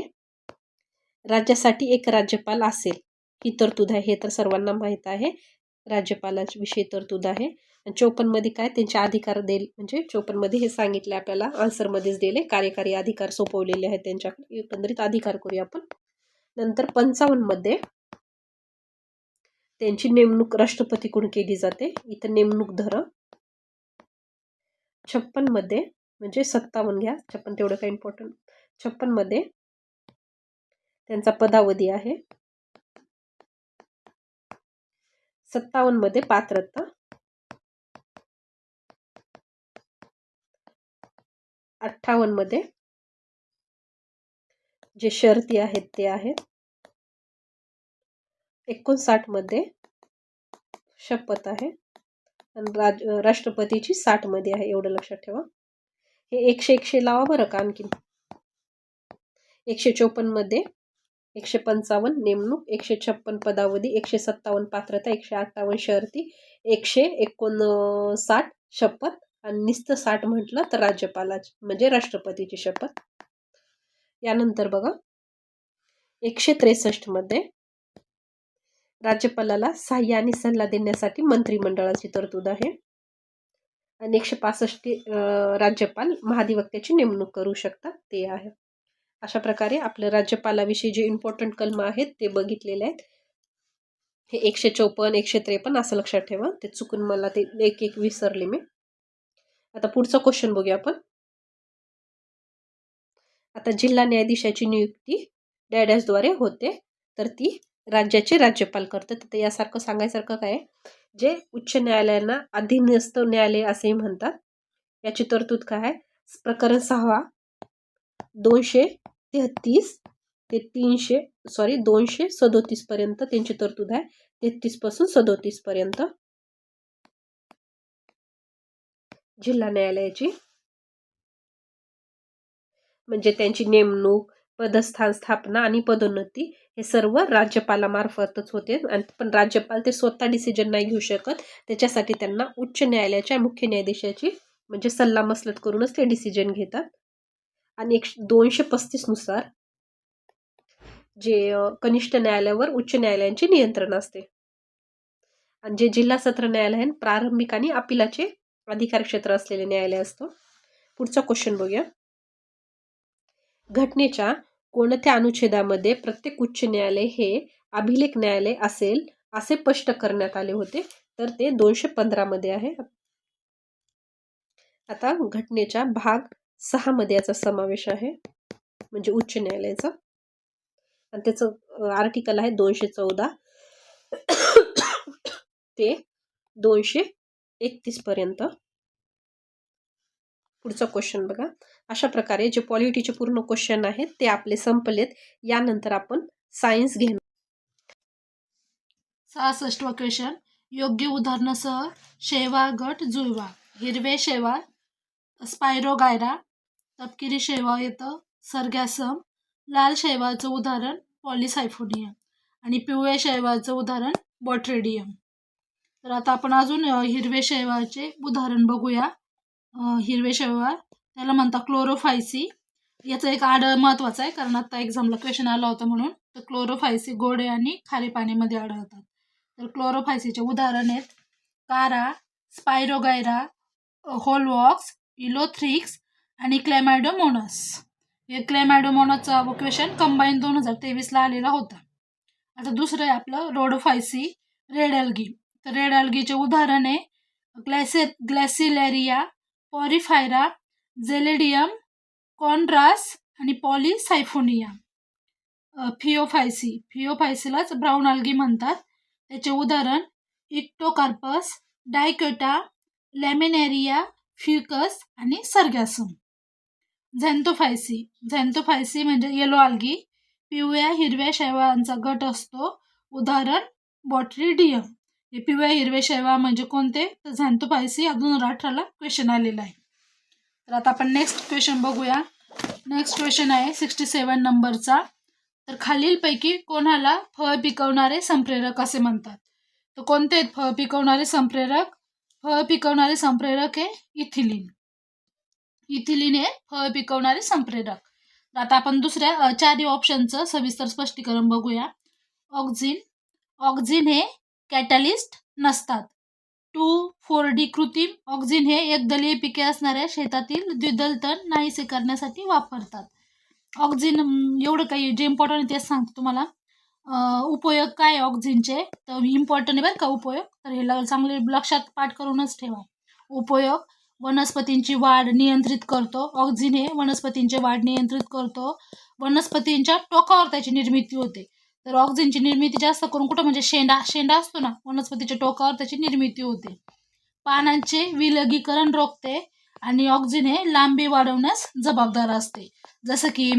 राज्यासाठी एक राज्यपाल असेल ही तरतूद आहे. हे तर सर्वांना माहीत आहे. राज्यपालाविषयी तरतूद आहे. आणि 54 मध्ये काय त्यांचे अधिकार देईल म्हणजे 54 मध्ये हे सांगितले आपल्याला आन्सरमध्येच दिले कार्यकारी अधिकार सोपवलेले आहेत त्यांच्याकडे. एकंदरीत अधिकार करूया आपण. नंतर 55 मध्ये त्यांची नेमणूक राष्ट्रपतीकडून केली जाते. इथं नेमणूक धरा. 56 मध्ये म्हणजे 57 घ्या 56 तेवढं काही इम्पॉर्टंट. 56 मध्ये त्यांचा पदावधी आहे. 57 मध्ये पात्रता. 58 मध्ये जे शर्ती आहेत ते आहेत. 59 मध्ये शपथ आहे आणि राष्ट्रपतीची 60 मध्ये आहे. एवढं लक्षात ठेवा. हे 100 लावा बरं का आणखीन. 154 मध्ये 155 नेमणूक, 156 पदावधी, 157 पात्रता, 158 शर्ती, 159 शपथ आणि नुसतं 60 म्हटलं तर राज्यपालाची म्हणजे राष्ट्रपतीची शपथ. यानंतर बघा 163 मध्ये राज्यपालाला सहाय्य आणि सल्ला देण्यासाठी मंत्रिमंडळाची तरतूद आहे. आणि 165 राज्यपाल महाधिवक्त्याची नेमणूक करू शकतात ते आहे. अशा प्रकारे आपलं राज्यपालाविषयी जे इम्पॉर्टंट कलम आहेत ते बघितलेले आहेत. हे 154 153 असं लक्षात ठेवा. ते चुकून मला ते एक विसरले मी. आता पुढचा क्वेश्चन बघूया आपण. आता जिल्हा न्यायाधीशाची नियुक्ती डॅडॅशद्वारे होते तर ती राज्याचे राज्यपाल करतात. तर यासारखं सांगायसारखं काय आहे, जे उच्च न्यायालयांना अधीनस्थ न्यायालय असेही म्हणतात. याची तरतूद काय आहे, प्रकरण 6 233 ते 237 पर्यंत त्यांची तरतूद आहे. 33 पासून 37 पर्यंत जिल्हा न्यायालयाची म्हणजे त्यांची नेमणूक, पदस्थान स्थापना आणि पदोन्नती हे सर्व राज्यपालामार्फतच होते. आणि पण राज्यपाल ते स्वतः डिसिजन नाही घेऊ शकत. त्याच्यासाठी त्यांना उच्च न्यायालयाच्या मुख्य न्यायाधीशाची म्हणजे सल्लामसलत करूनच ते डिसिजन घेतात. आणि 235 नुसार जे कनिष्ठ न्यायालयावर उच्च न्यायालयांचे नियंत्रण असते. आणि जे जिल्हा सत्र न्यायालय प्रारंभिक आणि अपिलाचे अधिकार क्षेत्र असलेले न्यायालय असतो. पुढचा क्वेश्चन बघूया. घटनेच्या कोणत्या अनुच्छेदामध्ये प्रत्येक उच्च न्यायालय हे अभिलेख न्यायालय असेल असे स्पष्ट करण्यात आले होते? तर ते 215 मध्ये आहे. आता घटनेच्या भाग 6 मध्ये याचा समावेश आहे, म्हणजे उच्च न्यायालयाचा. आणि त्याचं आर्टिकल आहे 214 ते 231 पर्यंत. पुढचा क्वेश्चन बघा. अशा प्रकारे जे पॉलिटीचे पूर्ण क्वेश्चन आहेत ते आपले संपलेत. यानंतर आपण सायन्स घेणार. 66वा क्वेश्चन. योग्य उदाहरणासह शैवाल गट जुळवा. हिरवे शैवाल स्पायरोगायरा, तपकिरी शैवाल येतं सर्गॅसम, लाल शैवालचं उदाहरण पॉलिसायफोनियम आणि पिवळ्या शैवालचं उदाहरण बॉट्रेडियम. तर आता आपण अजून हिरवे शैवालचे उदाहरण बघूया. हिरवे शैवाल त्याला म्हणतात क्लोरोफायसी. याचं एक महत्वाचं आहे, कारण आता एक्झामला क्वेश्चन आला होता म्हणून. तर क्लोरोफायसी गोडे आणि खारे पाण्यामध्ये आढळतात. तर क्लोरोफायसीचे उदाहरण आहेत कारा, स्पायरोगायरा, होलवॉक्स, इलोथ्रिक्स आणि क्लेमॅडोमोनस. हे क्लेमॅडोमोनसचा क्वेश्चन कंबाईन 2023ला आलेला होता. आता दुसरं आहे आपलं रोडोफायसी रेड अल्गी. तर रेड अल्गीचे उदाहरण आहे ग्लॅसिलेरिया, पॉरिफायरा, झेलेडियम, कॉन्ड्रास आणि पॉलिसायफोनिया. फिओफायसीलाच ब्राऊन अल्गी म्हणतात. त्याचे उदाहरण इक्टोकार्पस, डायकोटा, लॅमिनेरिया, फ्युकस आणि सर्गॅसम. झॅन्थोफायसी म्हणजे येलो अल्गी. पिवळ्या हिरव्या शैवालांचा गट असतो. उदाहरण बॉट्रिडियम. हे पिवळ्या हिरवे शैवाल म्हणजे कोणते? तर झॅन्थोफायसी. 2018ला क्वेश्चन आलेला आहे. तर आता आपण नेक्स्ट क्वेश्चन बघूया. नेक्स्ट क्वेश्चन आहे 67 नंबरचा. तर खालीलपैकी कोणाला फळ पिकवणारे संप्रेरक असे म्हणतात? तर कोणते आहेत फळ पिकवणारे संप्रेरक? फळ पिकवणारे संप्रेरक आहे इथिलीन. इथिलीन हे फळ पिकवणारे संप्रेरक. आता आपण दुसऱ्या 4 ऑप्शनचं सविस्तर स्पष्टीकरण बघूया. ऑक्झिन हे कॅटलिस्ट नसतात. 2,4-D कृत्रिम ऑक्झिन हे एकदलीय पिके असणाऱ्या शेतातील द्विदल तण नाहीसे करण्यासाठी वापरतात. ऑक्झिन एवढं काही जे इम्पॉर्टंट आहे तेच सांगतो तुम्हाला. उपयोग काय ऑक्झिनचे? तर इम्पॉर्टंट आहे बरं का उपयोग. तर हे चांगले लक्षात पाठ करूनच ठेवा. उपयोग: वनस्पतींची वाढ नियंत्रित करतो. ऑक्झिन हे वनस्पतींची वाढ नियंत्रित करतो. वनस्पतींच्या टोकावर त्याची निर्मिती होते. तर ऑक्झिनची निर्मिती जास्त करून कुठं? म्हणजे शेंडा असतो ना, वनस्पतीच्या टोकावर त्याची निर्मिती होते. पानांचे विलगीकरण रोखते आणि ऑक्झिन हे लांबी वाढवण्यास जबाबदार असते. जसं की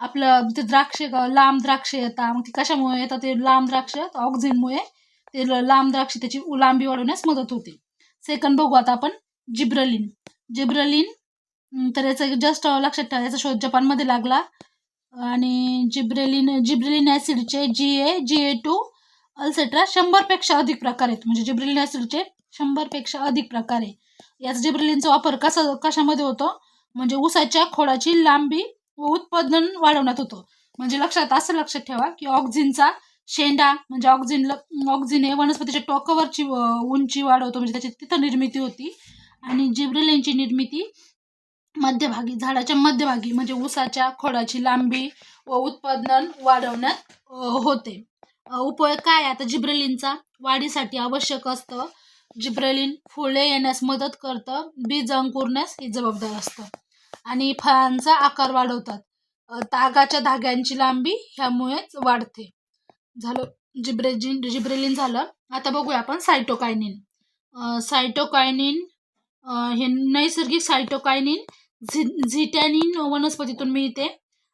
आपलं ते द्राक्ष, लांब द्राक्ष येतात. मग ते कशामुळे येतात? ते लांब द्राक्ष ऑक्झिनमुळे ते लांब द्राक्ष त्याची लांबी वाढवण्यास मदत होते. सेकंड बघू आता आपण जिब्रलिन. तर याचं जस्ट लक्षात ठेवा, याचा शोध जपानमध्ये लागला. आणि जिब्रेलिन ॲसिडचे GA2 अल्सेट्रा 100पेक्षा अधिक प्रकार आहेत. म्हणजे जिब्रेलिन ॲसिडचे 100पेक्षा अधिक प्रकार आहे. याचा जिब्रेलिनचा वापर कशामध्ये होतो? म्हणजे ऊसाच्या खोडाची लांबी व उत्पादन वाढवण्यात होतो. म्हणजे लक्षात ठेवा की ऑक्झिनचा शेंडा म्हणजे ऑक्झिन हे वनस्पतीच्या टोकावरची उंची वाढवतो, म्हणजे त्याची तिथं निर्मिती होती. आणि जिब्रेलिनची निर्मिती मध्यभागी, झाडाच्या मध्यभागी, म्हणजे ऊसाच्या खोडाची लांबी व उत्पादन वाढवण्यात होते. उपयोग काय? आता जिब्रेलिनचा वाढीसाठी आवश्यक असतं. जिब्रेलिन फुले येण्यास मदत करतं. बीज अंकुरण्यास हे जबाबदार असतं. आणि फळांचा आकार वाढवतात. तागाच्या धाग्यांची लांबी ह्यामुळेच वाढते. झालं, जिब्रेलिन झालं. आता बघूया आपण सायटोकायनिन. सायटोकायनिन हे नैसर्गिक सायटोकायनिन झिटॅनिन वनस्पतीतून मिळते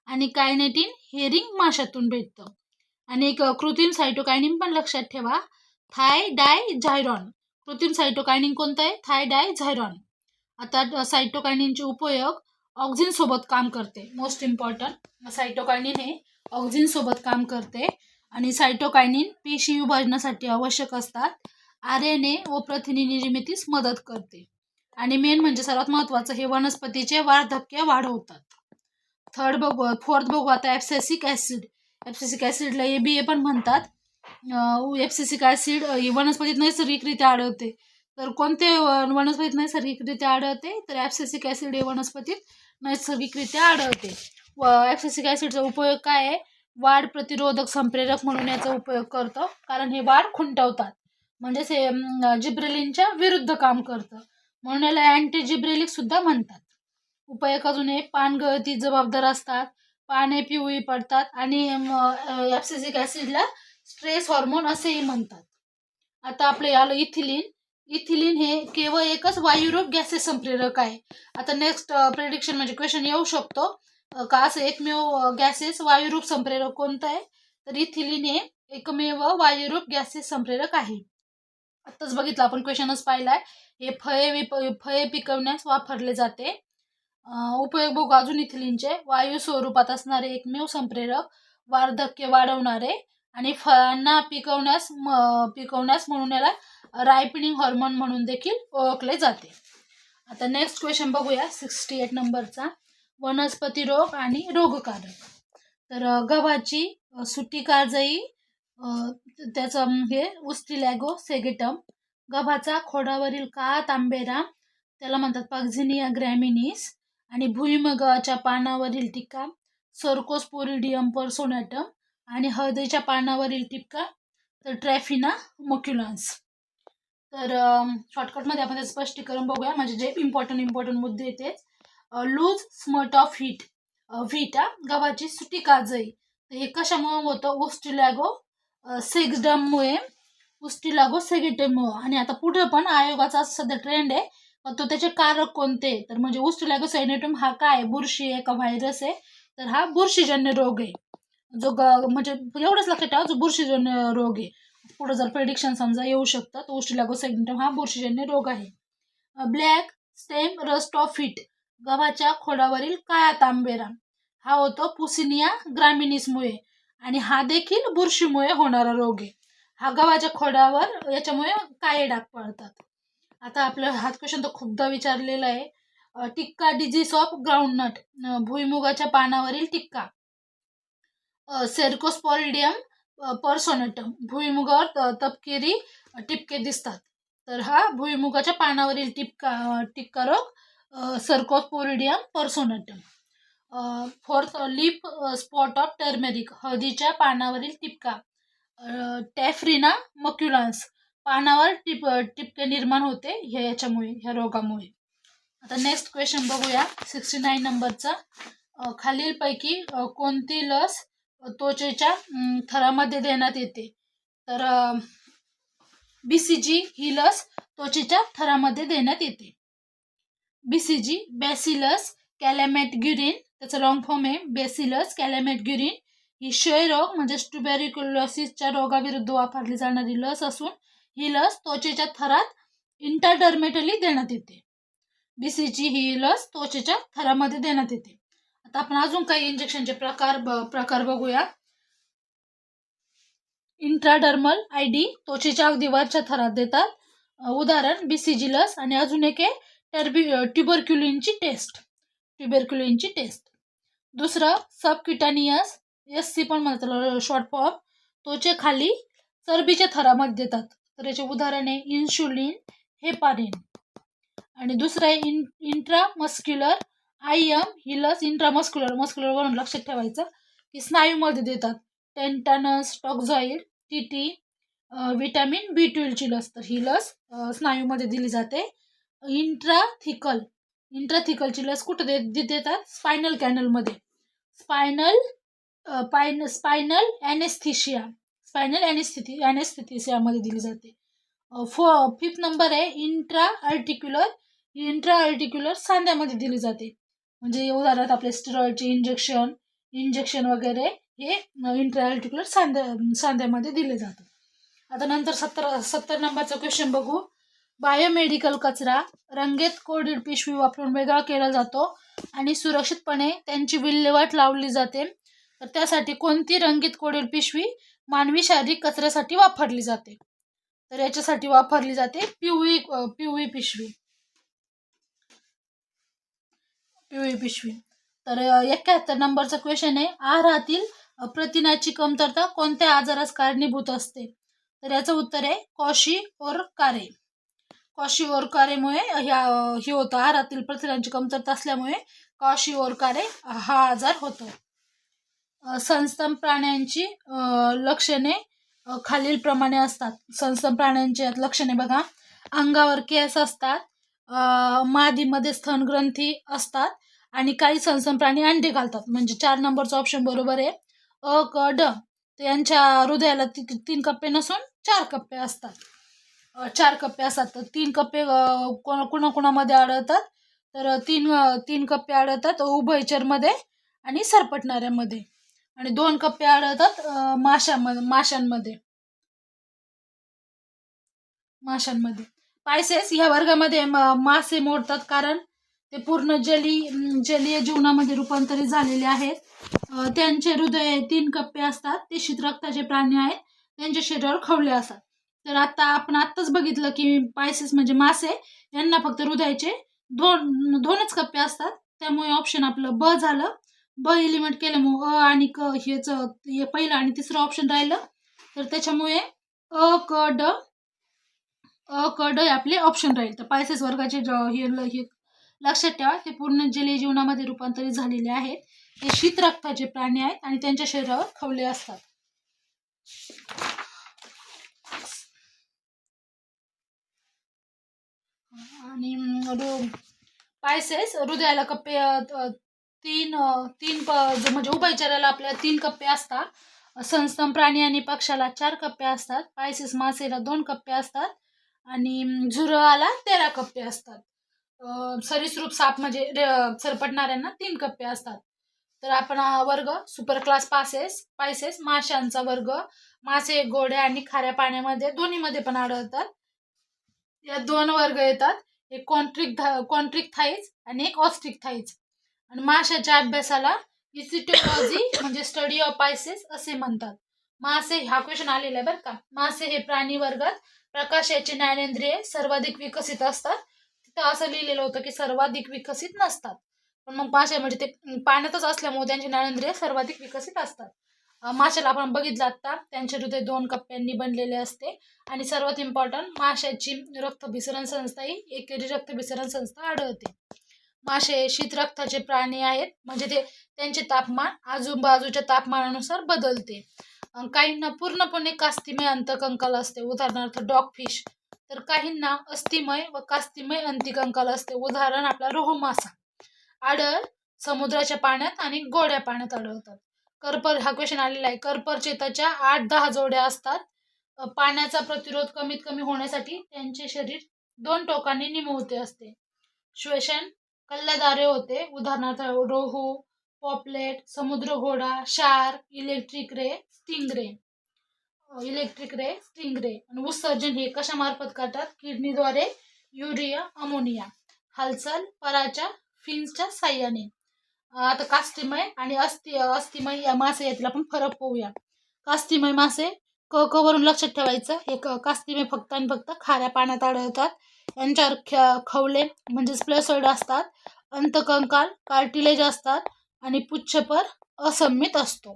आणि कायनेटिन हेरिंग माशातून भेटतं. आणि एक कृत्रिम सायटोकायनिन पण लक्षात ठेवा, थायडायझायरॉन. कृत्रिम सायटोकायनिन कोणतं आहे? थायडायझायरॉन. आता सायटोकायनिनचे उपयोग ऑक्झिन सोबत काम करते. मोस्ट इम्पॉर्टंट, सायटोकायनिन हे ऑक्झिन सोबत काम करते आणि सायटोकायनिन पेशी विभाजनासाठी आवश्यक असतात. RNA व प्रथिने निर्मितीस मदत करते आणि मेन म्हणजे सर्वात महत्त्वाचं, हे वनस्पतीचे वाढधक्के वाढवतात. फोर्थ बघू आता ॲब्सिसिक ॲसिड. ॲब्सिसिक ॲसिडला ABA पण म्हणतात. ॲब्सिसिक ॲसिड ही वनस्पतीत नैसर्गिकरित्या आढळते. तर कोणते वनस्पतीत नैसर्गिकरित्या आढळते? तर ॲब्सिसिक ॲसिड हे वनस्पतीत नैसर्गिकरित्या आढळते. ॲब्सिसिक ॲसिडचा उपयोग काय आहे? वाढ प्रतिरोधक संप्रेरक म्हणून याचा उपयोग करतो, कारण हे वाढ खुंटवतात. म्हणजेच हे जिब्रेलिनच्या विरुद्ध काम करतं, म्हणून याला अँटी जिब्रेलिक सुद्धा म्हणतात. उपयोग अजून हे पानगळती जबाबदार असतात, पाने पिवळी पडतात आणि ॲब्सिसिक ॲसिडला स्ट्रेस हॉर्मोन असेही म्हणतात. आता आपले आलं इथिलीन. इथिलीन हे केवळ एकच वायुरूप गॅसेस संप्रेरक आहे. आता नेक्स्ट प्रेडिक्शन म्हणजे क्वेश्चन येऊ शकतो का असं एकमेव गॅसेस वायुरूप संप्रेरक कोणतं आहे? तर इथिलीन हे एकमेव वायुरूप गॅसेस संप्रेरक आहे. आत्ताच बघितलं आपण, क्वेश्चनच पाहिलाय. हे फळे पिकवण्यास वापरले जाते. उपयोग बघू अजून इथिलीनचे. वायू स्वरूपात असणारे एकमेव संप्रेरक, वार्धक्य वाढवणारे आणि फळांना पिकवण्यास म्हणून याला रायपनिंग हॉर्मोन म्हणून देखील ओळखले जाते. आता नेक्स्ट क्वेश्चन बघूया 68 नंबरचा. वनस्पती रोग आणि रोगकारक. तर गव्हाची सुटी काजळी, त्याचं हे उस्टिलॅगो सेगेटम. गव्हाचा खोडावरील काळा तांबेरा, त्याला म्हणतात पॉक्झिनिया ग्रॅमिनिस. आणि भुईमुगाच्या पानावरील टिक्का, सर्कोस्पोरिडियम पर्सोनॅटम. आणि हळदीच्या पानावरील टिक्का, तर ट्रॅफिना मक्युलन्स. तर शॉर्टकटमध्ये आपण त्याचं स्पष्टीकरण बघूया, म्हणजे जे इम्पॉर्टंट मुद्दे तेच. लूज स्मट ऑफ व्हीट, गव्हाची सुटी काजळी, तर हे कशामुळे होतं? उस्टिलॅगो सेगेटममुळे. आणि आता पुढे पण आयोगाचा सध्या ट्रेंड आहे, तो त्याचे कारक कोणते? तर म्हणजे उस्टिलॅगो सेगेटम हा काय, बुरशी आहे का व्हायरस आहे? तर हा बुरशीजन्य रोग आहे, जो म्हणजे एवढंच लक्षात ठेवा, जो बुरशीजन्य रोग आहे. पुढे जर प्रेडिक्शन समजा येऊ शकतं, तर उस्टिलॅगो सेगेटम हा बुरशीजन्य रोग आहे. Black stem rust of wheat, गव्हाच्या खोडावरील काळा तांबेरा, हा होतो पुसिनिया ग्रामिनिसमुळे आणि हा देखील बुरशीमुळे होणारा रोग आहे. हा गव्हाच्या खोडावर याच्यामुळे काळे डाग पडतात. आता आपलं हा क्वेश्चन तर खूपदा विचारलेला आहे. टिक्का डिजीज ऑफ ग्राउंडनट, भुईमुगाच्या पानावरील टिक्का. सेर्कोस्पोरिडियम पर्सोनॅटम, भुईमुगावर तपकिरी टिपके दिसतात, तर हा भुईमुगाच्या पानावरील टिक्का रोग cercosporidium personatum. Fourth leaf spot of turmeric, हळदीच्या पानावरील टिपका. टॅफ्रिना मक्युलन्स, पानावर टिपके निर्माण होते ह्या रोगामुळे. आता नेक्स्ट क्वेश्चन बघूया 69 नंबरचा. खालीलपैकी कोणती लस त्वचेच्या थरामध्ये देण्यात येते? तर BCG ही लस त्वचेच्या थरामध्ये देण्यात येते. BCG बॅसिलस कॅलॅमेटग्युरिन, त्याचं लॉंग फॉर्म आहे बॅसिलस कॅलॅमेटग्युरिन. ही क्षयरोग म्हणजे ट्युबेरिक्युलोसिसच्या रोगाविरुद्ध वापरली जाणारी लस असून ही लस त्वचेच्या थरात इंटरडर्मेटली देण्यात येते. BCG ही लस त्वचेच्या थरामध्ये देण्यात येते. आता आपण अजून काही इंजेक्शनचे प्रकार बघूया. इंट्राडर्मल ID त्वचेच्या अगदी वरच्या थरात देतात, उदाहरण BCG लस. आणि अजून एक आहे ट्युबरक्युलिनची टेस्ट. दुसरं सबक्युटानियस, SC पण म्हणतात शॉर्ट फॉर्म, त्वचेखाली चरबीच्या थरामध्ये देतात, तर याचे उदाहरण आहे इन्शुलिन, हेपारिन. आणि दुसरं आहे इंट्रामस्क्युलर IM ही लस मस्क्युलर वरून लक्षात ठेवायचं की स्नायूमध्ये देतात. टेंटानस टॉक्झॉइड, TT, विटॅमिन B12 ची लस, तर ही लस स्नायूमध्ये दिली जाते. इंट्राथिकलची लस कुठे देतात? स्पायनल कॅनलमध्ये. स्पायनल ॲनेस्थेशिया, स्पायनल ॲनेस्थेसियामध्ये दिली जाते. 5th नंबर आहे इंट्रा आर्टिक्युलर सांध्यामध्ये दिली जाते. म्हणजे उदाहरणार्थ आपले स्टेरॉइडचे इंजेक्शन वगैरे हे इंट्रा आर्टिक्युलर सांध्यामध्ये दिले जातात. आता नंतर 70 नंबरचा क्वेश्चन बघू. बायोमेडिकल कचरा रंगीत कोरडी पिशवी वापरून वेगळा केला जातो आणि सुरक्षितपणे त्यांची विल्हेवाट लावली जाते. तर त्यासाठी कोणती रंगीत कोरडी पिशवी मानवी शारीरिक कचऱ्यासाठी वापरली जाते? तर याच्यासाठी वापरली जाते पिवळी पिशवी. तर 71 नंबरचा क्वेश्चन आहे. आहारातील प्रथिनाची कमतरता कोणत्या आजारास कारणीभूत असते? तर याचं उत्तर आहे क्वॉशिओरकारेमुळे हे होतं. आहारातील प्रथिनांची कमतरता असल्यामुळे क्वॉशिओरकारे हा आजार होतो. सस्तन प्राण्यांची लक्षणे खालील प्रमाणे असतात. सस्तन प्राण्यांची लक्षणे बघा. अंगावर केस असतात, मादीमध्ये स्तनग्रंथी असतात आणि काही सस्तन प्राणी अंडे घालतात. म्हणजे 4 नंबरचा ऑप्शन बरोबर आहे. अ क ड यांच्या हृदयाला 3 कप्पे नसून 4 कप्पे असतात. 4 कप्पे असतात. तर 3 कप्पे कुणाकुणामध्ये आढळतात? तर 3 कप्पे आढळतात उभयचरमध्ये आणि सरपटणाऱ्यामध्ये आणि 2 कप्पे आढळतात माशांमध्ये. पायसेस ह्या वर्गामध्ये मासे मोडतात कारण ते पूर्ण जलीय जीवनामध्ये रूपांतरित झालेले आहेत. त्यांचे हृदय 3 कप्पे असतात. ते शीतरक्ताचे प्राणी आहेत. त्यांच्या शरीरावर खवले असतात. तर आपण आत्ताच बघितलं की पायसेस म्हणजे मासे यांना फक्त हृदयाचे दोनच कप्पे असतात. त्यामुळे ऑप्शन आपलं ब झालं. ब एलिमेंट केल्यामुळे अ आणि क हे पहिलं आणि तिसरं ऑप्शन राहिलं. तर त्याच्यामुळे अ क ड आपले ऑप्शन राहील. तर पायसेस वर्गाचे हे लक्षात ठेवा. ते पूर्ण जलीय जीवनामध्ये रूपांतरित झालेले आहेत. हे शीतरक्ताचे प्राणी आहेत आणि त्यांच्या शरीरावर खवले असतात. आणि पायसेस हृदयाला कप्पे 3 म्हणजे उभयचराला आपल्या 3 कप्पे असतात. सस्तन प्राणी आणि पक्षाला 4 कप्पे असतात. पायसेस मासेला 2 कप्पे असतात आणि झुरळाला 13 कप्पे असतात. सरीसृप साप म्हणजे सरपटणाऱ्यांना 3 कप्पे असतात. तर आपण वर्ग सुपर क्लास पायसेस माशांचा वर्ग. मासे गोड्या आणि खाऱ्या पाण्यामध्ये दोन्हीमध्ये पण आढळतात. या 2 वर्ग येतात. एक कॉन्ट्रिक थाईज आणि एक ऑस्ट्रिक थाईज. आणि माशाच्या अभ्यासाला इसिटोलॉजी म्हणजे स्टडी ऑफ पायसेस असे म्हणतात. मासे हा क्वेश्चन आलेला आहे बरं का. मासे हे प्राणी वर्गात प्रकाशाचे ज्ञानेंद्रिय सर्वाधिक विकसित असतात. तिथं असं लिहिलेलं होतं की सर्वाधिक विकसित नसतात. पण मग मासे म्हणजे ते पाण्यातच असल्यामुळे त्यांचे ज्ञानेंद्रिय सर्वाधिक विकसित असतात. माशाला आपण बघितलं आता त्यांचे हृदय 2 कप्प्यांनी बनलेले असते आणि सर्वात इम्पॉर्टंट माशाची रक्तभिसरण संस्था ही एकेरी रक्तभिसरण संस्था आढळते. मासे शीतरक्ताचे प्राणी आहेत. म्हणजे त्यांचे तापमान आजूबाजूच्या तापमानानुसार बदलते. काहींना पूर्णपणे कास्तिमय अंतकंकाल असते. उदाहरणार्थ डॉगफिश. तर काहींना अस्थिमय व कास्तिमय अंतिकंकाल असते. उदाहरण आपला रोहू मासा. आढळ समुद्राच्या पाण्यात आणि गोड्या पाण्यात आढळतात. करपर हा क्वेश्चन आलेला आहे. करपरचेताच्या 8-10 जोड्या असतात. पाण्याचा प्रतिरोध कमीत कमी होण्यासाठी त्यांचे शरीर 2 टोकांनी निमुळते असते. श्वसन कल्ल्याद्वारे होते. उदाहरणार्थ रोहू, पॉपलेट, समुद्र घोडा, शार्क, इलेक्ट्रिक रे, स्टिंगरे. आणि उत्सर्जन हे कशामार्फत करतात? किडनीद्वारे युरिया, अमोनिया. हालचाल पराच्या फिन्सच्या साह्याने. आता कास्तिमय आणि अस्थिमय या मासे यातील आपण फरक पाहूया. कास्तिमय मासे क वरून लक्षात ठेवायचं. हे कास्तिमय फक्त आणि फक्त खाऱ्या पाण्यात आढळतात. यांच्यावर खवले म्हणजे स्प्लेसॉइड असतात. अंतकंकाल कार्टिलेज असतात आणि पुच्छपर असंमित असतो.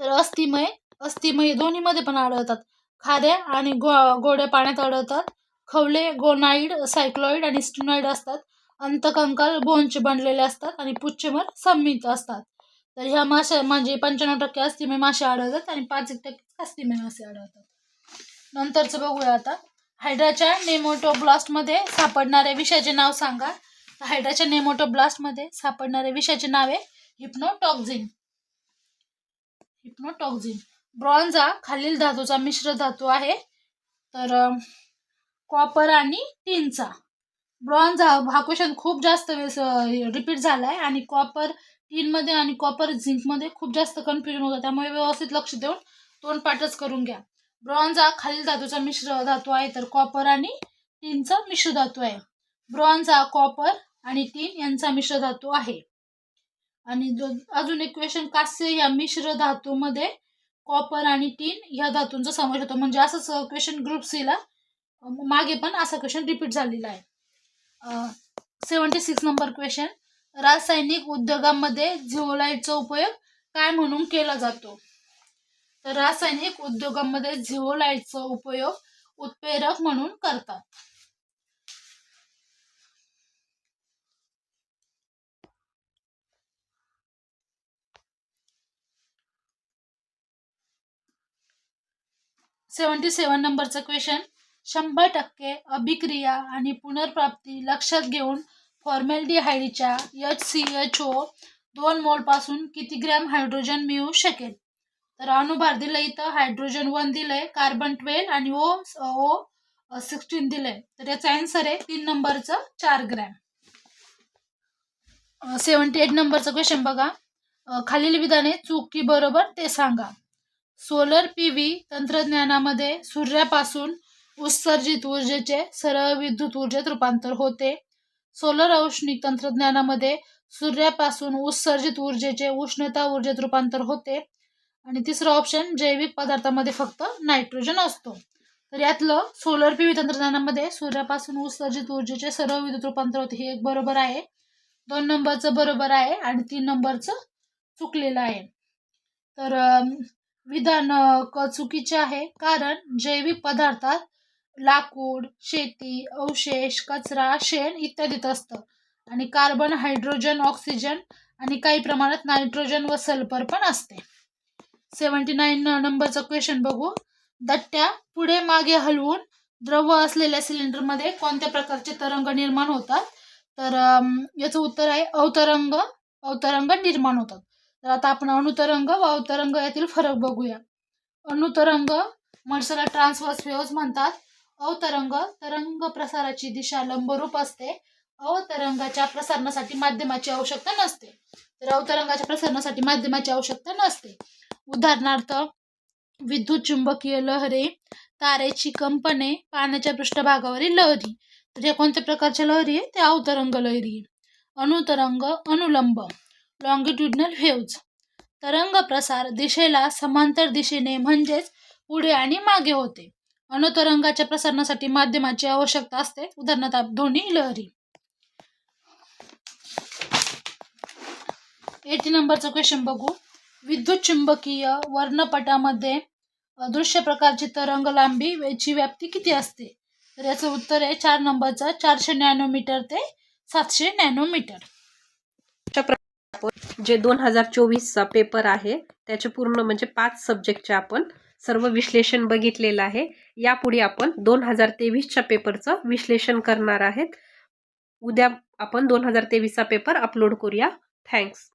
तर अस्थिमय दोन्हीमध्ये पण आढळतात. खाऱ्या आणि गोड्या पाण्यात आढळतात. खवले गोनाइड, सायक्लॉइड आणि स्टिनॉइड असतात. अंतकंकाल बोनचे बनलेले असतात आणि पुच्छपर संमित असतात. तर ह्या मासे म्हणजे 95% अस्थिमय मासे आढळतात आणि 5% कास्तिमय मासे आढळतात. नंतरचं बघूया आता. हायड्राच्या नेमॅटोब्लास्टमध्ये सापडणाऱ्या विषाचे नाव सांगा. हायड्राच्या नेमॅटोब्लास्टमध्ये सापडणाऱ्या विषाचे नाव आहे हिप्नोटॉक्झिन. ब्रॉन्झ हा खालील धातूचा मिश्र धातू आहे. तर कॉपर आणि टिनचा. ब्रॉन्झ हा क्वेश्चन खूप जास्त वेळेस रिपीट झाला आहे आणि कॉपर टिनमध्ये आणि कॉपर झिंकमध्ये खूप जास्त कन्फ्युजन होतं, त्यामुळे व्यवस्थित लक्ष देऊन तोंडपाठच करून घ्या. ब्रॉन्झ हा खालील धातूचा मिश्र धातू आहे, तर कॉपर आणि टिनचा मिश्र धातू आहे. ब्रॉन्झ हा कॉपर आणि टिन यांचा मिश्र धातू आहे. आणि अजून एक क्वेश्चन, कास्य या मिश्र धातूमध्ये कॉपर आणि टिन या धातूंचा समावेश होतो. म्हणजे असंच क्वेश्चन ग्रुप सी ला मागे पण असा क्वेश्चन रिपीट झालेला आहे. 76 नंबर क्वेश्चन, रासायनिक उद्योगामध्ये झिओलाइटचा उपयोग काय म्हणून केला जातो? तर रासायनिक उद्योगामध्ये झिओलाइटचा उपयोग उत्प्रेरक म्हणून करतात. $77 नंबरचा क्वेश्चन, 100% अभिक्रिया आणि पुनर्प्राप्ती लक्षात घेऊन फॉर्मॅल्डिहाइडच्या HCHO 2 मोल पासून किती ग्रॅम हायड्रोजन मिळू शकेल? तर अणुभार दिलंय इथं, हायड्रोजन 1 दिलंय, कार्बन 12 आणि O16 दिलंय. तर याचा आन्सर आहे 3 नंबरचं 4 ग्रॅम. 78 नंबरचा क्वेश्चन बघा, खालील विधाने चूक की बरोबर ते सांगा. सोलर पीव्ही तंत्रज्ञानामध्ये सूर्यापासून उत्सर्जित ऊर्जेचे सरळ विद्युत ऊर्जेत रूपांतर होते. सोलर औष्णिक तंत्रज्ञानामध्ये सूर्यापासून उत्सर्जित ऊर्जेचे उष्णता ऊर्जेत रूपांतर होते. आणि तिसरं ऑप्शन, जैविक पदार्थामध्ये फक्त नायट्रोजन असतो. तर यातलं सोलर पीव्ही तंत्रज्ञानामध्ये सूर्यापासून उत्सर्जित ऊर्जेचे सरळ विद्युत रूपांतर होते, हे एक बरोबर आहे. 2 नंबरचं बरोबर आहे आणि 3 नंबरचं चुकलेलं आहे. तर विधान चुकीचे आहे, कारण जैविक पदार्थात लाकूड, शेती, अवशेष, कचरा, शेण इत्यादीत असतं. आणि कार्बन, हायड्रोजन, ऑक्सिजन आणि काही प्रमाणात नायट्रोजन व सल्फर पण असते. 79 नंबरचा क्वेश्चन बघू, दट्ट्या पुढे मागे हलवून द्रव असलेल्या सिलेंडरमध्ये कोणत्या प्रकारचे तरंग निर्माण होतात? तर याचं उत्तर आहे अवतरंग निर्माण होतात. तर आता आपण अणुतरंग व अवतरंग यातील फरक बघूया. अणुतरंग माणसाला ट्रान्सव्हर्स वेव्हज म्हणतात. अवतरंग तरंग प्रसाराची दिशा लंबरूप असते. अवतरंगाच्या प्रसारणासाठी माध्यमाची आवश्यकता नसते. तर अवतरंगाच्या प्रसारणासाठी माध्यमाची आवश्यकता नसते. उदाहरणार्थ, विद्युत चुंबकीय लहरी, तारेची कंपने, पाण्याच्या पृष्ठभागावरील लहरी. तर या कोणत्या प्रकारच्या लहरी आहे? त्या अवतरंग लहरी. अणुतरंग अनुलंब, लॉंगिट्युडनल व्हेव्ज. तरंग प्रसार दिशेला समांतर दिशेने म्हणजेच पुढे आणि मागे होते. अणुतरंगाच्या प्रसारणासाठी माध्यमाची आवश्यकता असते, उदाहरणार्थ ध्वनी लहरी. 80 नंबरचा क्वेश्चन बघू, विद्युत चुंबकीय वर्णपटामध्ये दृश्य प्रकारची तरंग लांबी ची व्याप्ती किती असते? तर याचं उत्तर आहे 4 नंबरचा 400 नॅनोमीटर ते 700 नॅनोमीटर. जे 2024चा पेपर आहे त्याचे पूर्ण म्हणजे 5 सब्जेक्टचे आपण सर्व विश्लेषण बघितलेलं आहे. यापुढे आपण 2023च्या पेपरचं विश्लेषण करणार आहेत. उद्या आपण 2023चा पेपर अपलोड करूया. थँक्स.